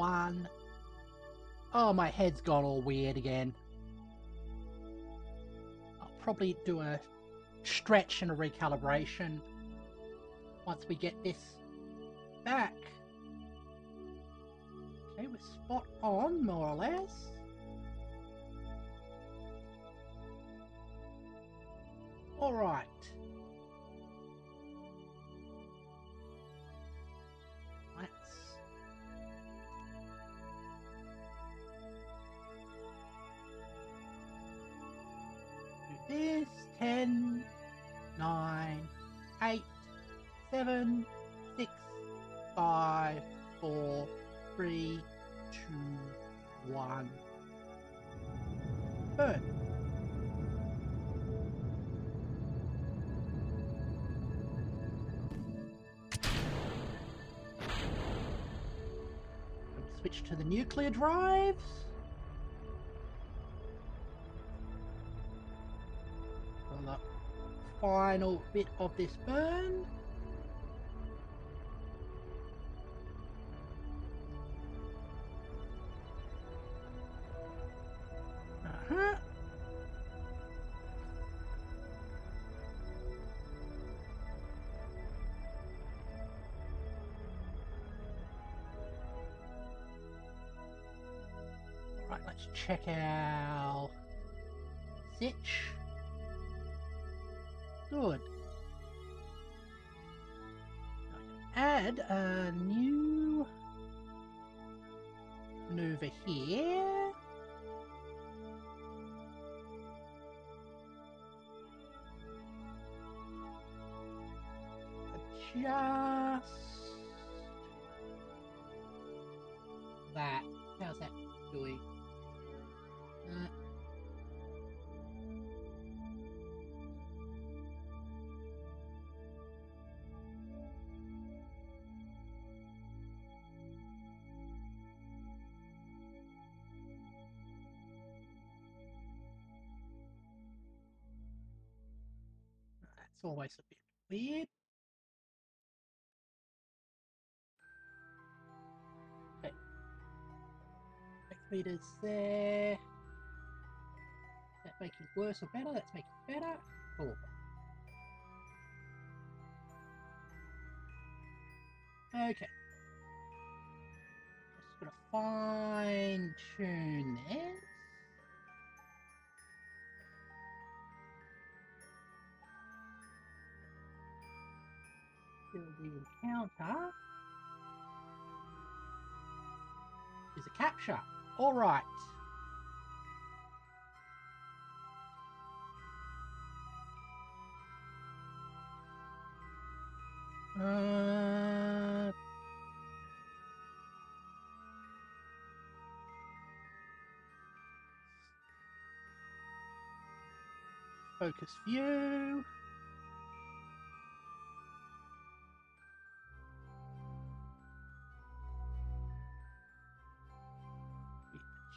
1. Oh, my head's gone all weird again. I'll probably do a stretch and a recalibration once we get this back. Okay, we're spot on, more or less. Alright. Let's do this. 10, 9, 8, 7, 6, 5, 4, 3, 2, 1. Burn. Switch to the nuclear drives. For the final bit of this burn. Uh-huh. Right, let's check our sitch. Good. Add a new maneuver here. Adjust that. How's that doing? That's always a bit weird. Okay. Meters there. Is that making it worse or better? That's making it better. Cool. Okay. Just gonna fine tune this. Build the encounter. Is a capture. All right. Focus view.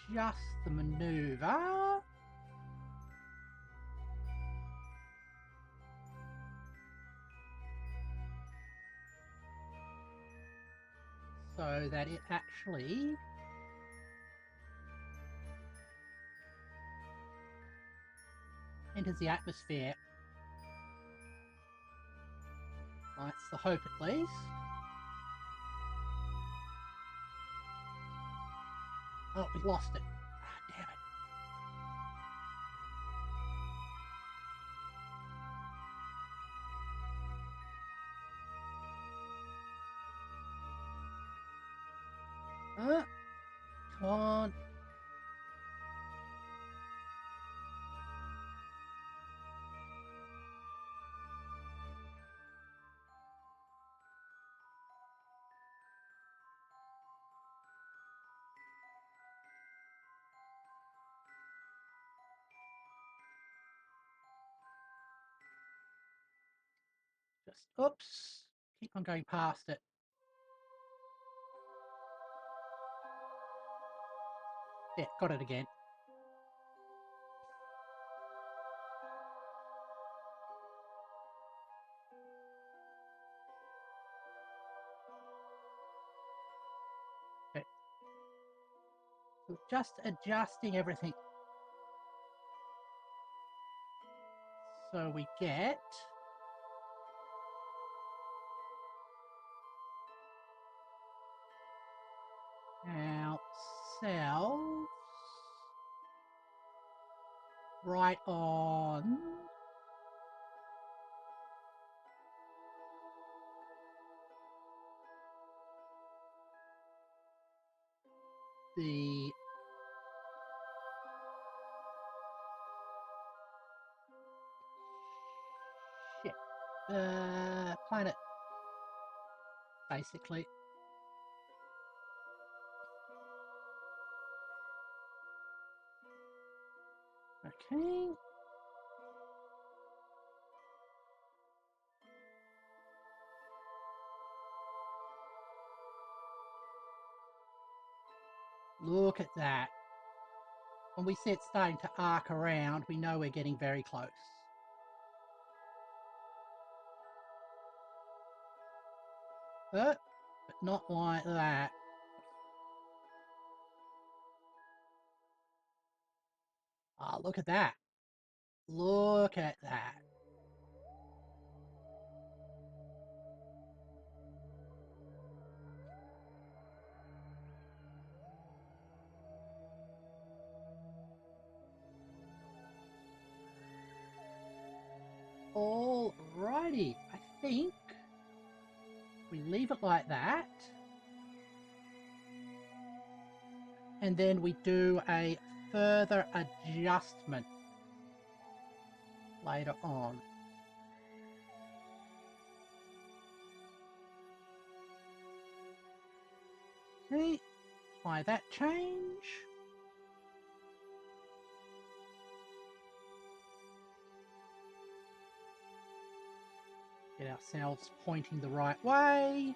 Adjust the maneuver. So that it actually enters the atmosphere. That's the hope, at least. Oh, we lost it. Ah, damn it. Come on. Just, oops. Keep on going past it. Yeah, got it again. Okay. just adjusting everything so we get our cells right on the planet, basically. Okay. Look at that. When we see it starting to arc around, we know we're getting very close. But not like that. Ah, look at that. Look at that. Alrighty, I think we leave it like that. And then we do a further adjustment later on. Okay, apply that change. Get ourselves pointing the right way.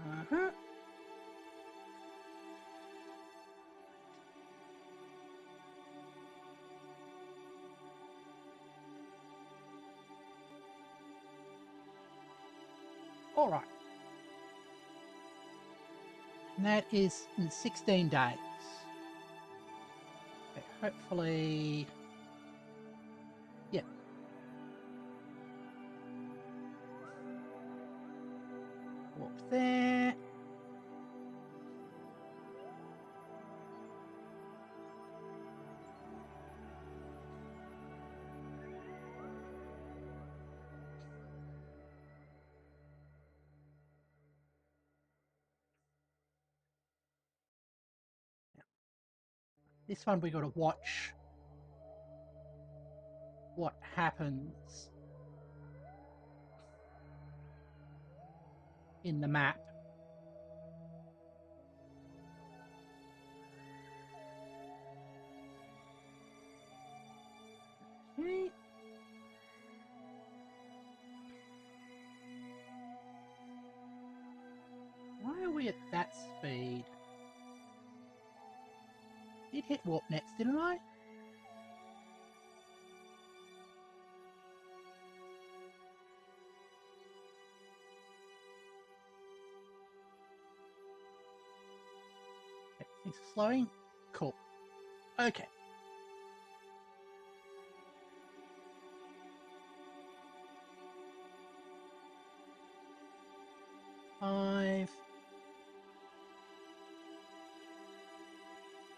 Uh-huh. All right. And that is in 16 days. Okay, hopefully, yep. Warp there. This one we got to watch what happens in the map. Okay. Why are we at that speed? Did hit warp next, didn't I? Okay, things are slowing. Cool. Okay. Five.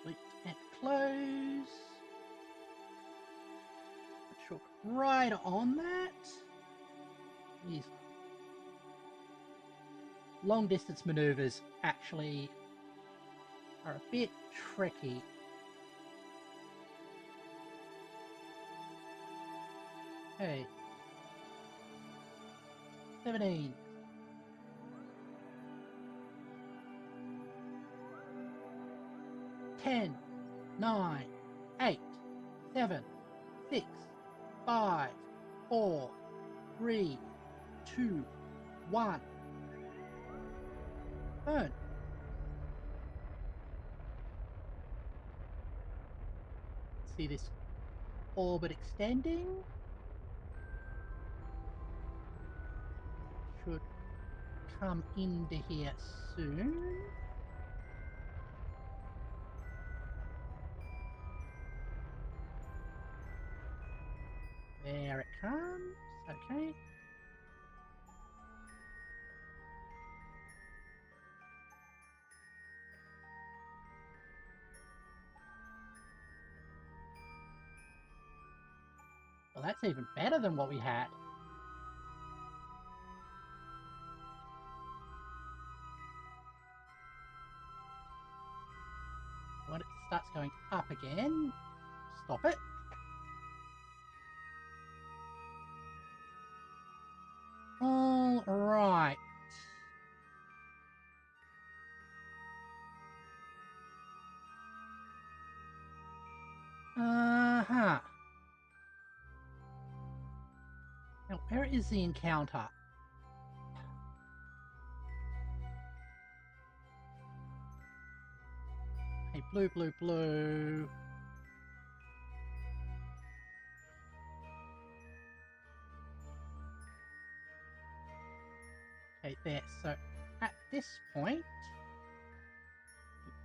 Delete and close. Shook right on that. These long distance maneuvers actually are a bit tricky. Okay. 17. 10, 9, 8, 7, 6, 5, 4, 3, 2, 1. Burn. See this orbit extending? should come into here soon. There it comes. Okay. Well, that's even better than what we had. When it starts going up again, stop it. All right. Uh-huh. Now, where is the encounter? Hey, blue, blue, blue. Okay, there. So, at this point,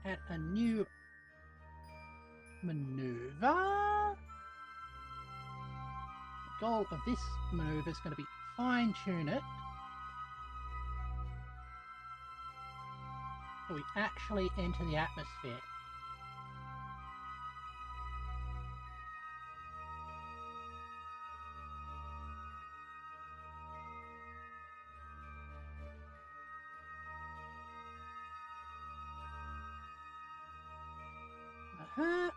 we add a new maneuver. The goal of this maneuver is going to be fine-tune it so we actually enter the atmosphere. Uh-huh.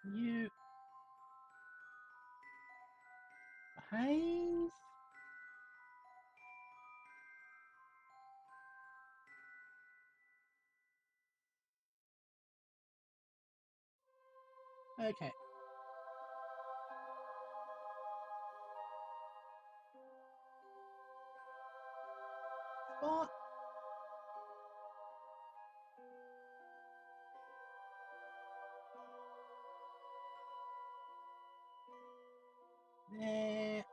You behave. Okay. Spot. There.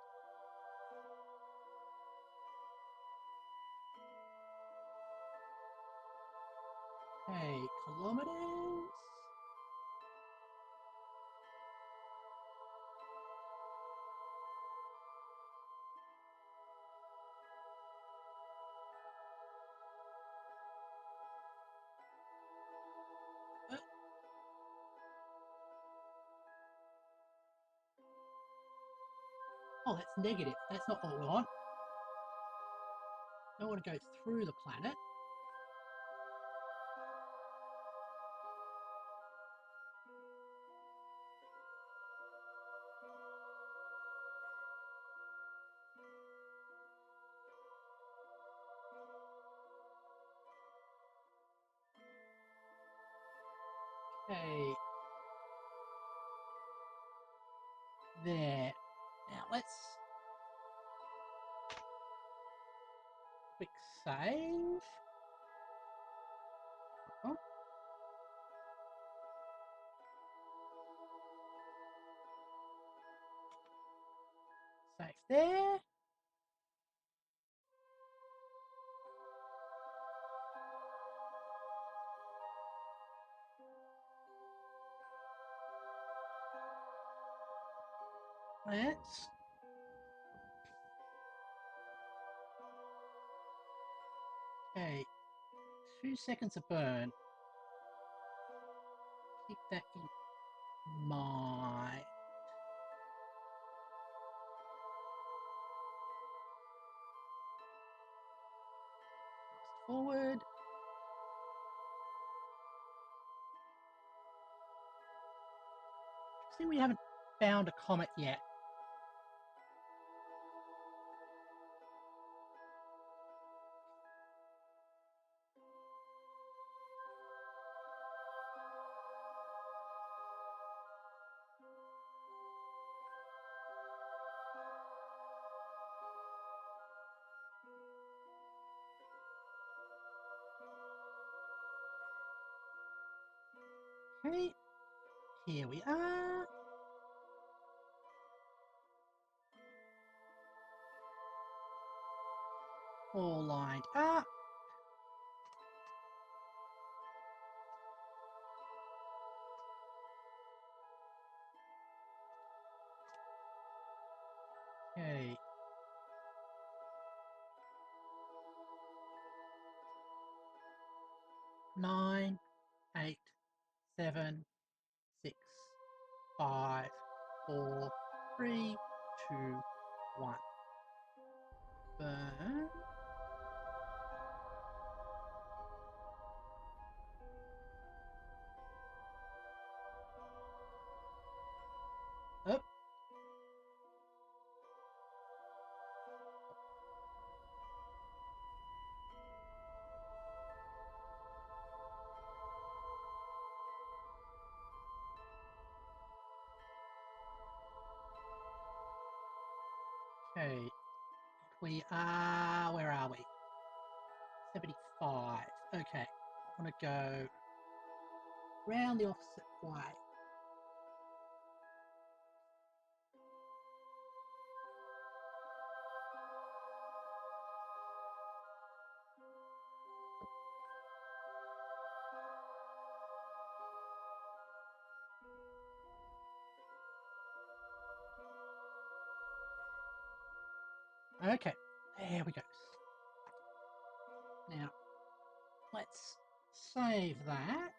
Okay, kilometers. Uh, oh, that's negative. That's not what we want. Don't want to go through the planet. Okay. There. Now let's quick save. Oh, save there. Let's okay. 2 seconds of burn. Keep that in mind. Forward. See, we haven't found a comet yet. Okay, here we are. all lined up. Okay. Nine, 8, 7, 6, 5, 4, 3, 2, 1. Burn. Up. Okay. We are, where are we? 75. Okay. I want to go round the opposite way. Okay, there we go. Now, let's save that.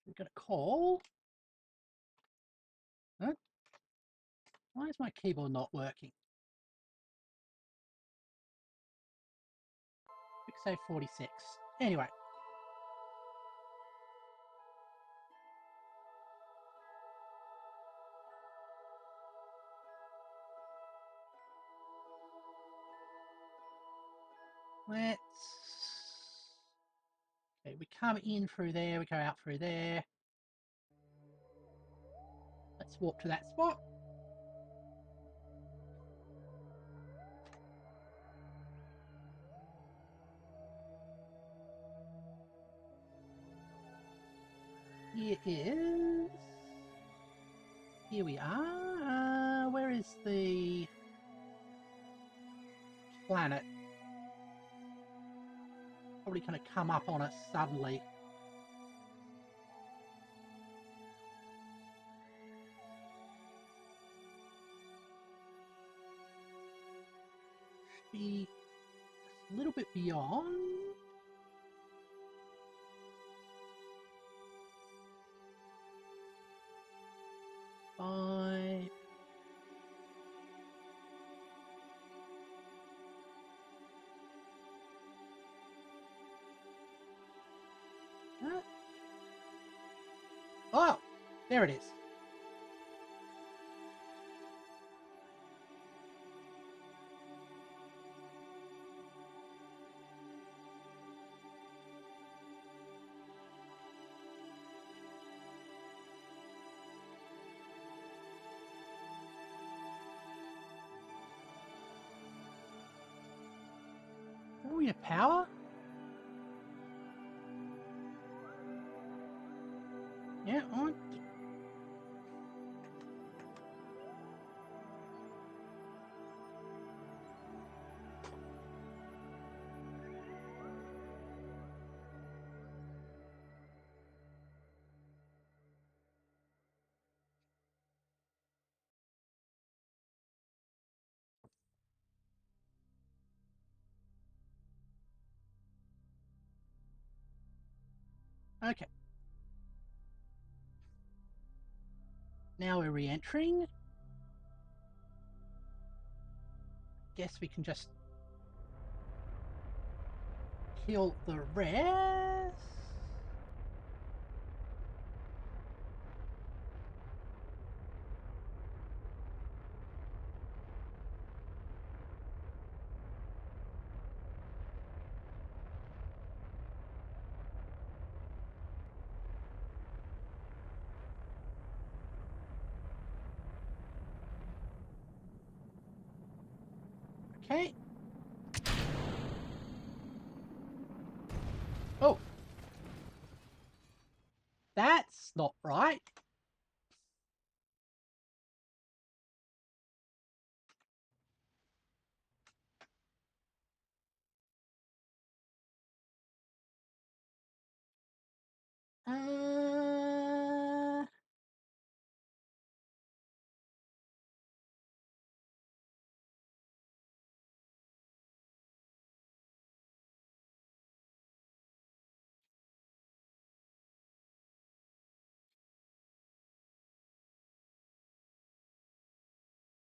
We're going to call. Huh? Why is my keyboard not working? Quick save 46. Anyway. Let's... Okay, we come in through there, we go out through there. Let's walk to that spot. Here we are. Where is the planet? Probably going to come up on us suddenly. Be a little bit beyond. By... Oh, there it is. Oh, your power? Yeah, on. Okay. Now we're re-entering. Guess we can just kill the rest. Okay. Oh, that's not right. Uh,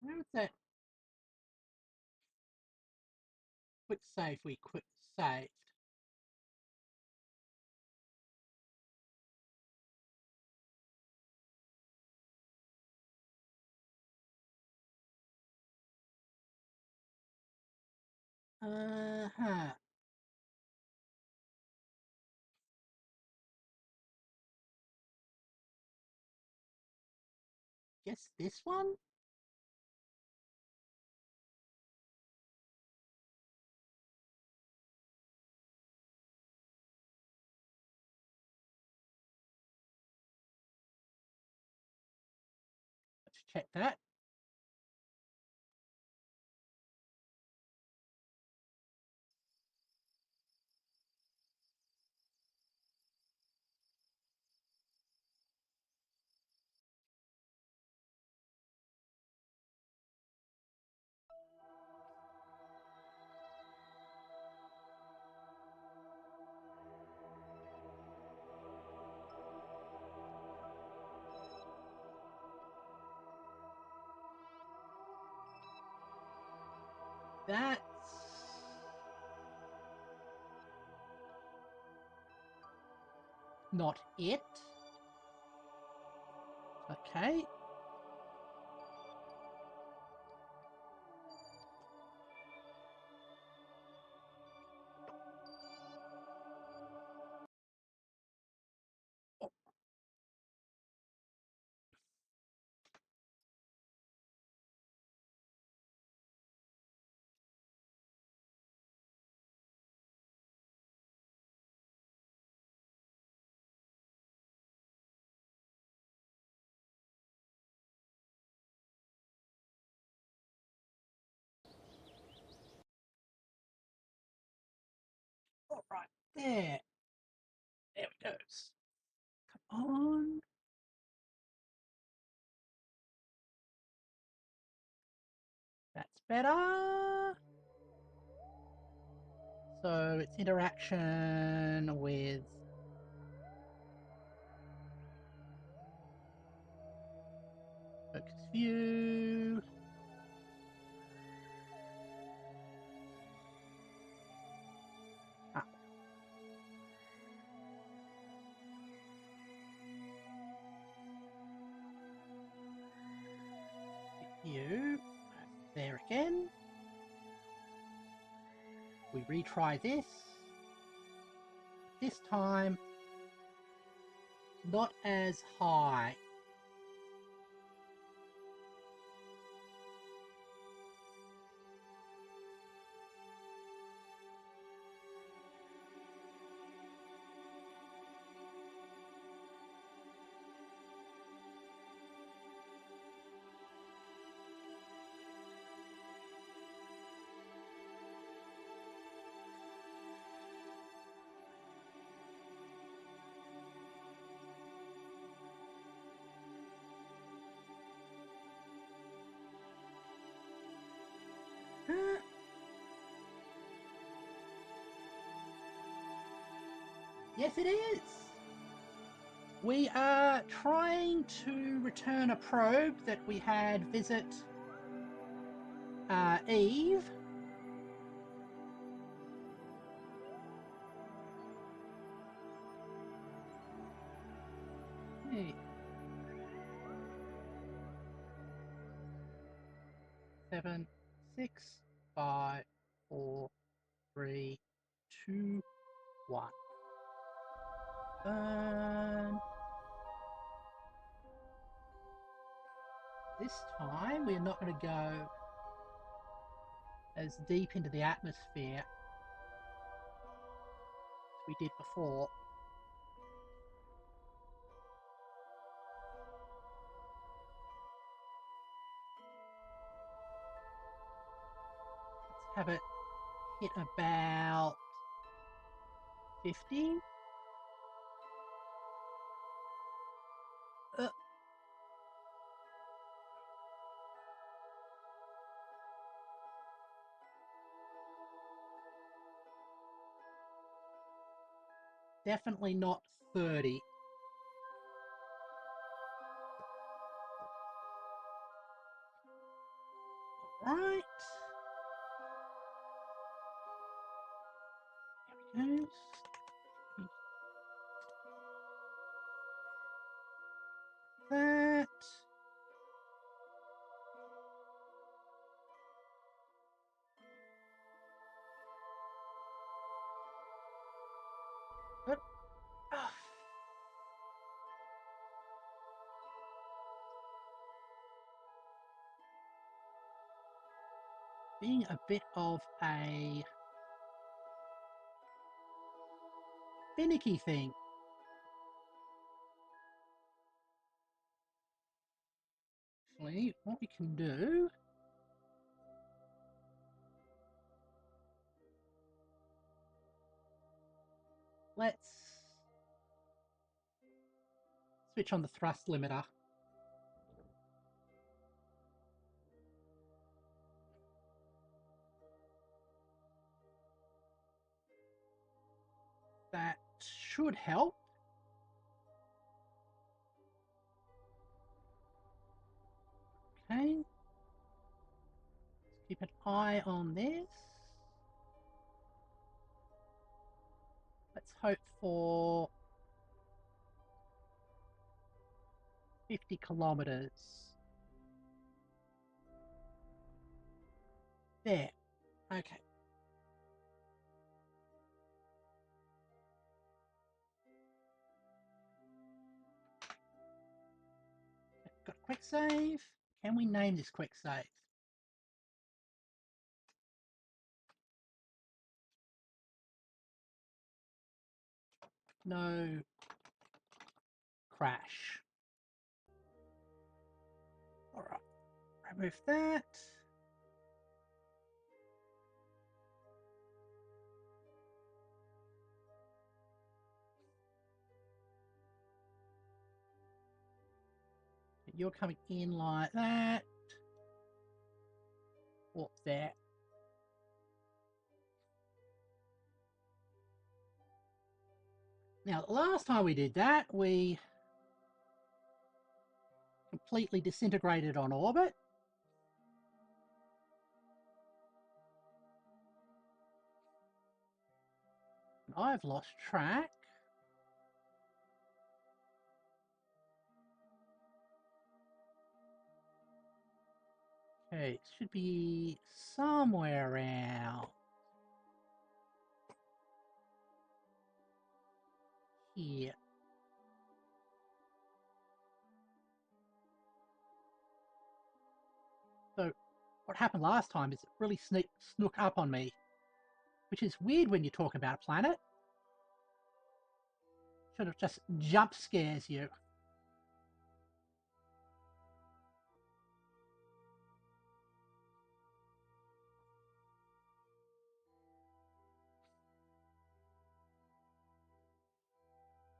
where is that quick save we quick saved? Huh. Guess this one? Let's check that. That's not it. Okay. All right. There. There it goes. Come on. That's better. So it's interaction with focus view. Ah, view. There again. We retry this. This time, not as high. Yes, it is. We are trying to return a probe that we had visit Eve. Hey. 7, 6, 5, 4, 3, 2, 1. Burn. This time we're not going to go as deep into the atmosphere. we did before. Let's have it hit about 50. Definitely not 30. Right. There we go. That. But, oh. Being a bit of a finicky thing. Actually, what we can do, let's switch on the thrust limiter. That should help. Okay. Let's keep an eye on this. Let's hope for 50 kilometers. There. Okay. Got a quick save. Can we name this quick save? No crash. All right. Remove that. You're coming in like that. Warp there. Now, the last time we did that, we completely disintegrated on orbit. I've lost track. Okay, it should be somewhere around here. So what happened last time is it really snook up on me, which is weird when you talk about a planet. Sort of just jump scares you.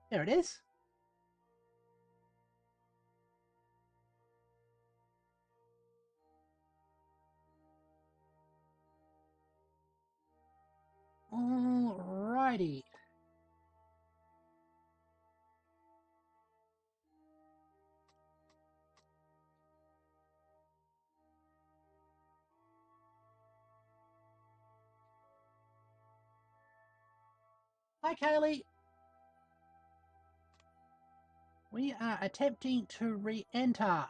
There it is. Alrighty. Hi, Kaylee. We are attempting to re-enter.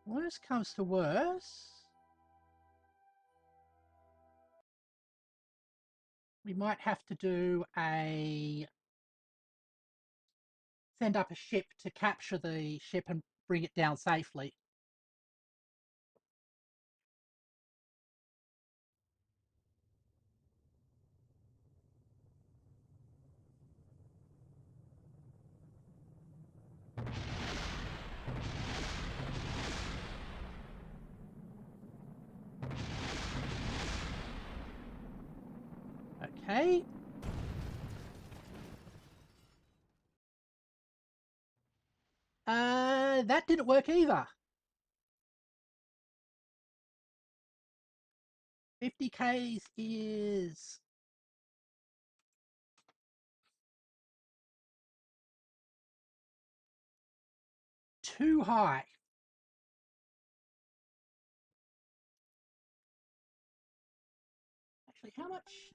Worst comes to worst, we might have to do send up a ship to capture the ship and bring it down safely. Okay. That didn't work either. 50 Ks is too high. Actually, how much?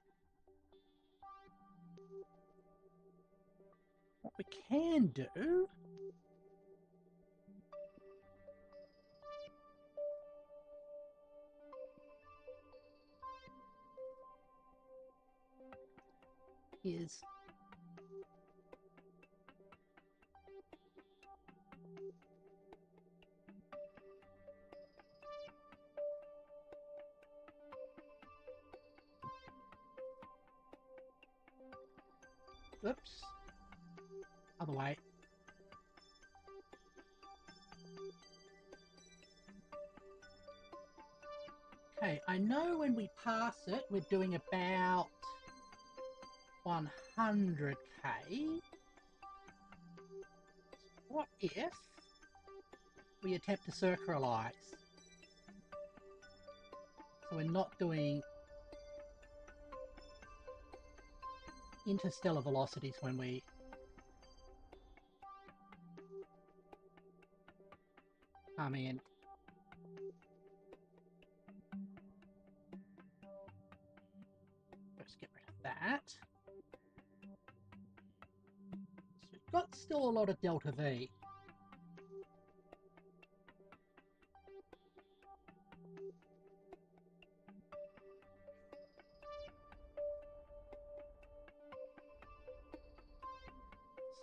What we can do is oops, other way. Okay, I know when we pass it, we're doing about 100k. What if we attempt to circularize? So we're not doing interstellar velocities when we come in. Let's get rid of that. So we've got still a lot of delta V.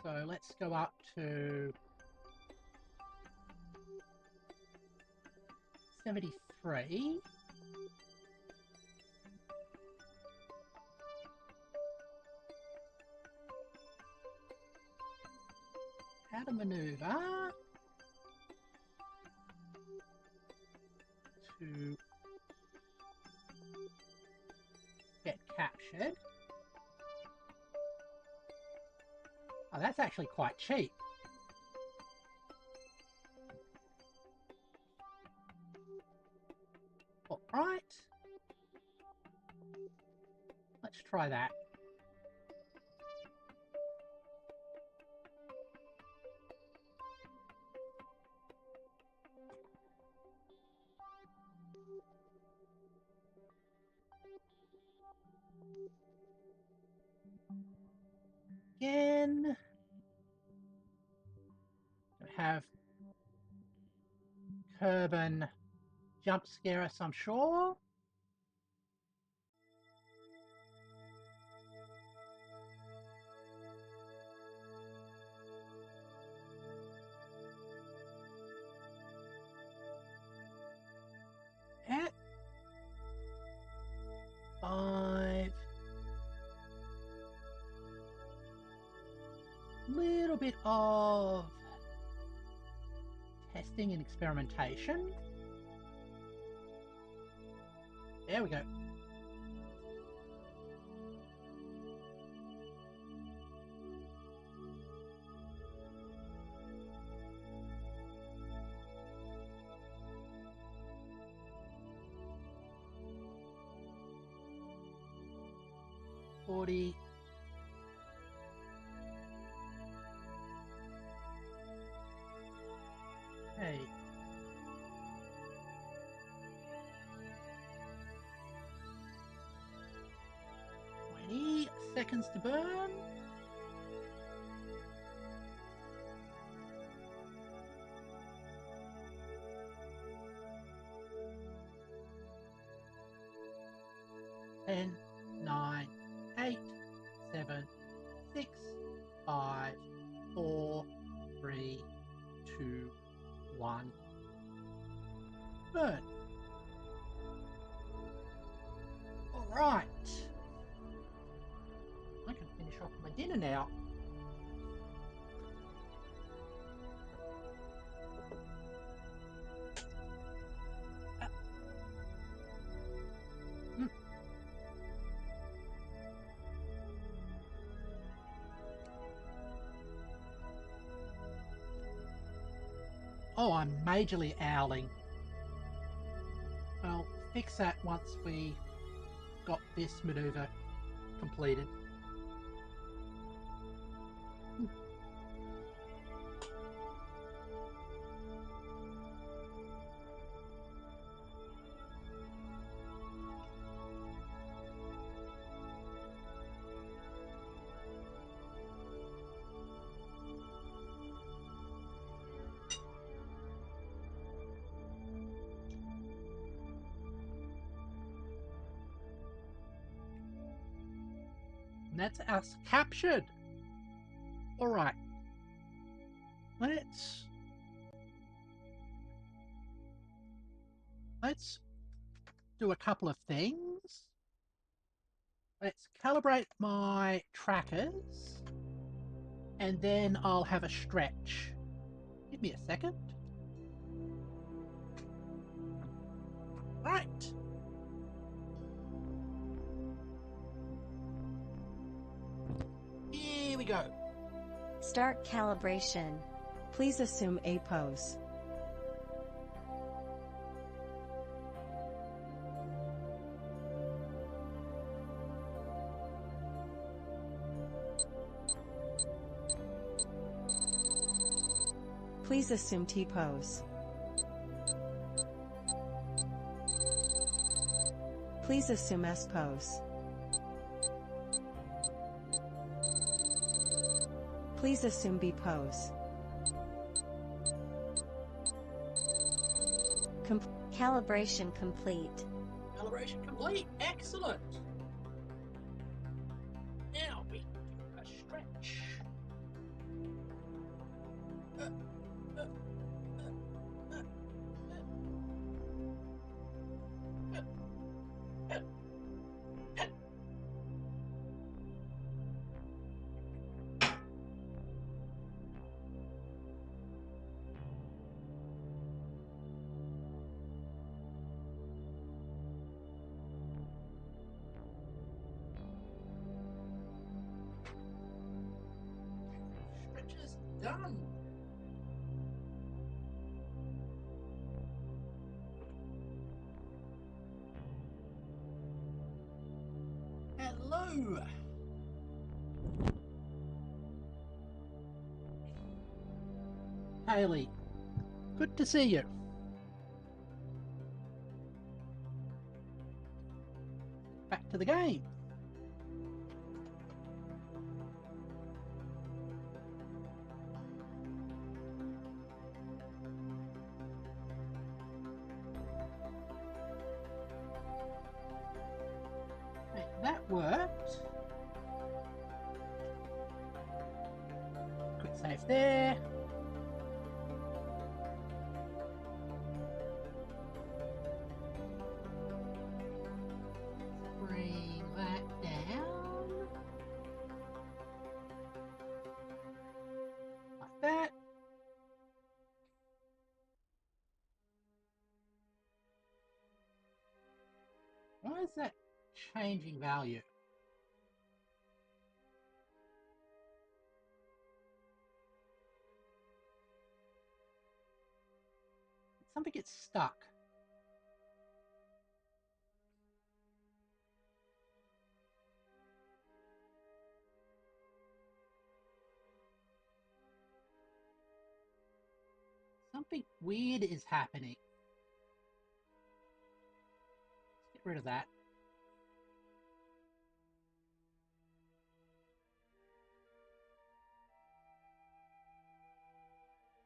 So let's go up to 73. How to maneuver to get captured. Oh, that's actually quite cheap. All right. Let's try that. Again. Have Kerbal jump scare us, I'm sure. At 5. Little bit of testing and experimentation. There we go. Hey. Hey. 20 seconds to burn. Ten, 9, 8, 7, 6, 5, 4, 3, 2, 1. Burn. Alright. I can finish off my dinner now. Oh, I'm majorly owling. I'll fix that once we got this manoeuvre completed. And that's us captured. All right. Let's do a couple of things. Let's calibrate my trackers, and then I'll have a stretch. Give me a second. Right. Here we go. Start calibration. Please assume a pose. Please assume T-pose. Please assume S-pose. Please assume B-pose. Calibration complete. Calibration complete. Excellent. Now we do a stretch. Stretches done. Hello. Haley, good to see you. Back to the game. Okay, that worked. Quick save there. Bring that down. Like that. Why is that changing value? Something gets stuck. Something weird is happening. Let's get rid of that.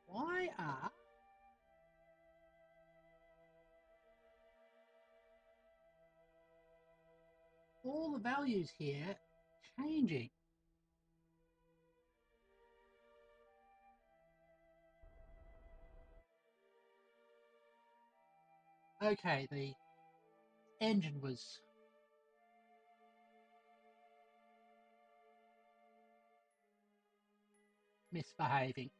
Why are all the values here changing? Okay, the engine was misbehaving.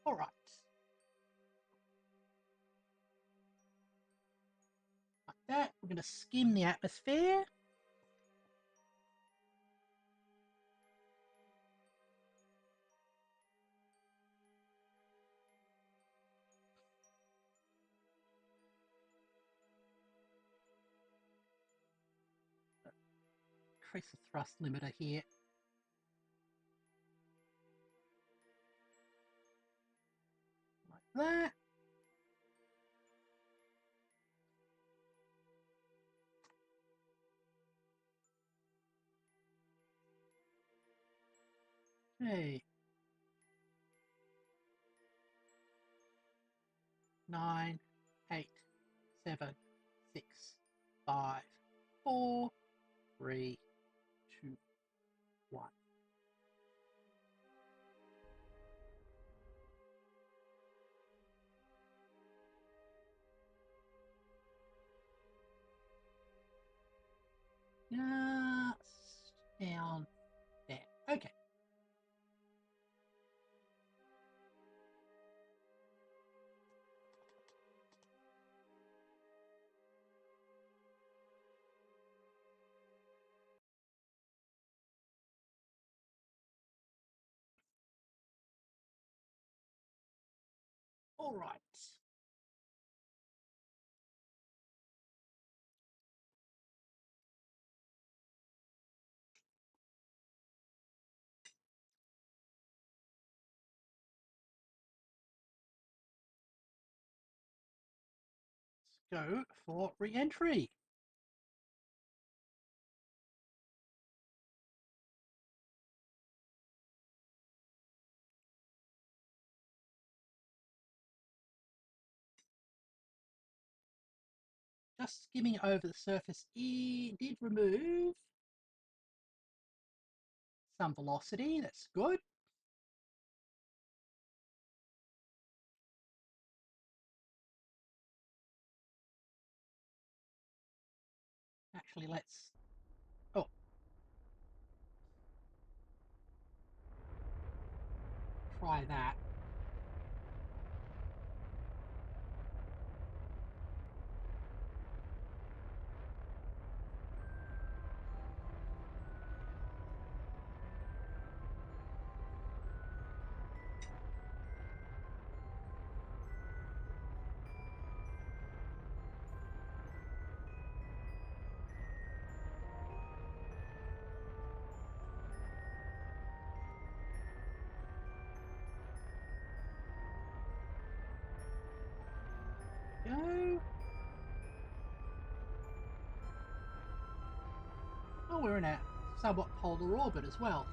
All right. Like that, we're going to skim the atmosphere. increase the thrust limiter here. Like that. Okay. 9, 8, 7, 6, 5, 4, 3, 2, 1. Just down there. Okay. All right. Let's go for re-entry. Just skimming over the surface, it did remove some velocity. That's good. Actually, let's... Oh. Try that. Go. Oh, we're in a somewhat polar orbit as well.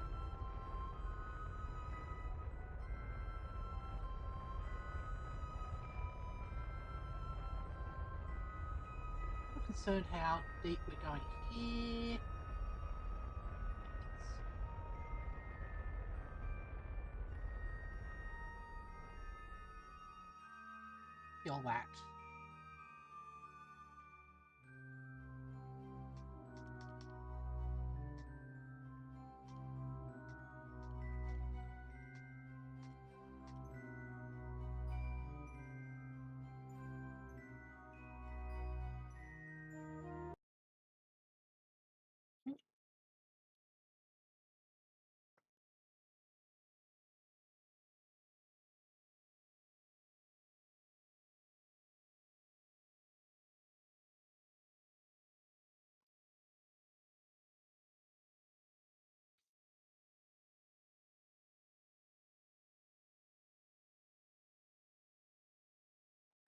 I'm concerned how deep we're going here. Feel that.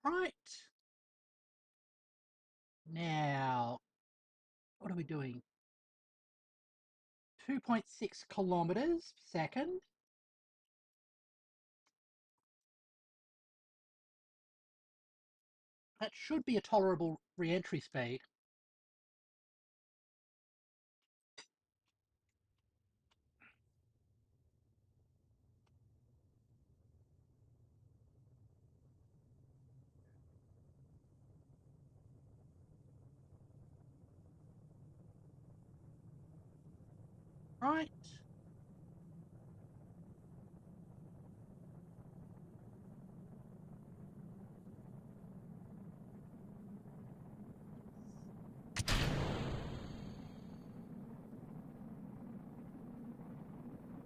Right. Now, what are we doing? 2.6 kilometers per second. That should be a tolerable re-entry speed. Right.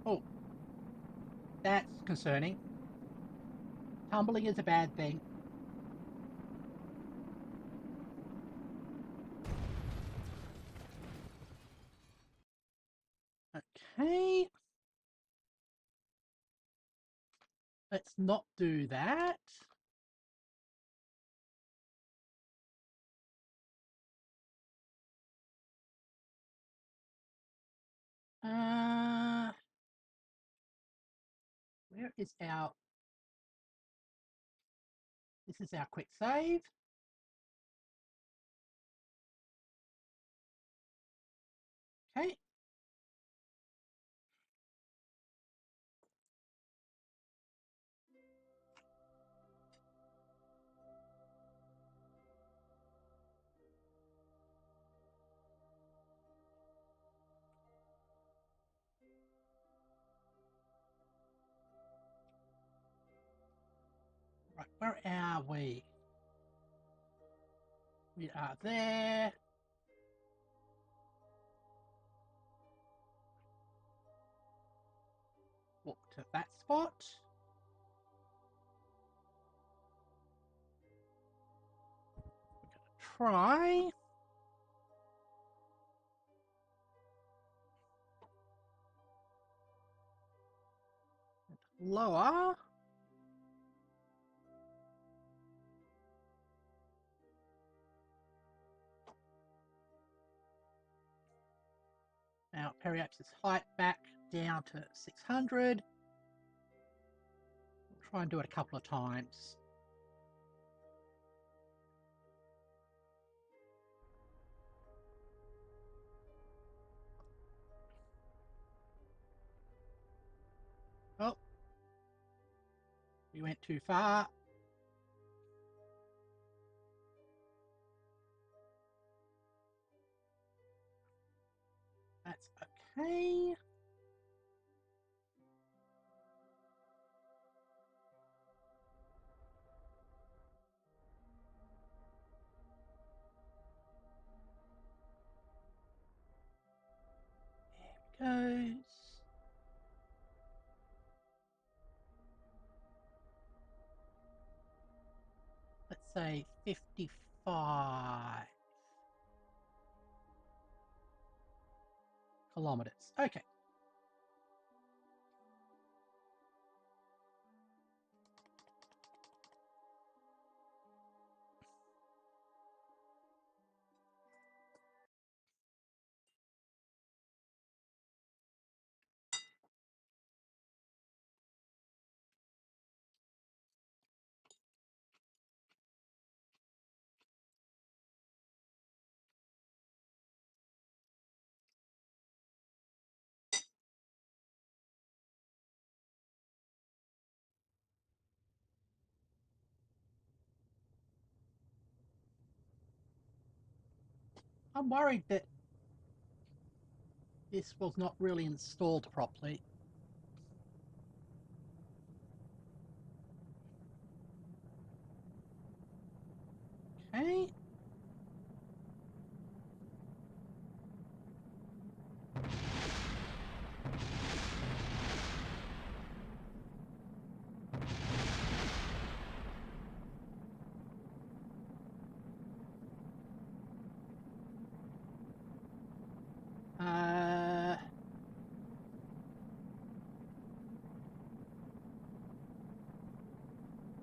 Oh, that's concerning. Tumbling is a bad thing. Okay. Let's not do that. Where is our... This is our quick save. Okay. Right, where are we? We are there. Walk to that spot. We're gonna try. Lower. Now periapsis height back down to 600. We'll try and do it a couple of times. Oh, we went too far. That's okay. There it goes. Let's say 55 kilometers. Okay. I'm worried that this was not really installed properly. Okay.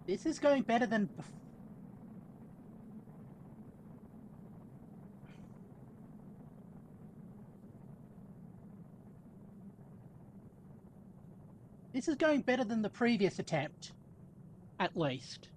This is going better than before. This is going better than the previous attempt, at least.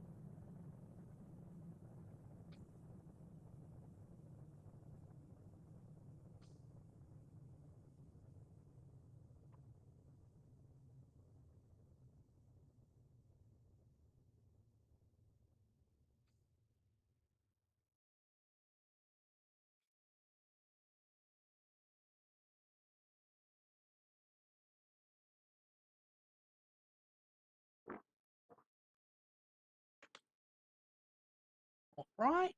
All right.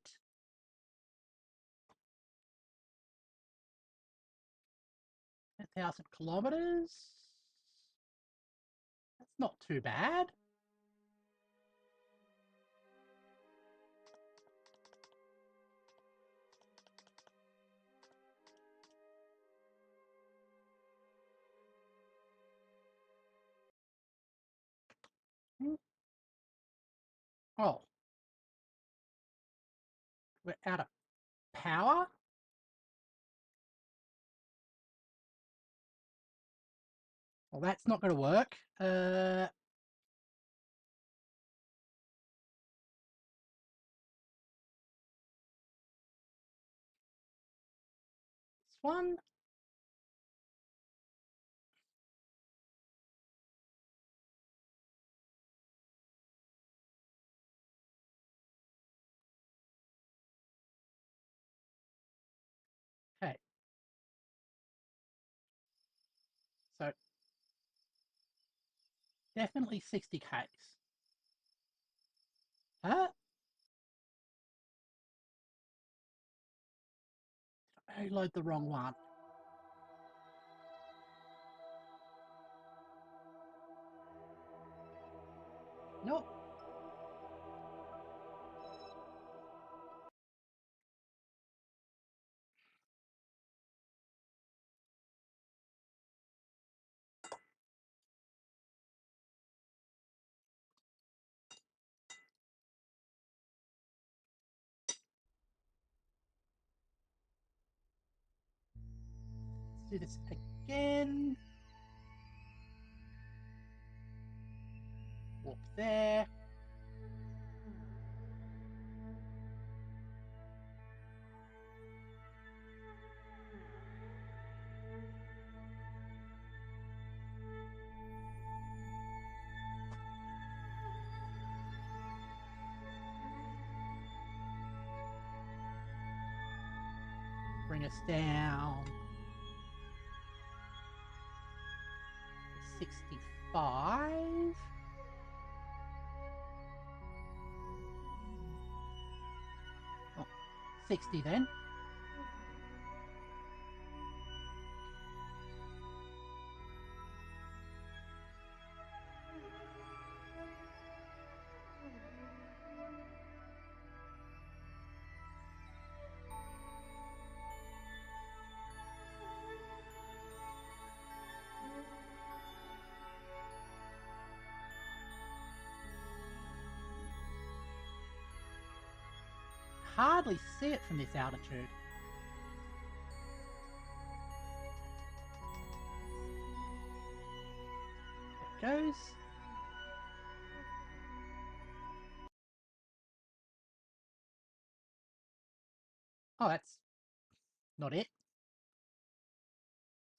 10,000 kilometers. That's not too bad. Hmm. Oh, we're out of power? Well, that's not going to work. This one? Okay. So, definitely 60 Ks. Huh? I load the wrong one. Nope. Let's do this again. Warp there. Bring us down to 65. Oh, 60 then. Hardly see it from this altitude. There it goes. Oh, that's not it.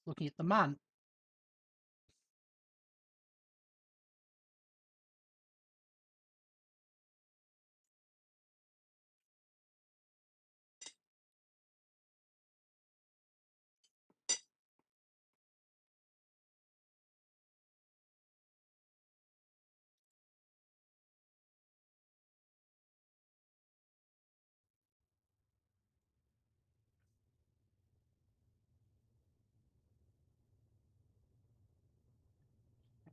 Looking at the mun.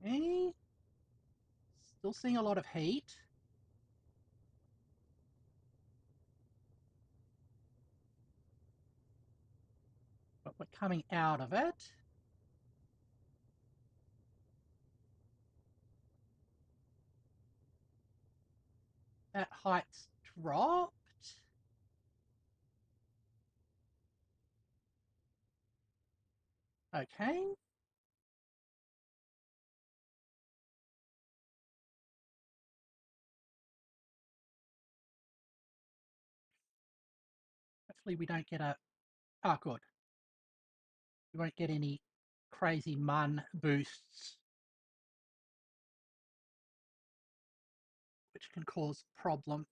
Okay. Still seeing a lot of heat. But we're coming out of it. That height's dropped. Okay. Hopefully we don't get a... Oh, good. We won't get any crazy mun boosts, which can cause problems.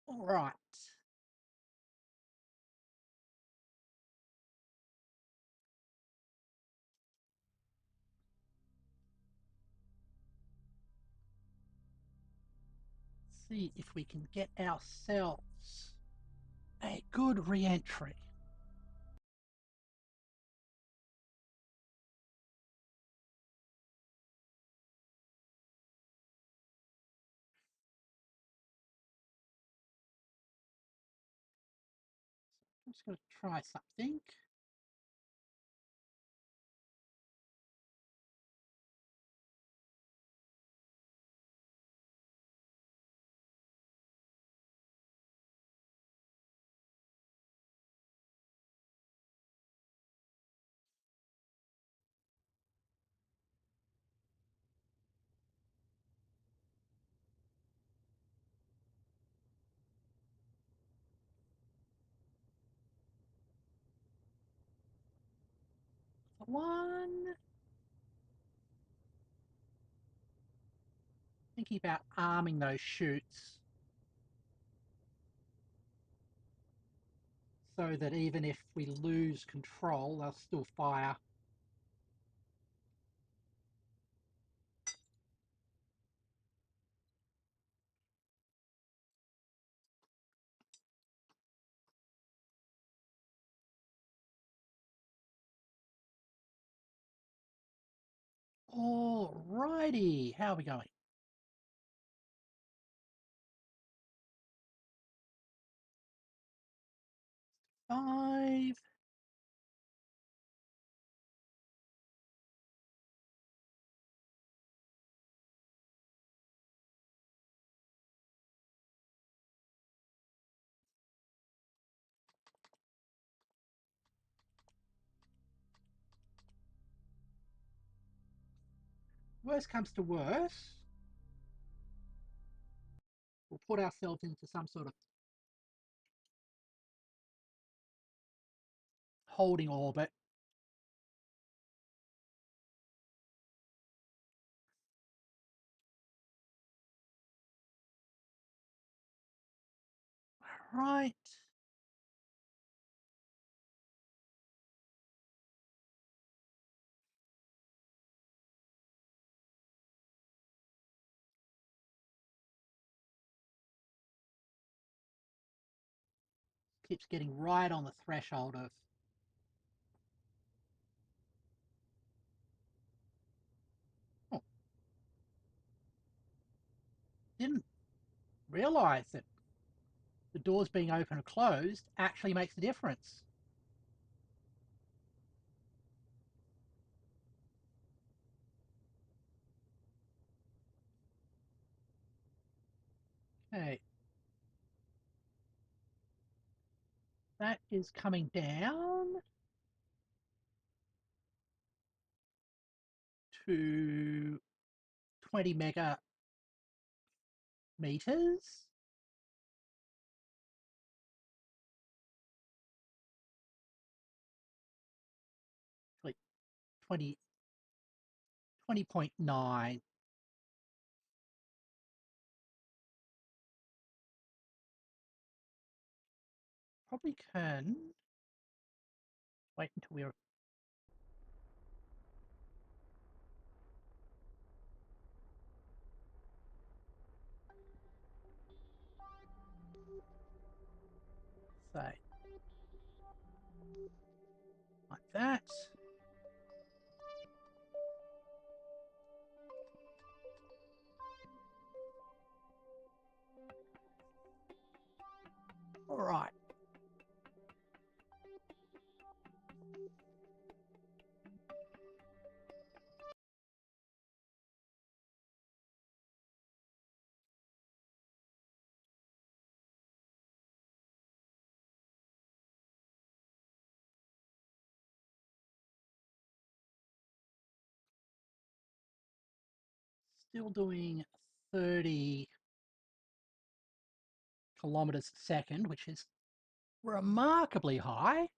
All right. Let's see if we can get ourselves a good re-entry. I'm just going to try something. one. Thinking about arming those chutes so that even if we lose control, they'll still fire. Alrighty, how are we going? 5. Worst comes to worst, we'll put ourselves into some sort of holding orbit. Right. Keeps getting right on the threshold of... Oh, didn't realise that the doors being open or closed actually makes a difference. Okay. That is coming down to 20 mega meters. Like 20.9. Probably can wait until we're... say like that. All right. Still doing 30 kilometers a second, which is remarkably high.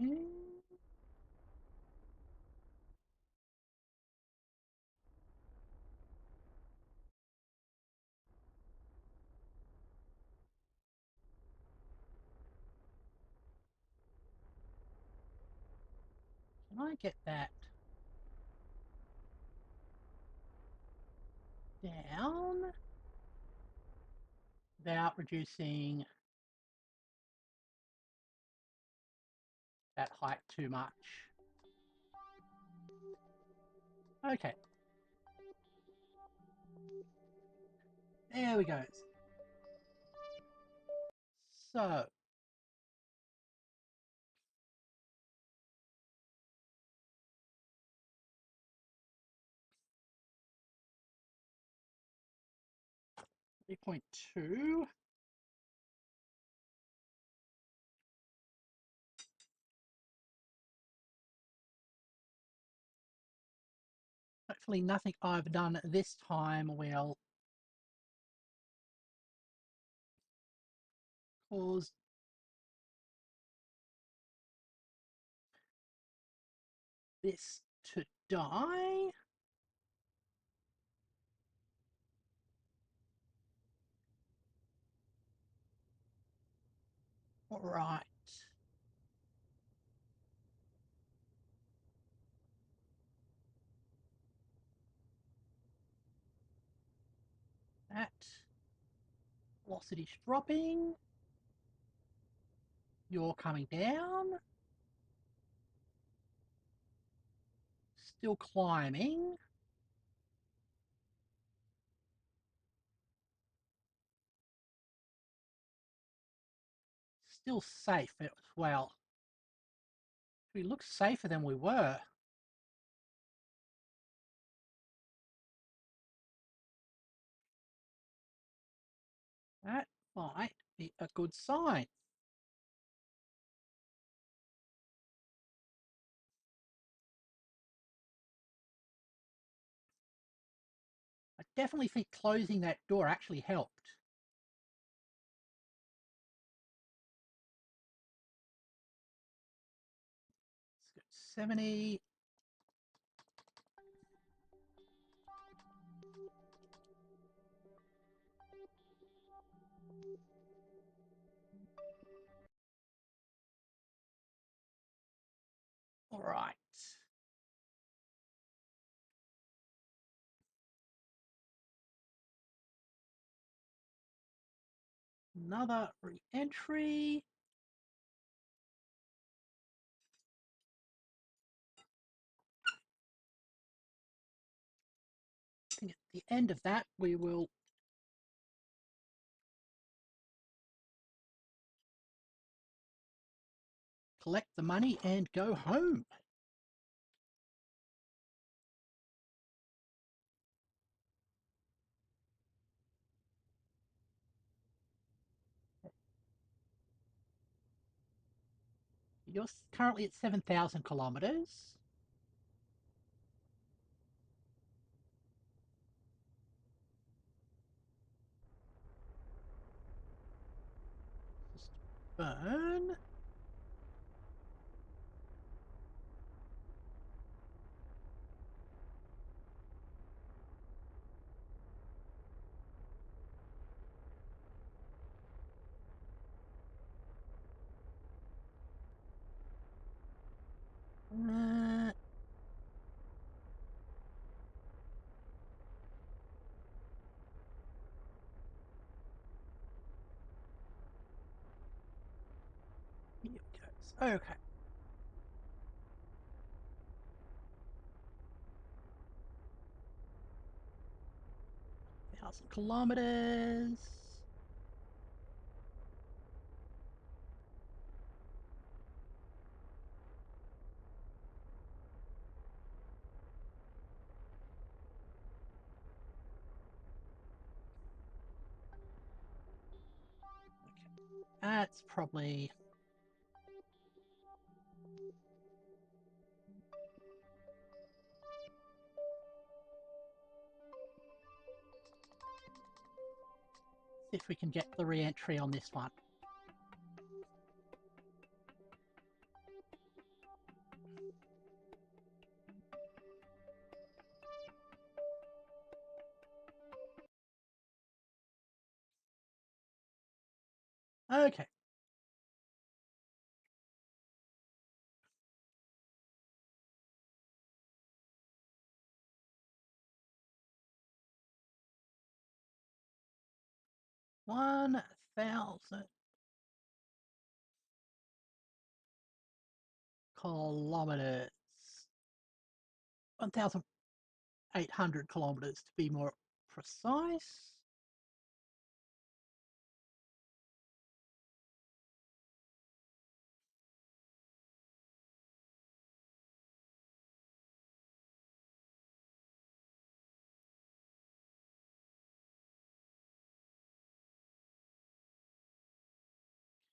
Okay. Can I get that down without reducing that height too much. Okay. There we go. So, .2. Hopefully nothing I've done this time will cause this to die. All right. That velocity's dropping. You're coming down. Still climbing. Still safe as well. We look safer than we were. That might be a good sign. I definitely think closing that door actually helped. Let's go 70. All right. Another re-entry. I think at the end of that, we will collect the money and go home. You're currently at 7,000 kilometers. Just burn. Uh, here it goes. Okay. 1,000 kilometers. Okay. That's probably... See if we can get the re-entry on this one. Okay. $1,000. kilometers. 1,800 kilometers to be more precise.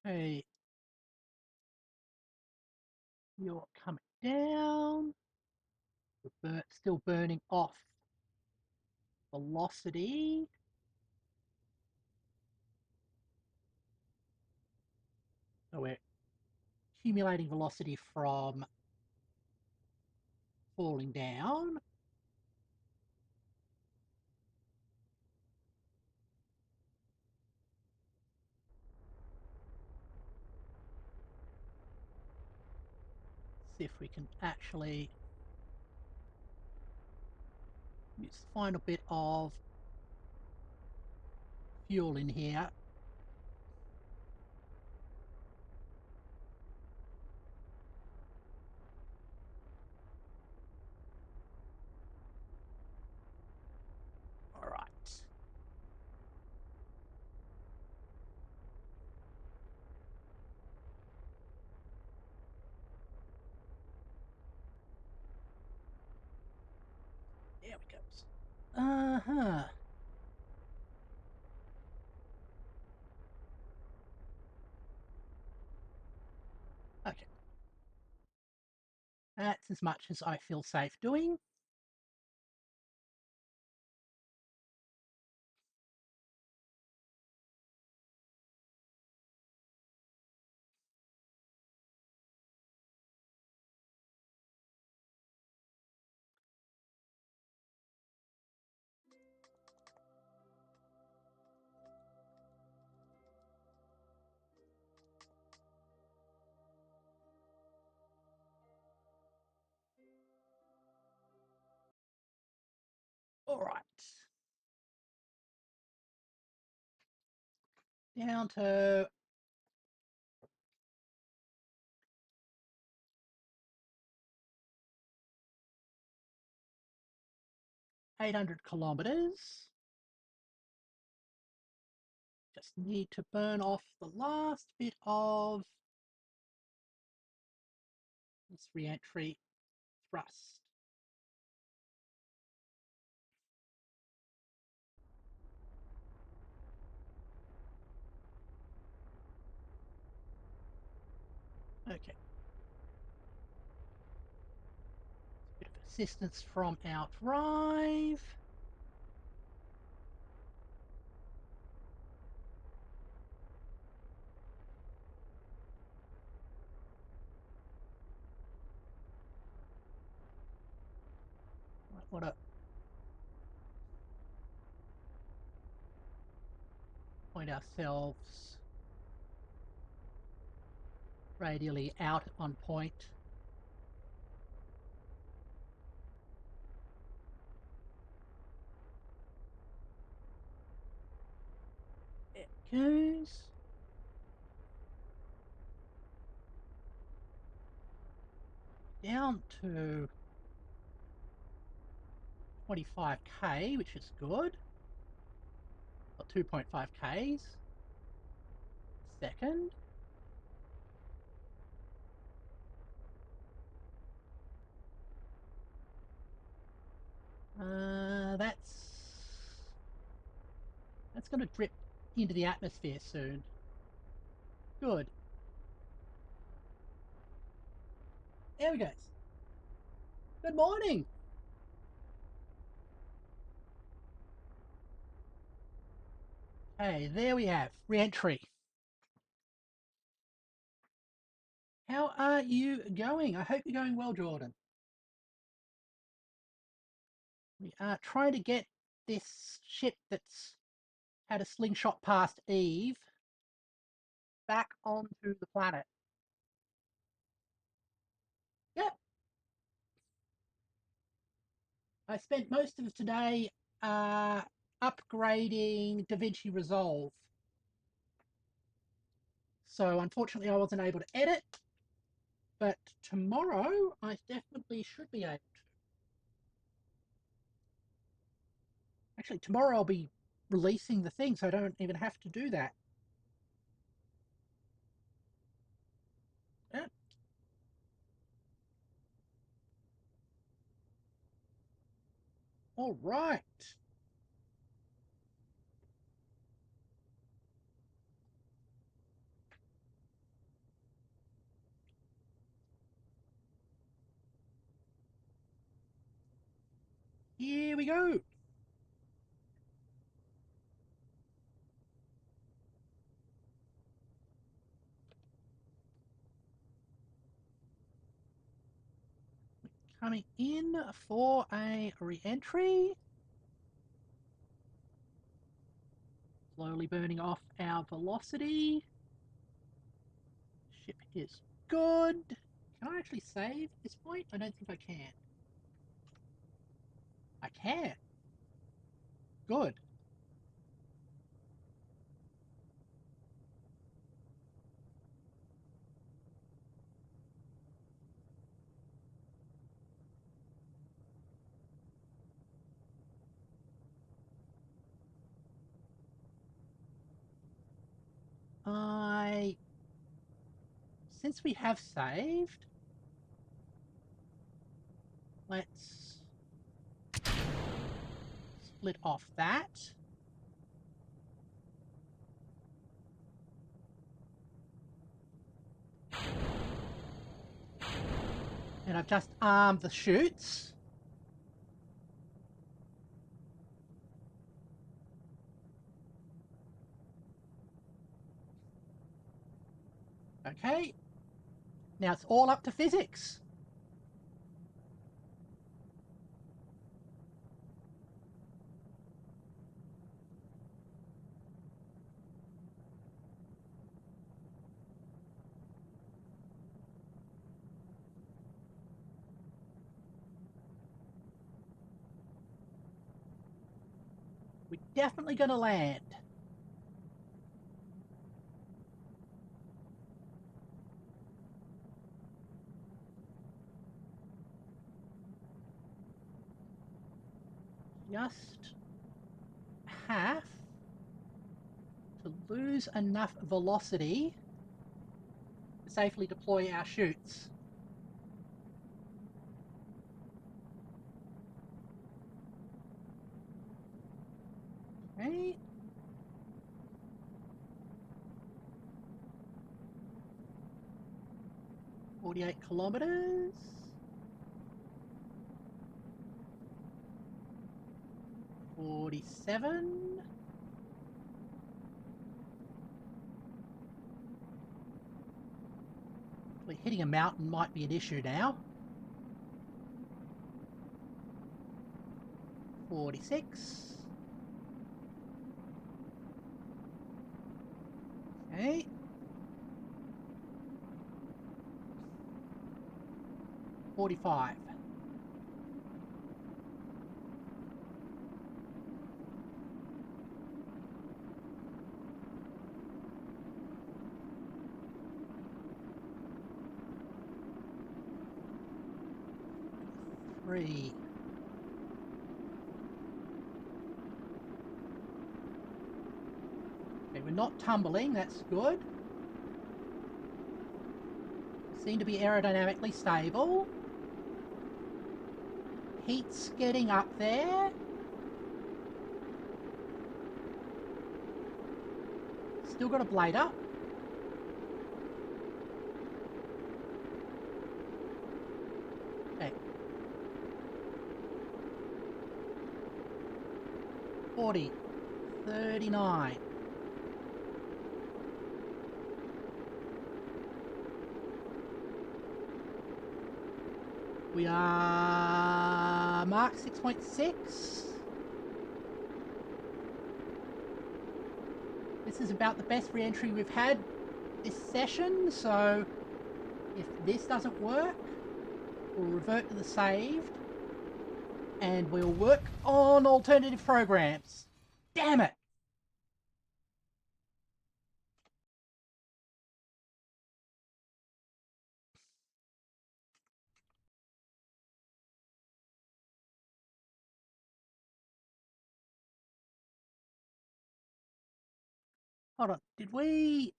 Okay, you're coming down. Still burning off velocity. So we're accumulating velocity from falling down. See if we can actually use the final bit of fuel in here. All right. There we go. Uh-huh. Okay. That's as much as I feel safe doing. All right. Down to 800 kilometers. Just need to burn off the last bit of this re-entry thrust. Okay. Bit of assistance from our drive. Might want to point ourselves radially out on point. There it goes. Down to 25k, which is good. Or 2.5 k's a second. That's going to drip into the atmosphere soon. Good. There we go. Good morning. Okay, there we have re-entry. How are you going? I hope you're going well, Jordan. We are trying to get this ship that's had a slingshot past Eve back onto the planet. Yep. I spent most of today upgrading DaVinci Resolve. So unfortunately I wasn't able to edit, But tomorrow, I definitely should be able to. Actually, tomorrow I'll be releasing the thing, so I don't even have to do that. Yeah. All right. Here we go. Coming in for a re-entry. Slowly burning off our velocity. Ship is good. Can I actually save at this point? I don't think I can. I can. Good. Since we have saved, let's split off that. And I've just armed the chutes. Okay. Now it's all up to physics. We're definitely going to land. Just have to lose enough velocity to safely deploy our chutes. Okay. 48 kilometers. 47. Hitting a mountain might be an issue now. 46. Okay. 45. Okay, we're not tumbling, that's good. Seem to be aerodynamically stable. Heat's getting up there. Still got a blade up. Okay. 40. 39. We are Mark 6.6. This is about the best re-entry we've had this session, so if this doesn't work, we'll revert to the saved and we'll work on alternative programs. Damn it! Hold on. Did we...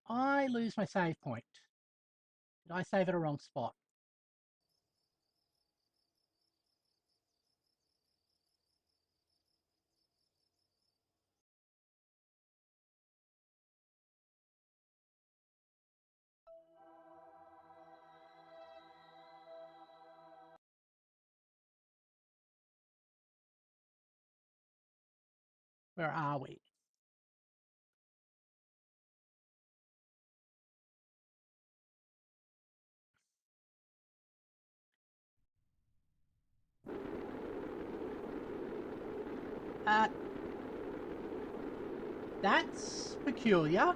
I lose my save point? Did I save at a wrong spot? Where are we? That's peculiar.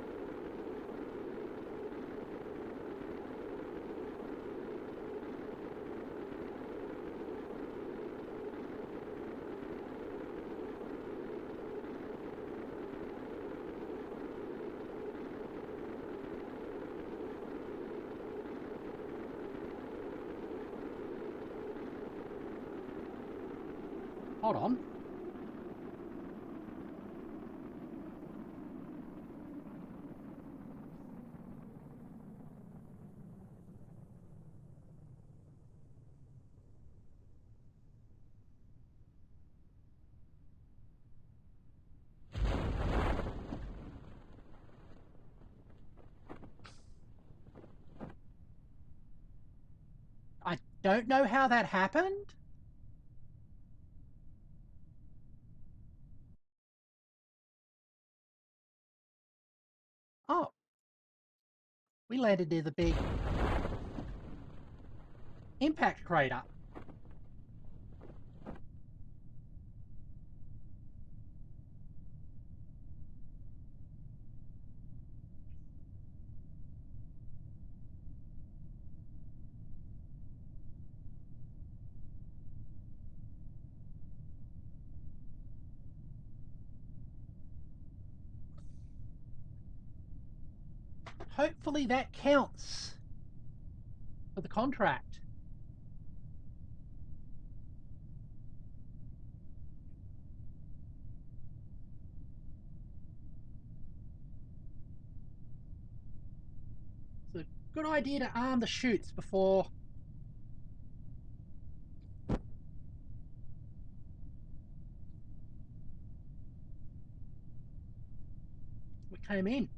Hold on. I don't know how that happened. Oh, we landed near the big impact crater. Hopefully that counts for the contract. It's a good idea to arm the chutes before we came in.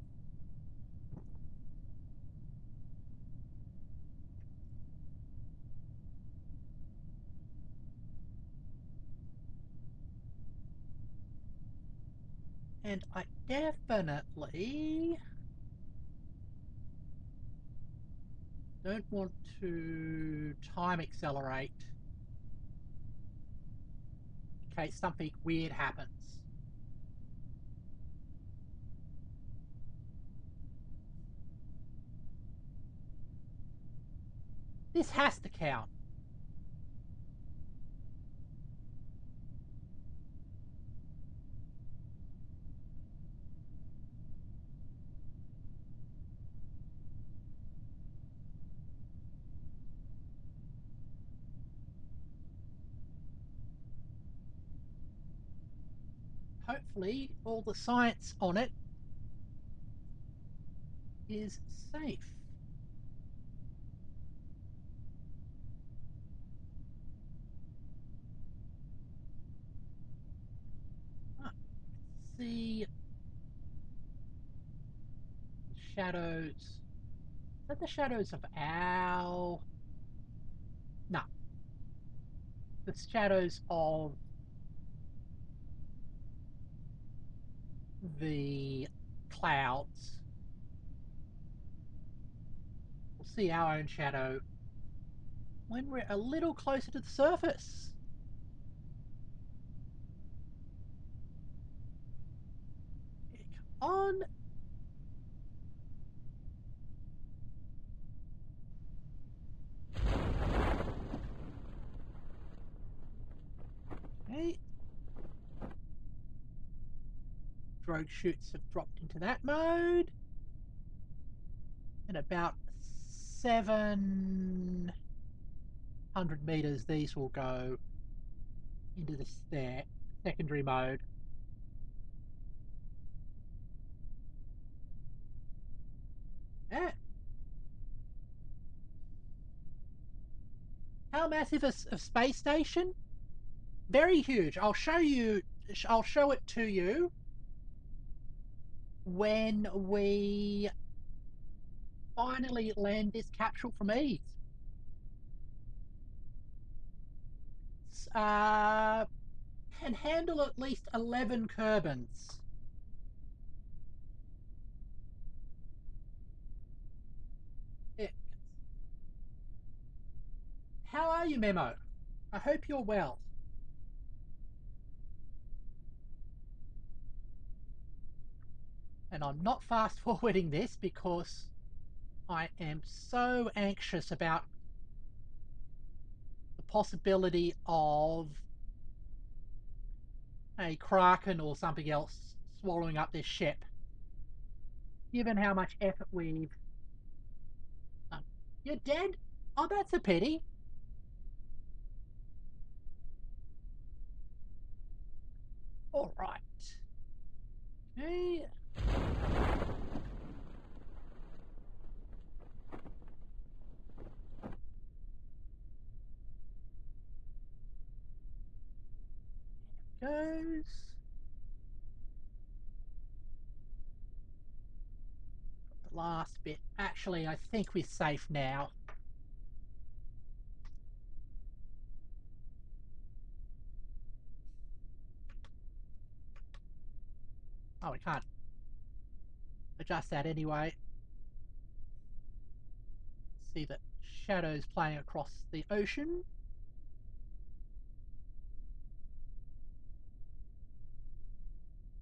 And I definitely don't want to time accelerate in case something weird happens. This has to count. Hopefully all the science on it is safe. Ah, see the shadows. Is that the shadows of our... No. The shadows of the clouds. We'll see our own shadow when we're a little closer to the surface. Come on. Okay. drogue chutes have dropped into that mode. And about 700 meters, these will go into this there secondary mode. Yeah. How massive is a space station? Very huge. I'll show it to you when we finally land this capsule from Eve. Can handle at least 11 Kerbals. Yeah. How are you, Memo? I hope you're well. And I'm not fast forwarding this because I am so anxious about the possibility of a kraken or something else swallowing up this ship, given how much effort we've done. You're dead? Oh, that's a pity. All right. Okay. Goes. The last bit. Actually, I think we're safe now. Oh, we can't adjust that anyway. See the shadows playing across the ocean.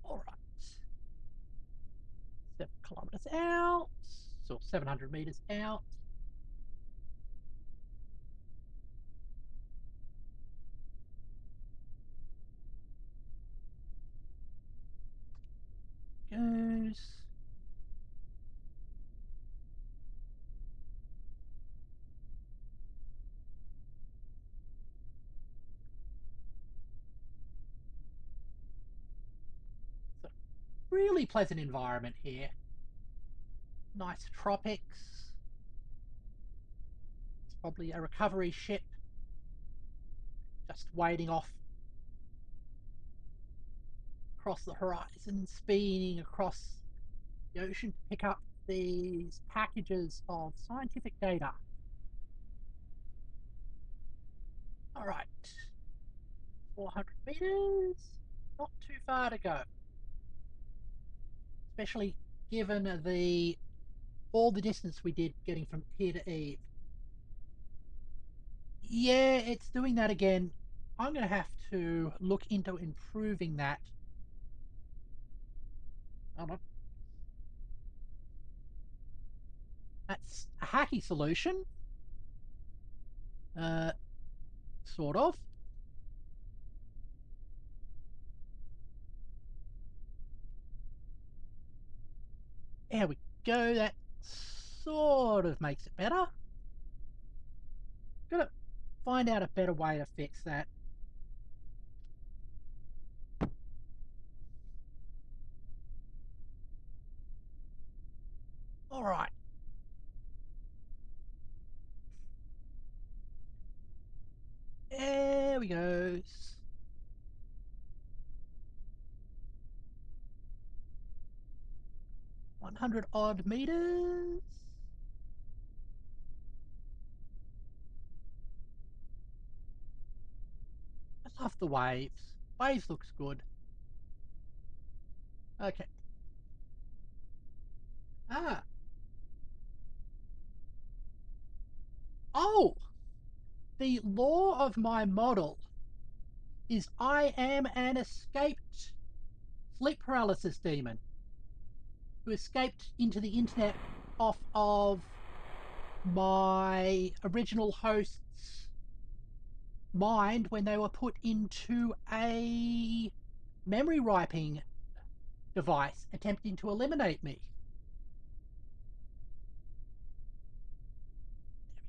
All right. 7 kilometers out. So 700 meters out. Goes. So really pleasant environment here. Nice tropics. It's probably a recovery ship just wading off across the horizon, speeding across the ocean to pick up these packages of scientific data. All right, 400 meters, not too far to go, especially given all the distance we did getting from here to Eve. Yeah, it's doing that again. I'm going to have to look into improving that. Hold on. That's a hacky solution. Sort of. There we go. That sort of makes it better. Gotta find out a better way to fix that. All right. There we go. 100 odd meters. I love the waves. Waves looks good. Okay. Ah. Oh! The law of my model is I am an escaped sleep paralysis demon who escaped into the internet off of my original host's mind when they were put into a memory wiping device attempting to eliminate me.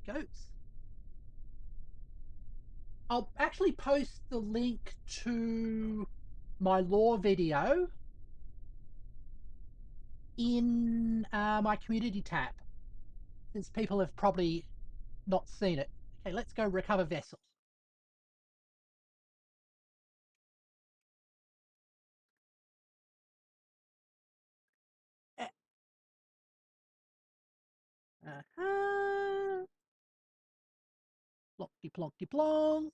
There he goes. I'll actually post the link to my lore video in my community tab, since people have probably not seen it. Okay, let's go recover vessel. Uh-huh. Plonky plonky plonk.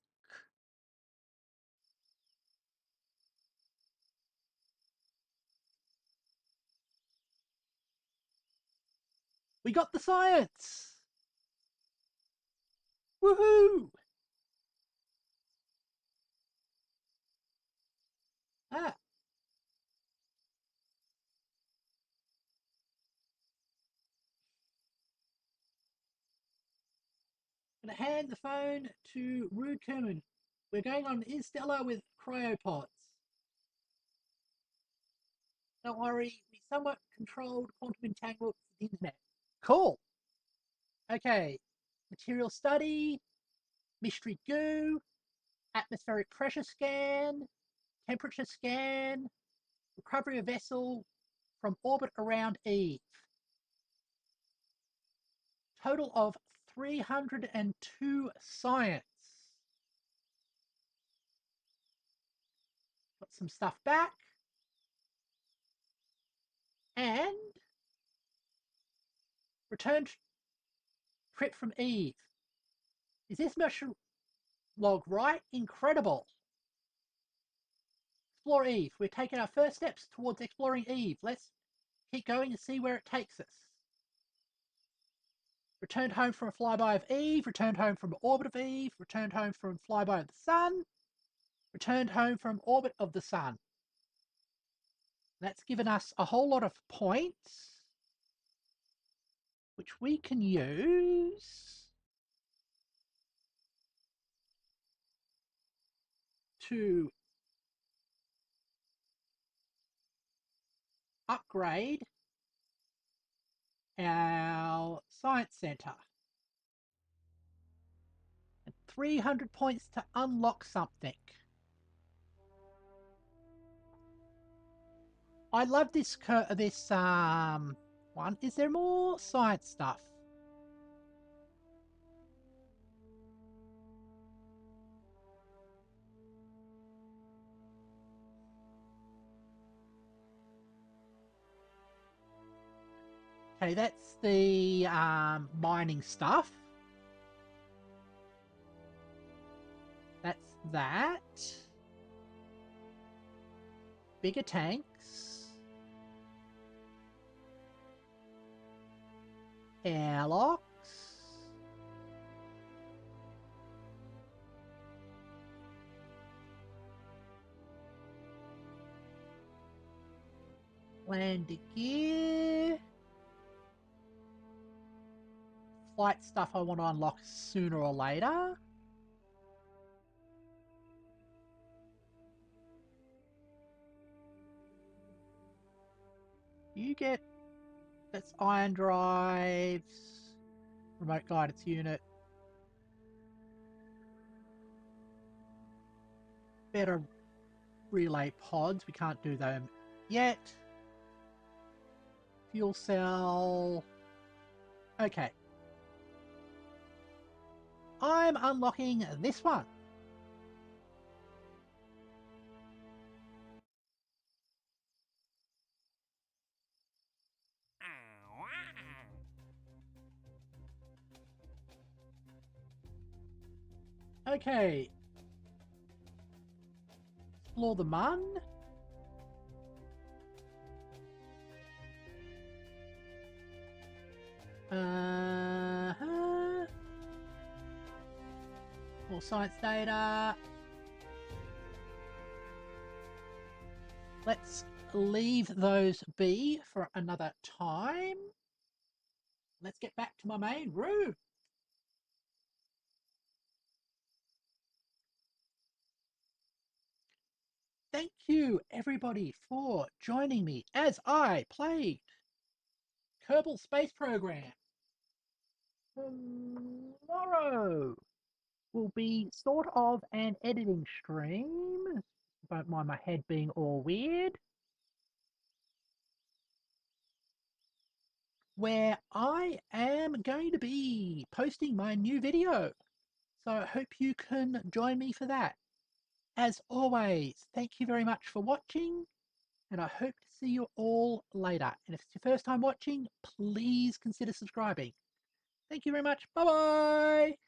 We got the science! Woohoo! Ah, gonna hand the phone to Rude Kerman. We're going on Interstellar with cryopods. Don't worry, we somewhat controlled quantum entanglement for the internet. Cool. Okay. Material study, mystery goo, atmospheric pressure scan, temperature scan, recovery of vessel from orbit around Eve. Total of 302 science. Got some stuff back. And returned trip from Eve. Is this mission log right? Incredible. Explore Eve. We're taking our first steps towards exploring Eve. Let's keep going and see where it takes us. Returned home from a flyby of Eve, returned home from orbit of Eve, returned home from flyby of the Sun, returned home from orbit of the Sun. That's given us a whole lot of points, which we can use to upgrade our science center. And 300 points to unlock something. I love this one. Is there more science stuff? Okay, that's the mining stuff. That's that. Bigger tanks. Airlocks. Landing gear. Flight stuff I want to unlock sooner or later. You get... That's ion drives. Remote guidance unit. Better relay pods. We can't do them yet. Fuel cell. Okay. I'm unlocking this one. Okay. Explore the Mun. More science data. Let's leave those be for another time. Let's get back to my main room. thank you everybody for joining me as I played Kerbal Space Program. Tomorrow will be sort of an editing stream. Don't mind my head being all weird. Where I am going to be posting my new video. So I hope you can join me for that. As always, thank you very much for watching, and I hope to see you all later. And if it's your first time watching, please consider subscribing. Thank you very much. Bye bye.